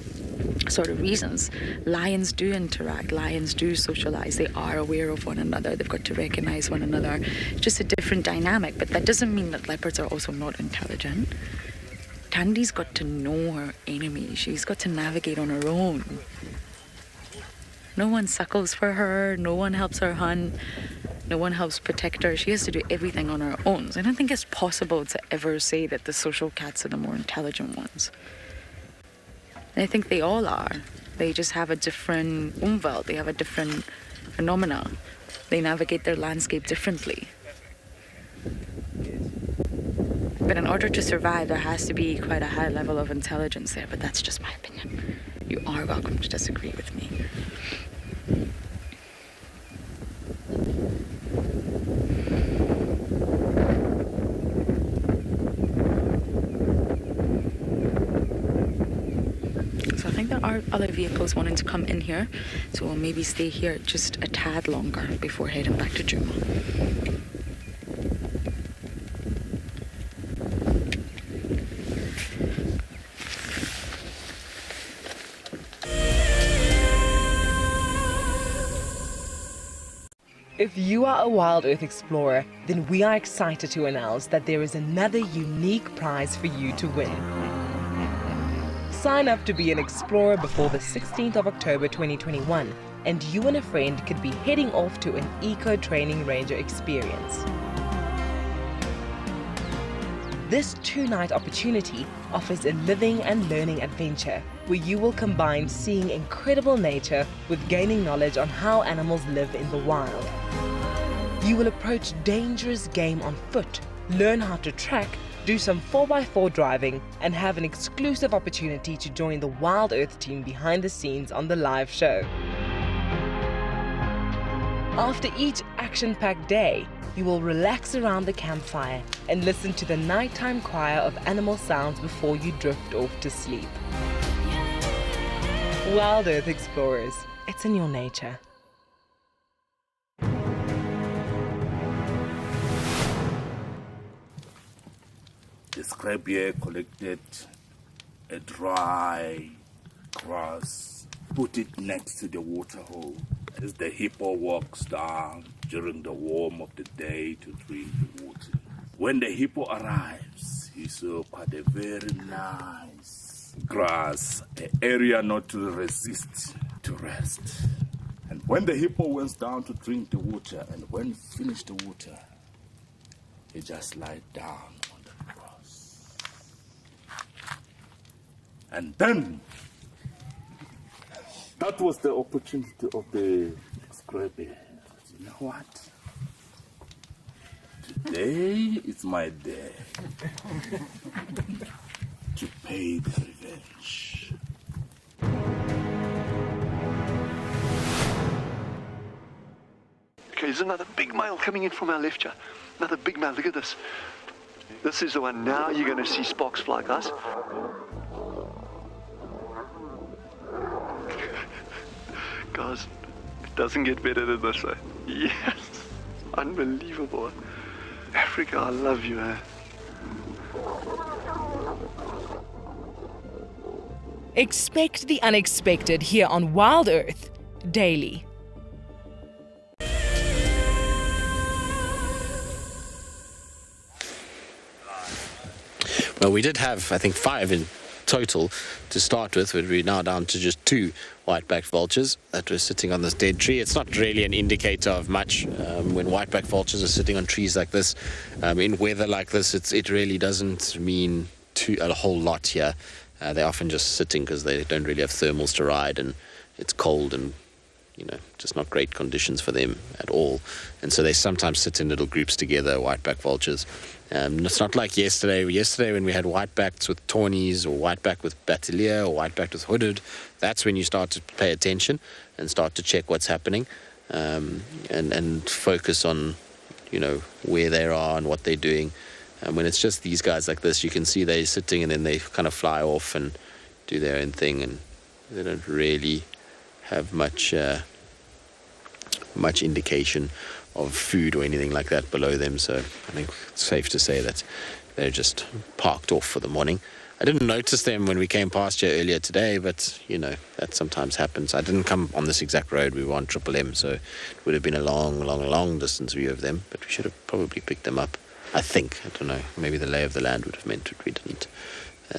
sort of reasons. Lions do interact, lions do socialize, they are aware of one another, they've got to recognize one another. It's just a different dynamic, but that doesn't mean that leopards are also not intelligent. Tandy's got to know her enemy, she's got to navigate on her own. No one suckles for her, no one helps her hunt, no one helps protect her. She has to do everything on her own. So I don't think it's possible to ever say that the social cats are the more intelligent ones. And I think they all are. They just have a different umwelt, they have a different phenomena. They navigate their landscape differently. But in order to survive, there has to be quite a high level of intelligence there, but that's just my opinion. You are welcome to disagree with me. So I think there are other vehicles wanting to come in here, so we'll maybe stay here just a tad longer before heading back to Juma. If you are a WildEarth explorer, then we are excited to announce that there is another unique prize for you to win. Sign up to be an explorer before the 16th of October 2021, and you and a friend could be heading off to an eco-training ranger experience. This 2-night opportunity offers a living and learning adventure where you will combine seeing incredible nature with gaining knowledge on how animals live in the wild. You will approach dangerous game on foot, learn how to track, do some 4x4 driving, and have an exclusive opportunity to join the WildEarth team behind the scenes on the live show. After each action-packed day, you will relax around the campfire and listen to the nighttime choir of animal sounds before you drift off to sleep. WildEarth explorers, it's in your nature. The scrap here collected a dry grass, put it next to the water hole as the hippo walks down during the warm of the day to drink the water. When the hippo arrives, he saw quite a very nice grass, an area not to resist to rest. And when the hippo went down to drink the water, and when he finished the water, he just lied down on the grass. And then, that was the opportunity of the scrappy. You know what? Today is my day to pay the revenge. Okay, there's another big male coming in from our left here. Another big male, look at this. This is the one. Now you're going to see sparks fly, guys. Guys, it doesn't get better than this, eh? Yes, unbelievable. Africa, I love you, eh? Expect the unexpected here on WildEarth daily. Well, we did have, I think, 5 in total to start with, but we're now down to just 2 white-backed vultures that were sitting on this dead tree. It's not really an indicator of much when white-backed vultures are sitting on trees like this. In weather like this, it really doesn't mean a whole lot here. They're often just sitting because they don't really have thermals to ride, and it's cold and just not great conditions for them at all. And so they sometimes sit in little groups together, whiteback vultures. It's not like yesterday. Yesterday when we had whitebacks with tawnies, or whiteback with bateleur, or whiteback with hooded, that's when you start to pay attention and start to check what's happening, and focus on, where they are and what they're doing. And when it's just these guys like this, you can see they're sitting and then they kind of fly off and do their own thing, and they don't really have much indication of food or anything like that below them. So I think it's safe to say that they're just parked off for the morning. I didn't notice them when we came past here earlier today, but that sometimes happens. I didn't come on this exact road. We were on Triple M, so it would have been a long distance view of them, but we should have probably picked them up. I think, I don't know, maybe the lay of the land would have meant that we didn't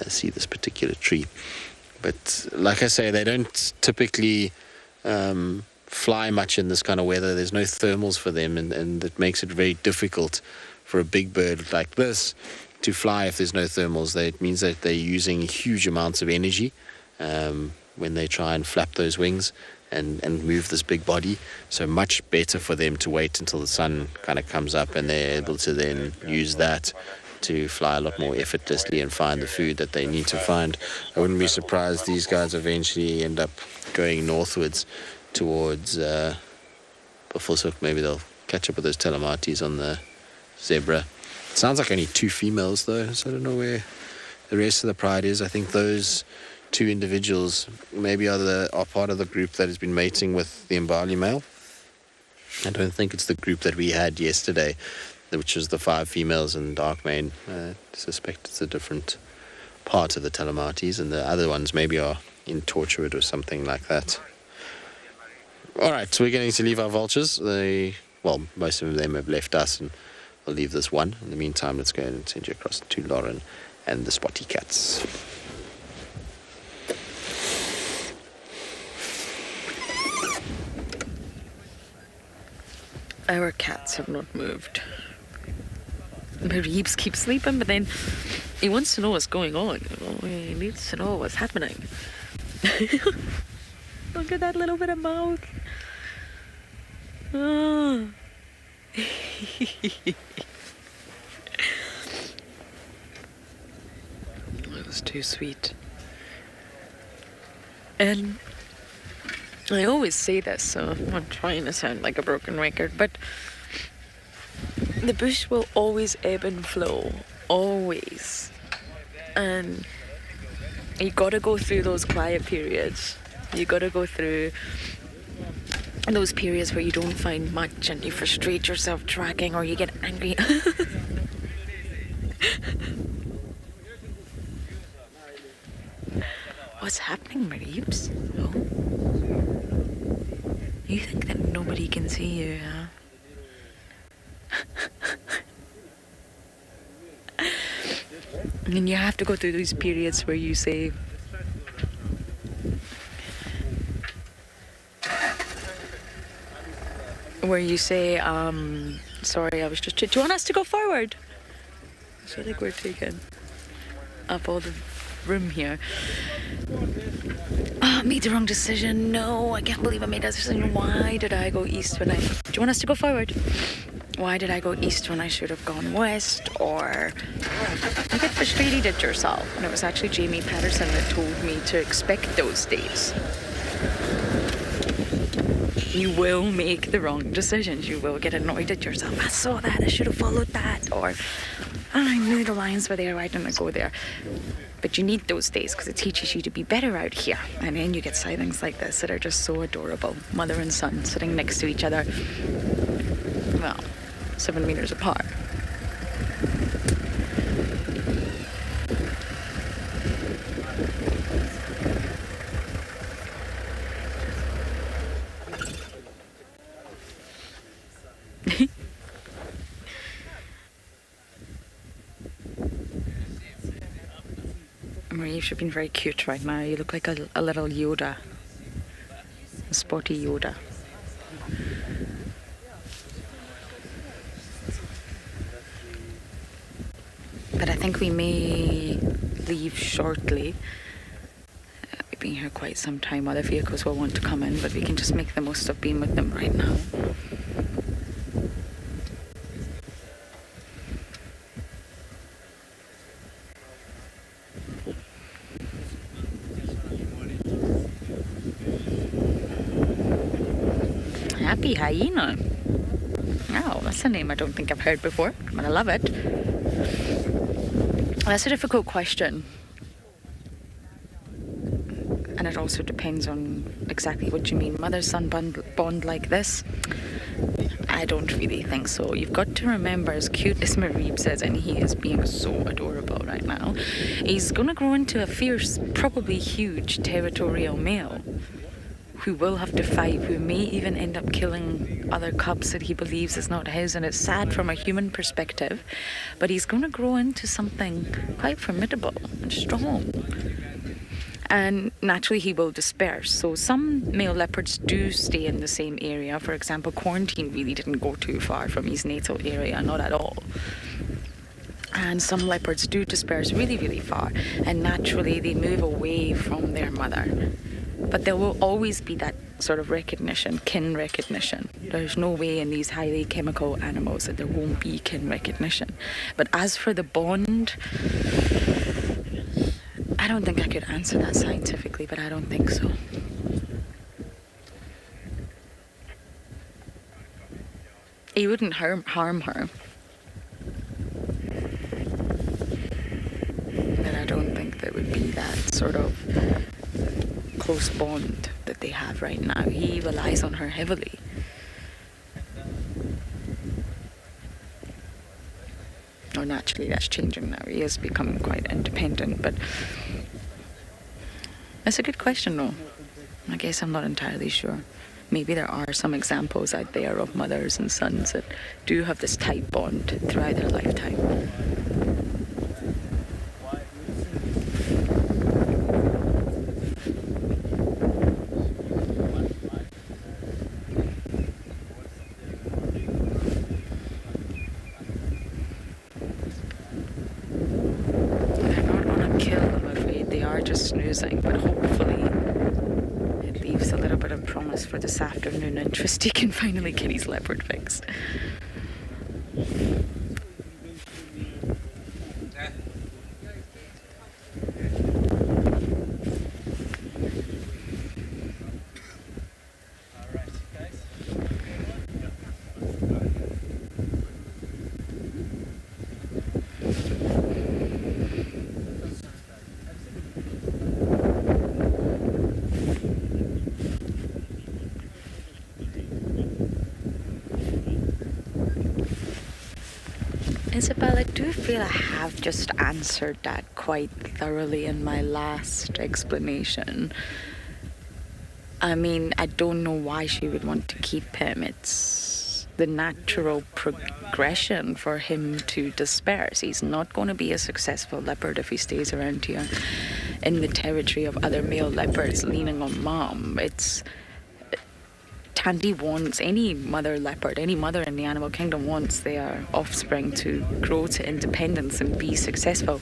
see this particular tree. But like I say, they don't typically fly much in this kind of weather. There's no thermals for them, and it makes it very difficult for a big bird like this to fly if there's no thermals. It means that they're using huge amounts of energy when they try and flap those wings and move this big body. So much better for them to wait until the sun kind of comes up, and they're able to then use that to fly a lot more effortlessly and find the food that they need to find. I wouldn't be surprised these guys eventually end up going northwards towards Bafusuk. Maybe they'll catch up with those telemates on the zebra. It sounds like only 2 females though, so I don't know where the rest of the pride is. I think those 2 individuals maybe are part of the group that has been mating with the Mbali male. I don't think it's the group that we had yesterday, which was the 5 females and dark mane. I suspect it's a different part of the telemates, and the other ones maybe are in Torchwood or something like that. All right, so we're going to leave our vultures. Most of them have left us, and we'll leave this one. In the meantime, let's go ahead and send you across to Lauren and the spotty cats. Our cats have not moved. Mareeps keeps sleeping, but then he wants to know what's going on. He needs to know what's happening. Look at that little bit of mouth. Oh. That was too sweet. And I always say this, so I'm not trying to sound like a broken record, but the bush will always ebb and flow, always. And you gotta go through those quiet periods. You gotta go through those periods where you don't find much and you frustrate yourself tracking, or you get angry. What's happening, Mareeps? Oh. You think that nobody can see you, huh? And then you have to go through these periods where you say, sorry, I was just... Do you want us to go forward? I feel like we're taking up all the room here. I made the wrong decision. No, I can't believe I made that decision. Why did I go east when I... Do you want us to go forward? Why did I go east when I should have gone west? Or you get frustrated at yourself. And it was actually Jamie Patterson that told me to expect those days. You will make the wrong decisions. You will get annoyed at yourself. I saw that. I should have followed that. Or I knew the lions were there. Why didn't I go there? But you need those days because it teaches you to be better out here. And then you get sightings like this that are just so adorable. Mother and son sitting next to each other. Well, 7 meters apart. Mareeps, you've been very cute right now. You look like a little Yoda. A sporty Yoda. But I think we may leave shortly. being here quite some time. Other vehicles will want to come in, but we can just make the most of being with them right now. Happy Hyena. Oh, that's a name I don't think I've heard before, but I love it. That's a difficult question. And it also depends on exactly what you mean. Mother-son bond like this? I don't really think so. You've got to remember, as cute as Mareeps is, and he is being so adorable right now, he's going to grow into a fierce, probably huge territorial male who will have to fight, who may even end up killing other cubs that he believes is not his. And it's sad from a human perspective, but he's going to grow into something quite formidable and strong. And naturally he will disperse. So some male leopards do stay in the same area. For example, Quarantine really didn't go too far from his natal area, not at all. And some leopards do disperse really, really far, and naturally they move away from their mother. But there will always be that sort of recognition, kin recognition. There's no way in these highly chemical animals that there won't be kin recognition. But as for the bond, I don't think I could answer that scientifically, but I don't think so. He wouldn't harm her. But I don't think there would be that sort of close bond that they have right now. He relies on her heavily. Or naturally, that's changing now. He is becoming quite independent, but it's a good question, though. I guess I'm not entirely sure. Maybe there are some examples out there of mothers and sons that do have this tight bond throughout their lifetime. Snoozing, but hopefully it leaves a little bit of promise for this afternoon and Tristy can finally get his leopard fix. Isabel, I do feel I have just answered that quite thoroughly in my last explanation. I mean, I don't know why she would want to keep him. It's the natural progression for him to disperse. He's not going to be a successful leopard if he stays around here in the territory of other male leopards leaning on mom. Tandy wants, any mother leopard, any mother in the animal kingdom wants their offspring to grow to independence and be successful.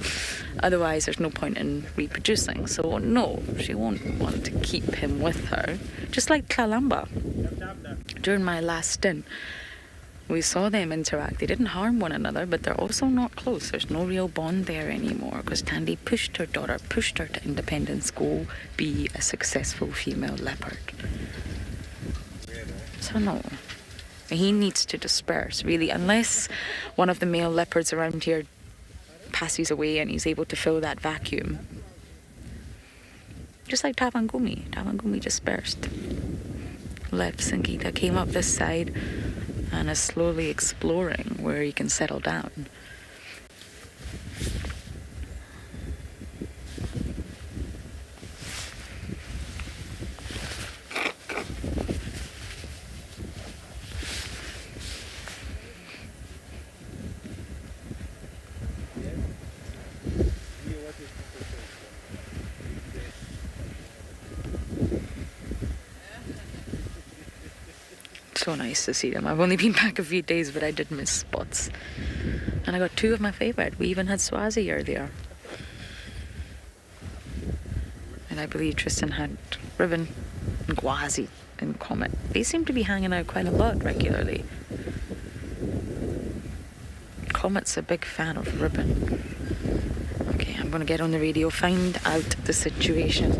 Otherwise, there's no point in reproducing. So no, she won't want to keep him with her. Just like Kalamba. During my last stint, we saw them interact. They didn't harm one another, but they're also not close. There's no real bond there anymore because Tandy pushed her daughter, pushed her to independence, go be a successful female leopard. So no, he needs to disperse, really, unless one of the male leopards around here passes away and he's able to fill that vacuum. Just like Tavangumi. Tavangumi dispersed. Left Singita, came up this side and is slowly exploring where he can settle down. So nice to see them. I've only been back a few days, but I did miss spots. And I got two of my favourite. We even had Swazi earlier. And I believe Tristan had ribbon and gwazi and comet. They seem to be hanging out quite a lot regularly. Comet's a big fan of ribbon. Okay, I'm gonna get on the radio, find out the situation,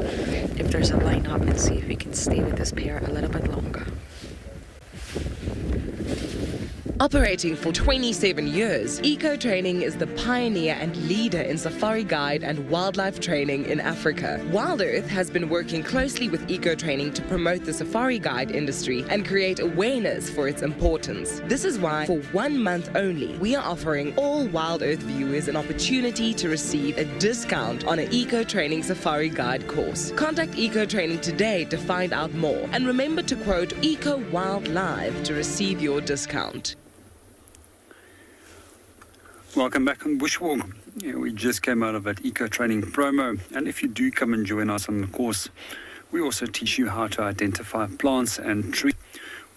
if there's a line-up, and see if we can stay with this pair a little bit longer. Operating for 27 years, Eco Training is the pioneer and leader in safari guide and wildlife training in Africa. WildEarth has been working closely with Eco Training to promote the safari guide industry and create awareness for its importance. This is why, for 1 month only, we are offering all WildEarth viewers an opportunity to receive a discount on an Eco Training safari guide course. Contact Eco Training today to find out more, and remember to quote Eco Wild Live to receive your discount. Welcome back on Bushwalk. Yeah, we just came out of that Eco Training promo, and if you do come and join us on the course, we also teach you how to identify plants and trees.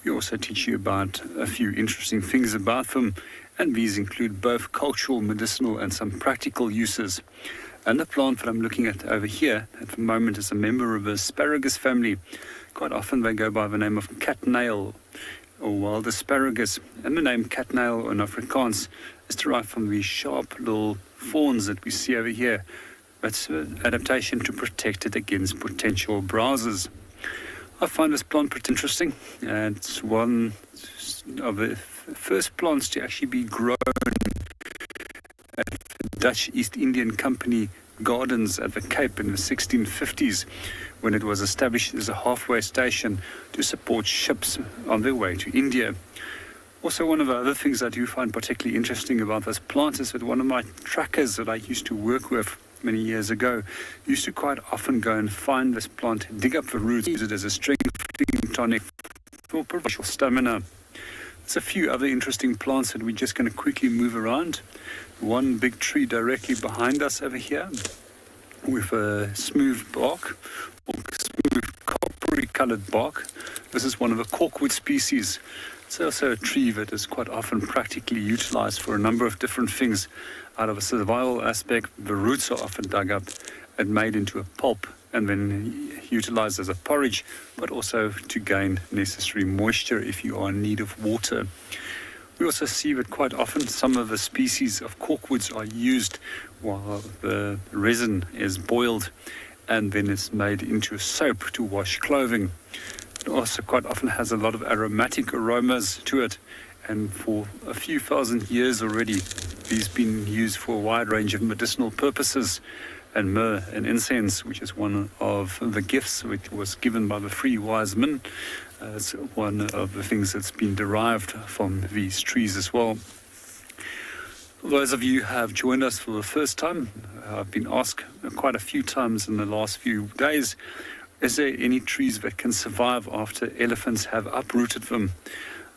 We also teach you about a few interesting things about them, and these include both cultural, medicinal, and some practical uses. And the plant that I'm looking at over here at the moment is a member of the asparagus family. Quite often they go by the name of catnail or wild asparagus, and the name catnail in Afrikaans is derived from the sharp little thorns that we see over here. That's an adaptation to protect it against potential browsers. I find this plant pretty interesting, and it's one of the first plants to actually be grown at the Dutch East Indian Company gardens at the Cape in the 1650s, when it was established as a halfway station to support ships on their way to India. Also, one of the other things I do find particularly interesting about this plant is that one of my trackers that I used to work with many years ago used to quite often go and find this plant, dig up the roots, use it as a strengthening tonic for provincial stamina. There's a few other interesting plants that we're just going to quickly move around. One big tree directly behind us over here with a smooth bark, or smooth coppery coloured bark. This is one of the corkwood species. It's also a tree that is quite often practically utilized for a number of different things. Out of a survival aspect, the roots are often dug up and made into a pulp and then utilized as a porridge, but also to gain necessary moisture if you are in need of water. We also see that quite often some of the species of corkwoods are used while the resin is boiled and then it's made into a soap to wash clothing. It also quite often has a lot of aromatic aromas to it, and for a few thousand years already, these been used for a wide range of medicinal purposes. And myrrh and incense, which is one of the gifts which was given by the three wise men, is one of the things that's been derived from these trees as well. Those of you who have joined us for the first time, I've been asked quite a few times in the last few days, is there any trees that can survive after elephants have uprooted them?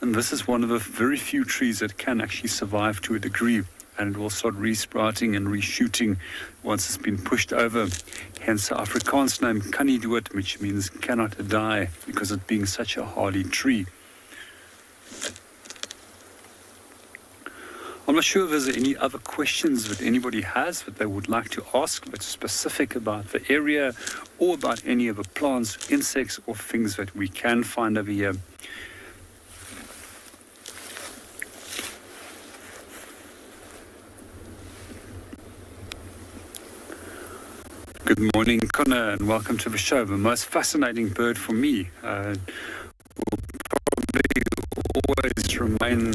And this is one of the very few trees that can actually survive to a degree, and it will start resprouting and reshooting once it's been pushed over. Hence the Afrikaans name kan nie dood, which means cannot die, because of being such a hardy tree. I'm not sure if there's any other questions that anybody has that they would like to ask that's specific about the area or about any of the plants, insects, or things that we can find over here. Good morning, Connor, and welcome to the show. The most fascinating bird for me will probably always remain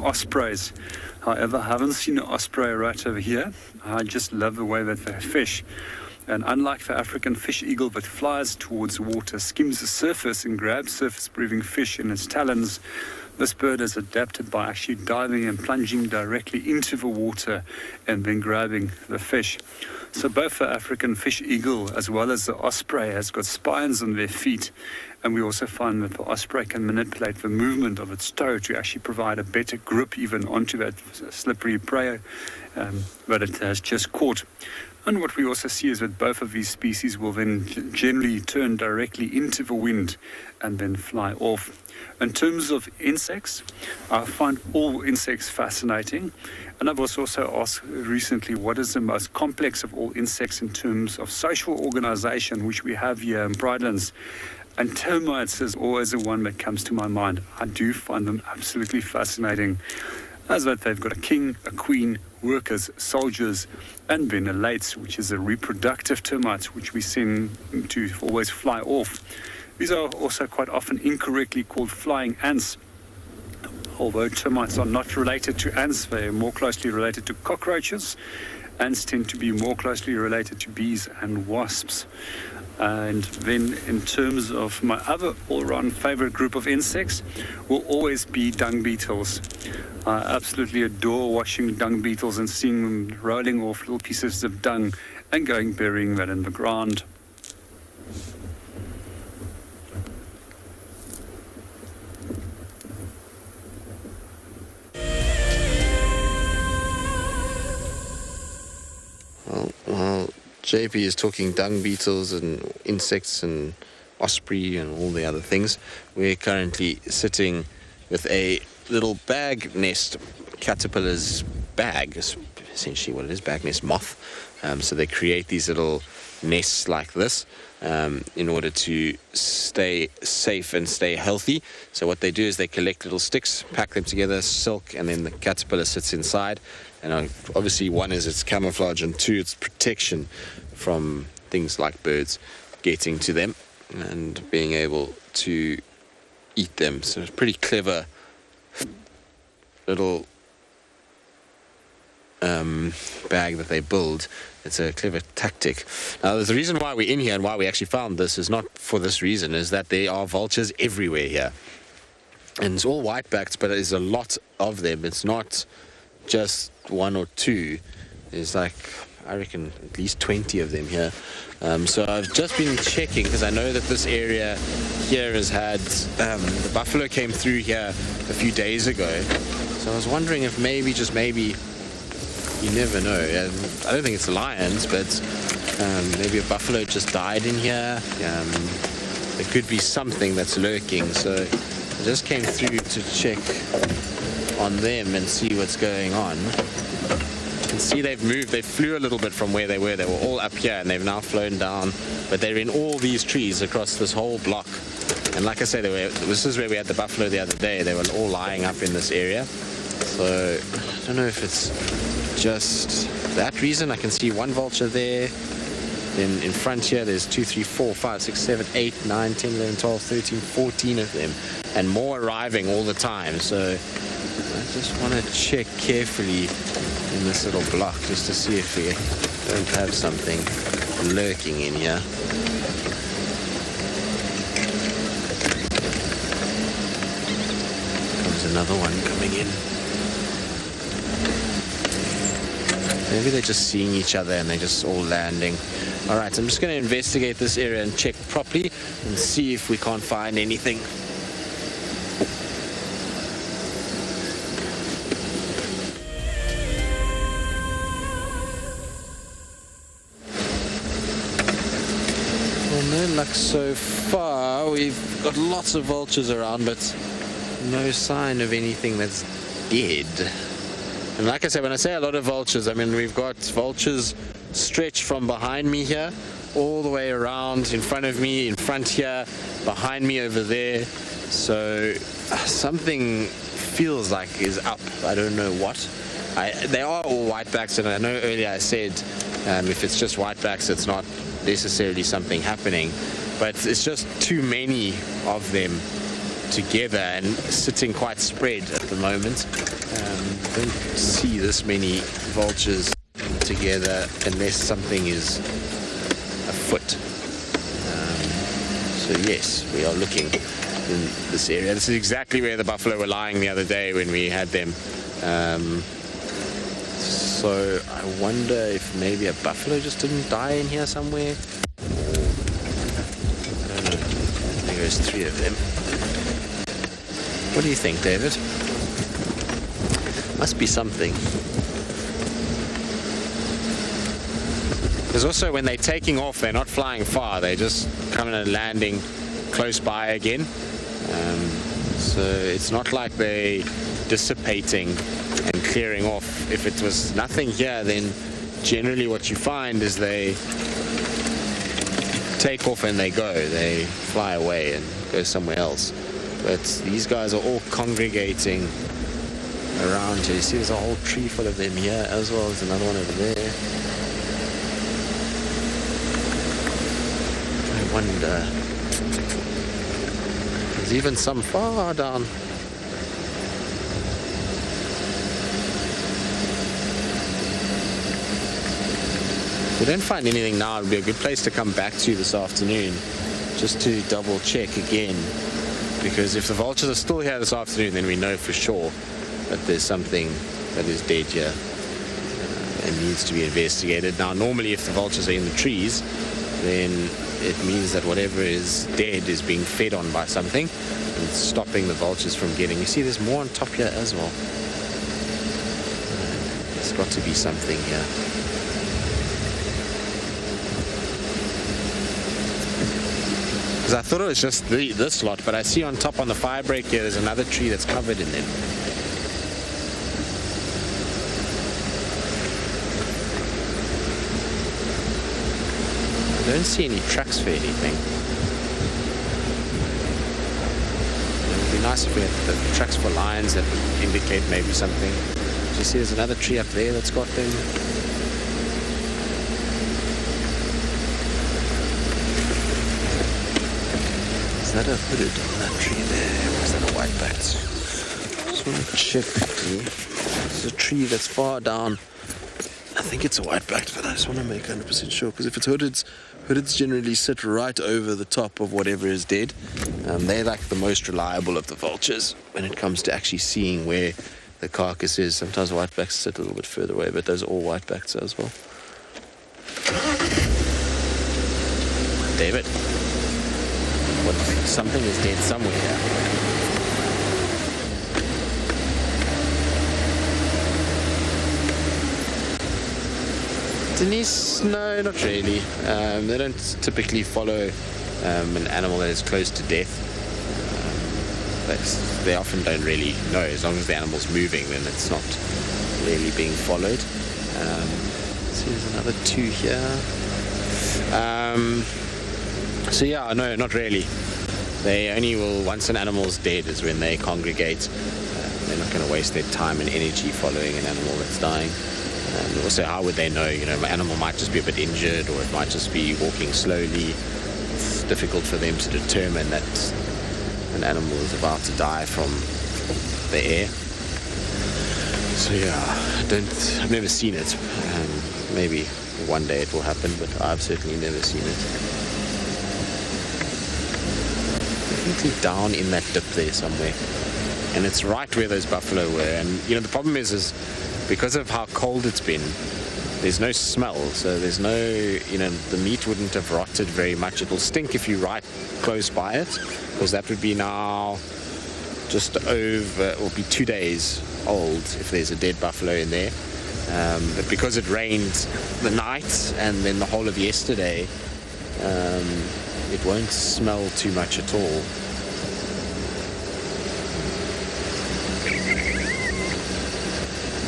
ospreys. However, I haven't seen an osprey right over here. I just love the way that they fish. And unlike the African fish eagle that flies towards the water, skims the surface and grabs surface-breathing fish in its talons, this bird is adapted by actually diving and plunging directly into the water and then grabbing the fish. So both the African fish eagle as well as the osprey has got spines on their feet, And we also find that the osprey can manipulate the movement of its toe to actually provide a better grip even onto that slippery prey that it has just caught. And what we also see is that both of these species will then generally turn directly into the wind and then fly off. In terms of insects, I find all insects fascinating. And I was also asked recently what is the most complex of all insects in terms of social organization, which we have here in Pridelands. And termites is always the one that comes to my mind. I do find them absolutely fascinating, as that they've got a king, a queen, workers, soldiers, and then elates, which is a reproductive termites, which we seem to always fly off. These are also quite often incorrectly called flying ants. Although termites are not related to ants, they are more closely related to cockroaches. Ants tend to be more closely related to bees and wasps. And then in terms of my other all-round favorite group of insects will always be dung beetles. I absolutely adore watching dung beetles and seeing them rolling off little pieces of dung and going burying that in the ground. Well, JP is talking dung beetles and insects and osprey and all the other things. We're currently sitting with a little bag nest, caterpillar's bag, is essentially what it is, bag nest moth. So they create these little nests like this in order to stay safe and stay healthy. So what they do is they collect little sticks, pack them together, silk, and then the caterpillar sits inside. And obviously one is its camouflage, and two, its protection from things like birds getting to them and being able to eat them. So it's a pretty clever little bag that they build. It's a clever tactic. Now, there's a reason why we're in here and why we actually found this is not for this reason, is that there are vultures everywhere here. And it's all whitebacks, but there's a lot of them. It's not just one or two. There's like, I reckon, at least 20 of them here. So I've just been checking because I know that this area here has had, the buffalo came through here a few days ago. So I was wondering if maybe, just maybe, you never know. I don't think it's lions, but maybe a buffalo just died in here. There could be something that's lurking. So I just came through to check on them and see what's going on. You can see they've moved. They flew a little bit from where they were. They were all up here and they've now flown down. But they're in all these trees across this whole block. And like I said, this is where we had the buffalo the other day. They were all lying up in this area. So I don't know if it's just that reason. I can see one vulture there. Then in front here, there's 2, 3, 4, 5, 6, 7, 8, 9, 10, 11, 12, 13, 14 of them. And more arriving all the time. So I just want to check carefully in this little block just to see if we don't have something lurking in here. Comes another one coming in. Maybe they're just seeing each other and they're just all landing. All right, I'm just going to investigate this area and check properly and see if we can't find anything. Well, no luck so far. We've got lots of vultures around, but no sign of anything that's dead. And like I said, when I say a lot of vultures, I mean we've got vultures stretched from behind me here, all the way around, in front of me, in front here, behind me over there. So something feels like is up. I don't know what. They are all whitebacks, and I know earlier I said if it's just whitebacks, it's not necessarily something happening. But it's just too many of them together and sitting quite spread at the moment. Don't see this many vultures together unless something is afoot. So yes, we are looking in this area. This is exactly where the buffalo were lying the other day when we had them. So I wonder if maybe a buffalo just didn't die in here somewhere. I don't know. there's 3 of them. What do you think, David? Must be something. Because also when they're taking off, they're not flying far, they're just kind of landing close by again. So it's not like they're dissipating and clearing off. If it was nothing here, then generally what you find is they take off and they go. They fly away and go somewhere else. But these guys are all congregating around here. You see there's a whole tree full of them here as well. There's another one over there. I wonder. There's even some far down. If we don't find anything now, it would be a good place to come back to this afternoon, just to double check again. Because if the vultures are still here this afternoon, then we know for sure that there's something that is dead here and needs to be investigated. Now, normally if the vultures are in the trees, then it means that whatever is dead is being fed on by something and stopping the vultures from getting. You see, there's more on top here as well. There's got to be something here. Because I thought it was just this lot, but I see on top on the fire break here, there's another tree that's covered in them. I don't see any tracks for anything. It would be nice if we had the tracks for lions that would indicate maybe something. Do you see there's another tree up there that's got them? Is that a hooded on that tree there? Or is that a white-backed? Just want to check quickly. There's a tree that's far down. I think it's a white-backed, but I just want to make 100% sure, because if it's hoodeds generally sit right over the top of whatever is dead. They're like the most reliable of the vultures when it comes to actually seeing where the carcass is. Sometimes whitebacks sit a little bit further away, but those are all whitebacks as well. David, something is dead somewhere here. Denise, no, not really. They don't typically follow an animal that is close to death. They often don't really know. As long as the animal's moving, then it's not really being followed. See, there's another 2 here. So yeah, no, not really. They only will, once an animal's dead, is when they congregate. They're not going to waste their time and energy following an animal that's dying. And also, how would they know? You know, an animal might just be a bit injured, or it might just be walking slowly. It's difficult for them to determine that an animal is about to die from the air. So yeah, I've never seen it. Maybe one day it will happen, but I've certainly never seen it. Definitely down in that dip there somewhere, and it's right where those buffalo were. And you know, the problem is because of how cold it's been, there's no smell, so there's no, you know, the meat wouldn't have rotted very much. It will stink if you're right close by it, because that would be now just over, it will be 2 days old if there's a dead buffalo in there. But because it rained the night and then the whole of yesterday, it won't smell too much at all.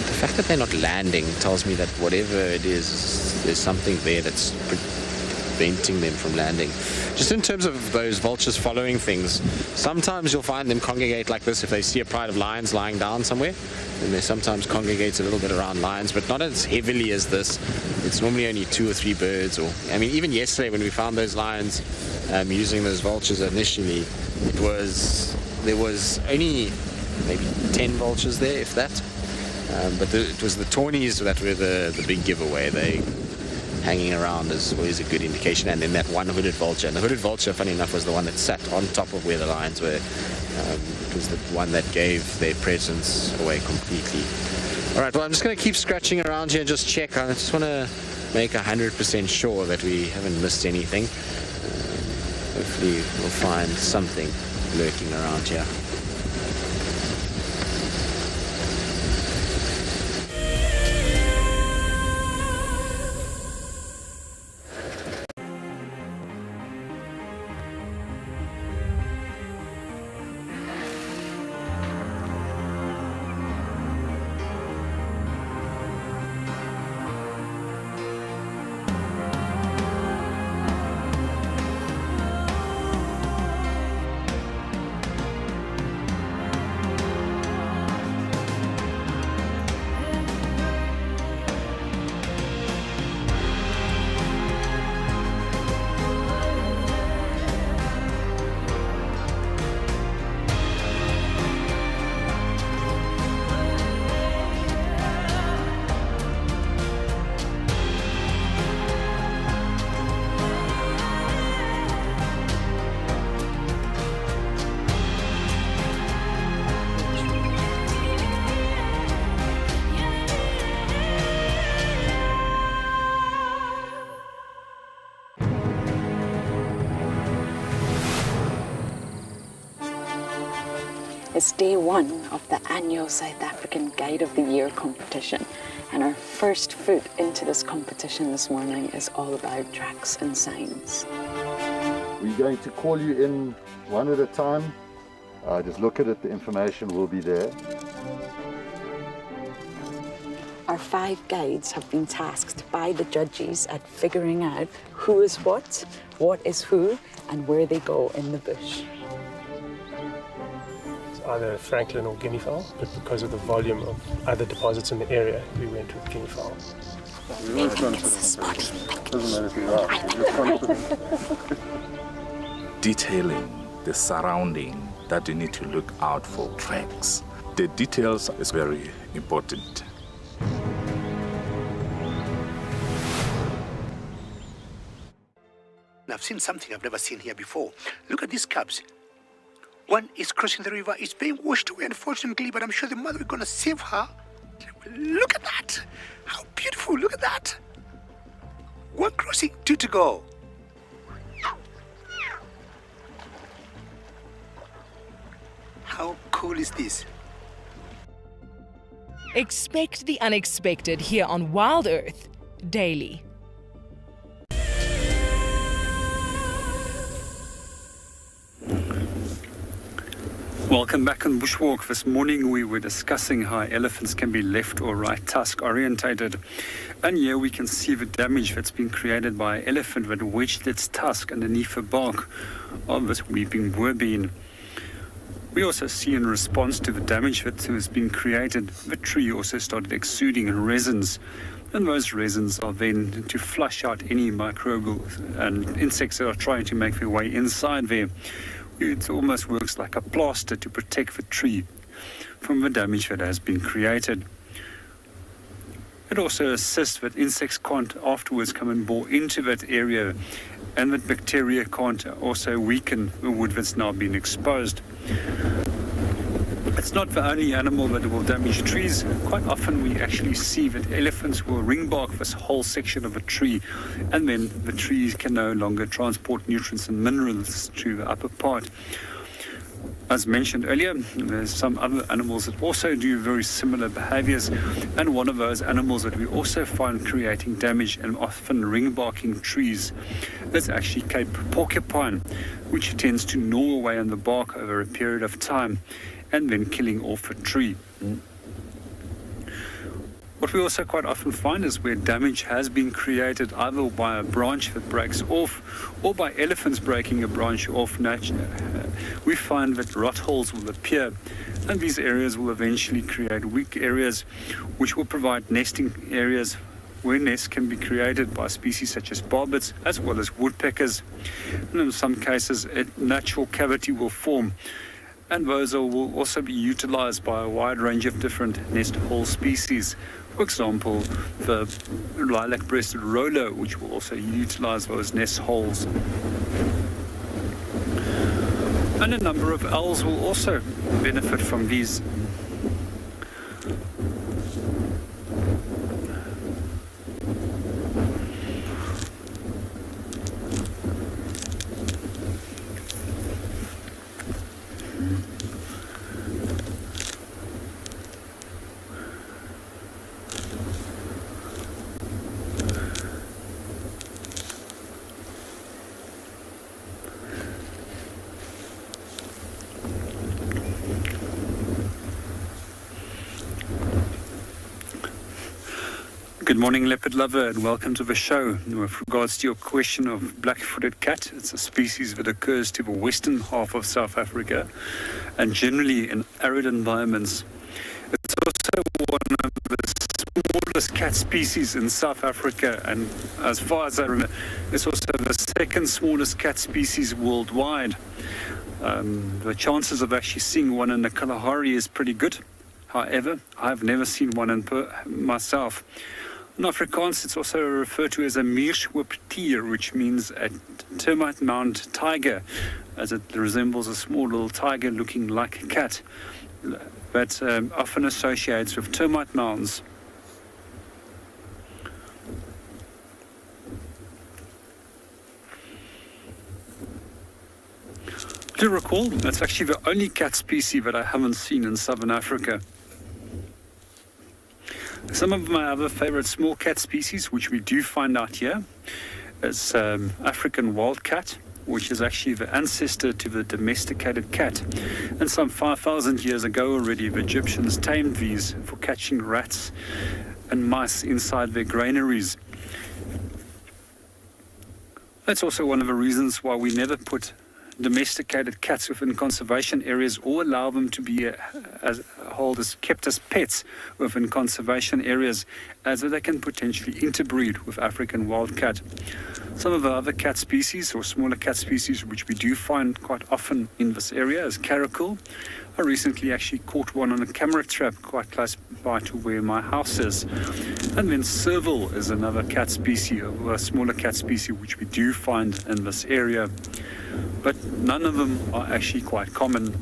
The fact that they're not landing tells me that whatever it is, there's something there that's preventing them from landing. Just in terms of those vultures following things, sometimes you'll find them congregate like this if they see a pride of lions lying down somewhere. And they sometimes congregate a little bit around lions, but not as heavily as this. It's normally only 2 or 3 birds. Or, I mean, even yesterday when we found those lions using those vultures initially, there was only maybe 10 vultures there, if that. But it was the tawnies that were the big giveaway. They hanging around is always a good indication. And then that one hooded vulture. And the hooded vulture, funny enough, was the one that sat on top of where the lions were. It was the one that gave their presence away completely. All right, well, I'm just going to keep scratching around here and just check. I just want to make 100% sure that we haven't missed anything. Hopefully we'll find something lurking around here. It's day one of the annual South African Guide of the Year competition, and our first foot into this competition this morning is all about tracks and signs. We're going to call you in one at a time. Just look at it, the information will be there. Our 5 guides have been tasked by the judges at figuring out who is what is who, and where they go in the bush. Either Franklin or guinea fowl, but because of the volume of other deposits in the area, we went with guinea fowl. Detailing the surrounding that you need to look out for tracks. The details is very important. I've seen something I've never seen here before. Look at these cubs. One is crossing the river. It's being washed away, unfortunately, but I'm sure the mother is going to save her. Look at that. How beautiful. Look at that. One crossing, 2 to go. How cool is this? Expect the unexpected here on WildEarth daily. Welcome back on Bushwalk. This morning we were discussing how elephants can be left or right tusk orientated. And here we can see the damage that's been created by an elephant that wedged its tusk underneath the bark of this weeping boerbean. We also see in response to the damage that has been created, the tree also started exuding resins. And those resins are then to flush out any microbial and insects that are trying to make their way inside there. It almost works like a plaster to protect the tree from the damage that has been created. It also assists that insects can't afterwards come and bore into that area, and that bacteria can't also weaken the wood that's now been exposed. It's not the only animal that will damage trees. Quite often we actually see that elephants will ring bark this whole section of a tree, and then the trees can no longer transport nutrients and minerals to the upper part. As mentioned earlier, there's some other animals that also do very similar behaviors, and one of those animals that we also find creating damage and often ring barking trees is actually Cape porcupine, which tends to gnaw away on the bark over a period of time and then killing off a tree. What we also quite often find is where damage has been created either by a branch that breaks off or by elephants breaking a branch off naturally. We find that rot holes will appear, and these areas will eventually create weak areas which will provide nesting areas where nests can be created by species such as barbets as well as woodpeckers. And in some cases a natural cavity will form, and those will also be utilized by a wide range of different nest hole species. For example, the lilac-breasted roller, which will also utilize those nest holes. And a number of owls will also benefit from these. Good morning, leopard lover, and welcome to the show. With regards to your question of black-footed cat, it's a species that occurs to the western half of South Africa and generally in arid environments. It's also one of the smallest cat species in South Africa, and as far as I remember, it's also the second smallest cat species worldwide. The chances of actually seeing one in the Kalahari is pretty good. However, I've never seen one in myself. In Afrikaans, it's also referred to as a meershooptier, which means a termite mound tiger, as it resembles a small little tiger looking like a cat, but often associates with termite mounds. To recall, that's actually the only cat species that I haven't seen in Southern Africa. Some of my other favorite small cat species, which we do find out here, is African wildcat, which is actually the ancestor to the domesticated cat. And some 5,000 years ago already, the Egyptians tamed these for catching rats and mice inside their granaries. That's also one of the reasons why we never put domesticated cats within conservation areas or allow them to be kept as pets within conservation areas, as they can potentially interbreed with African wildcat. Some of the other cat species or smaller cat species which we do find quite often in this area is caracal. I recently actually caught one on a camera trap quite close by to where my house is. And then serval is another cat species, or a smaller cat species which we do find in this area. But none of them are actually quite common.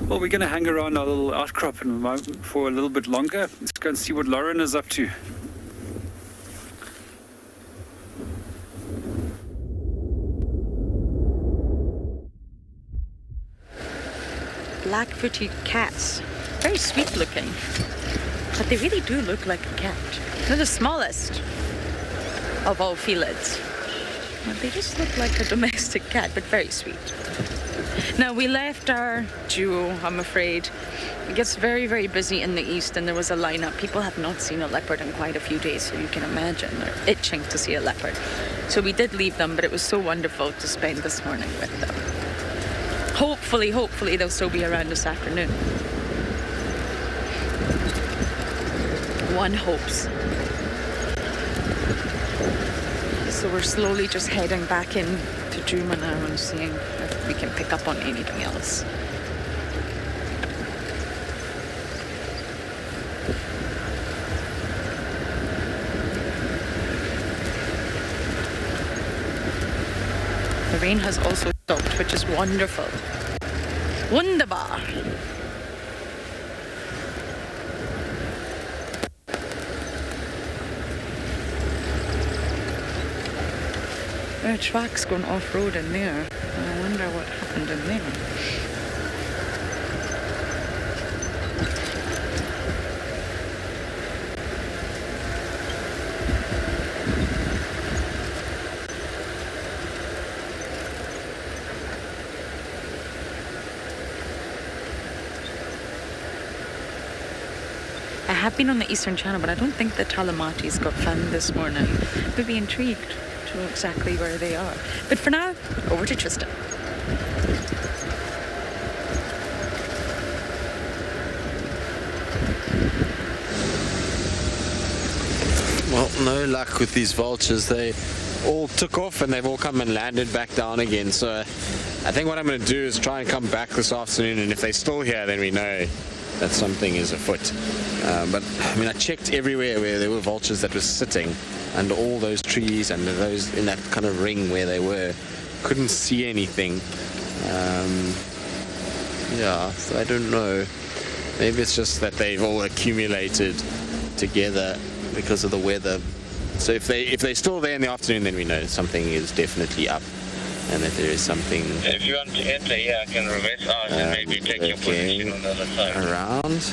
Well, we're going to hang around our little outcrop for a little bit longer. Let's go and see what Lauren is up to. Black-footed cats. Very sweet looking. But they really do look like a cat. They're the smallest of all felids. But they just look like a domestic cat, but very sweet. Now, we left our duo, I'm afraid. It gets very, very busy in the east, and there was a lineup. People have not seen a leopard in quite a few days, so you can imagine they're itching to see a leopard. So we did leave them, but it was so wonderful to spend this morning with them. Hopefully they'll still be around this afternoon. One hopes. So we're slowly just heading back in to Juma now and seeing if we can pick up on anything else. The rain has also stopped, which is wonderful. Wunderbar! There are tracks going off-road in there. I wonder what happened in there. I have been on the Eastern Channel, but I don't think the Talamatis got found this morning. I'd be intrigued to know exactly where they are. But for now, over to Tristan. Well, no luck with these vultures. They all took off and they've all come and landed back down again. So I think what I'm going to do is try and come back this afternoon, and if they're still here, then we know that something is afoot. But I mean, I checked everywhere where there were vultures that were sitting under all those trees and those in that kind of ring where they were. Couldn't see anything. Yeah, so I don't know. Maybe it's just that they've all accumulated together because of the weather. So if they're still there in the afternoon, then we know something is definitely up and that there is something. If you want to enter here, I can reverse out and maybe take your position on the other side. Around.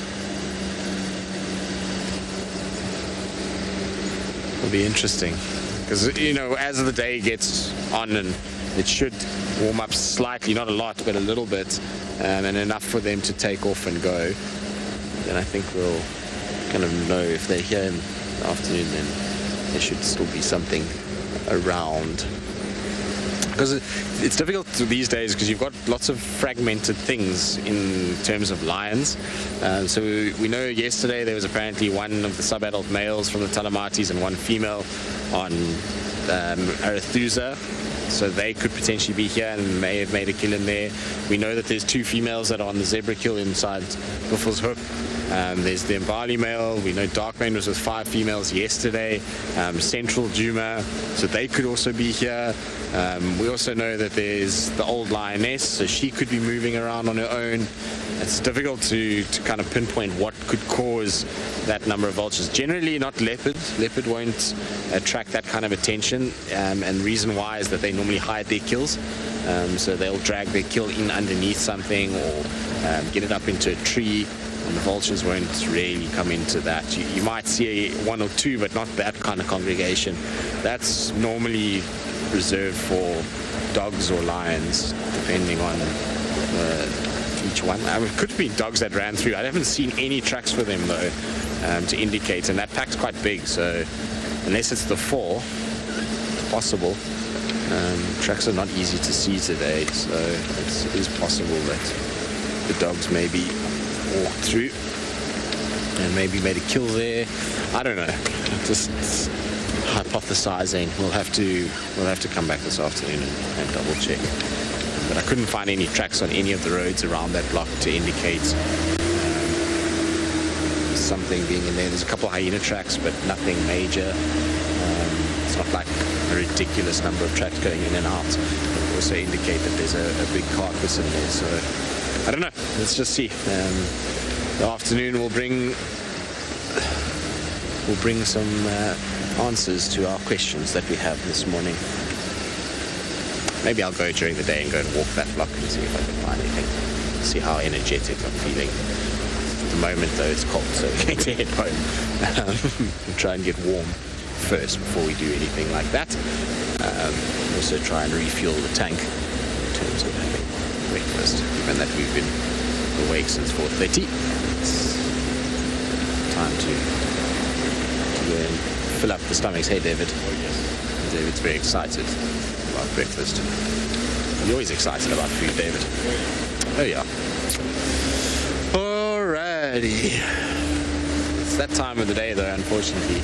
It'll be interesting because, you know, as the day gets on, and it should warm up slightly, not a lot, but a little bit, and enough for them to take off and go. Then I think we'll kind of know if they're here in the afternoon, then there should still be something around. Because it's difficult these days because you've got lots of fragmented things in terms of lions. So we know yesterday there was apparently one of the sub-adult males from the Talamatis and one female on Arethusa. So they could potentially be here and may have made a kill in there. We know that there's 2 females that are on the zebra kill inside Buffel's Hook. There's the Mbali male. We know Darkmane was with 5 females yesterday. Central Juma, so they could also be here. We also know that there's the old lioness, so she could be moving around on her own. It's difficult to kind of pinpoint what could cause that number of vultures. Generally not leopard. Leopard won't attract that kind of attention, and the reason why is that they normally hide their kills. So they'll drag their kill in underneath something or get it up into a tree. And the vultures won't really come into that. You might see 1 or 2, but not that kind of congregation. That's normally reserved for dogs or lions, depending on each one. It could be dogs that ran through. I haven't seen any tracks for them though to indicate, and that pack's quite big. So unless it's the 4, possible. Tracks are not easy to see today, so it is possible that the dogs maybe walked through and maybe made a kill there. I don't know, just hypothesizing. We'll have to come back this afternoon and double check, but I couldn't find any tracks on any of the roads around that block to indicate something being in there. There's a couple of hyena tracks, but nothing major. It's not like a ridiculous number of tracks going in and out. It also indicate that there's a big carcass in there, so I don't know. Let's just see. The afternoon will bring some answers to our questions that we have this morning. Maybe I'll go during the day and go and walk that block and see if I can find anything. See how energetic I'm feeling. At the moment, though, it's cold, so we're going to head home and try and get warm first before we do anything like that. Also try and refuel the tank in terms of having breakfast, given that we've been awake since 4:30. It's time to go and fill up the stomachs. Hey, David. David's very excited about breakfast. You're always excited about food, David. Oh, yeah. Alrighty. It's that time of the day, though, unfortunately,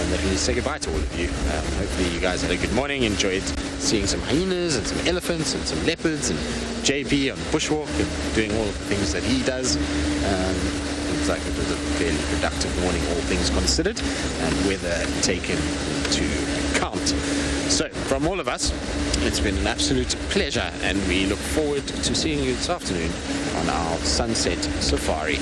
that we say goodbye to all of you. Hopefully you guys had a good morning, enjoyed seeing some hyenas and some elephants and some leopards and JP on bushwalk and doing all of the things that he does. Looks like it was a fairly productive morning, all things considered, and weather taken into account. So, from all of us, it's been an absolute pleasure, and we look forward to seeing you this afternoon on our sunset safari.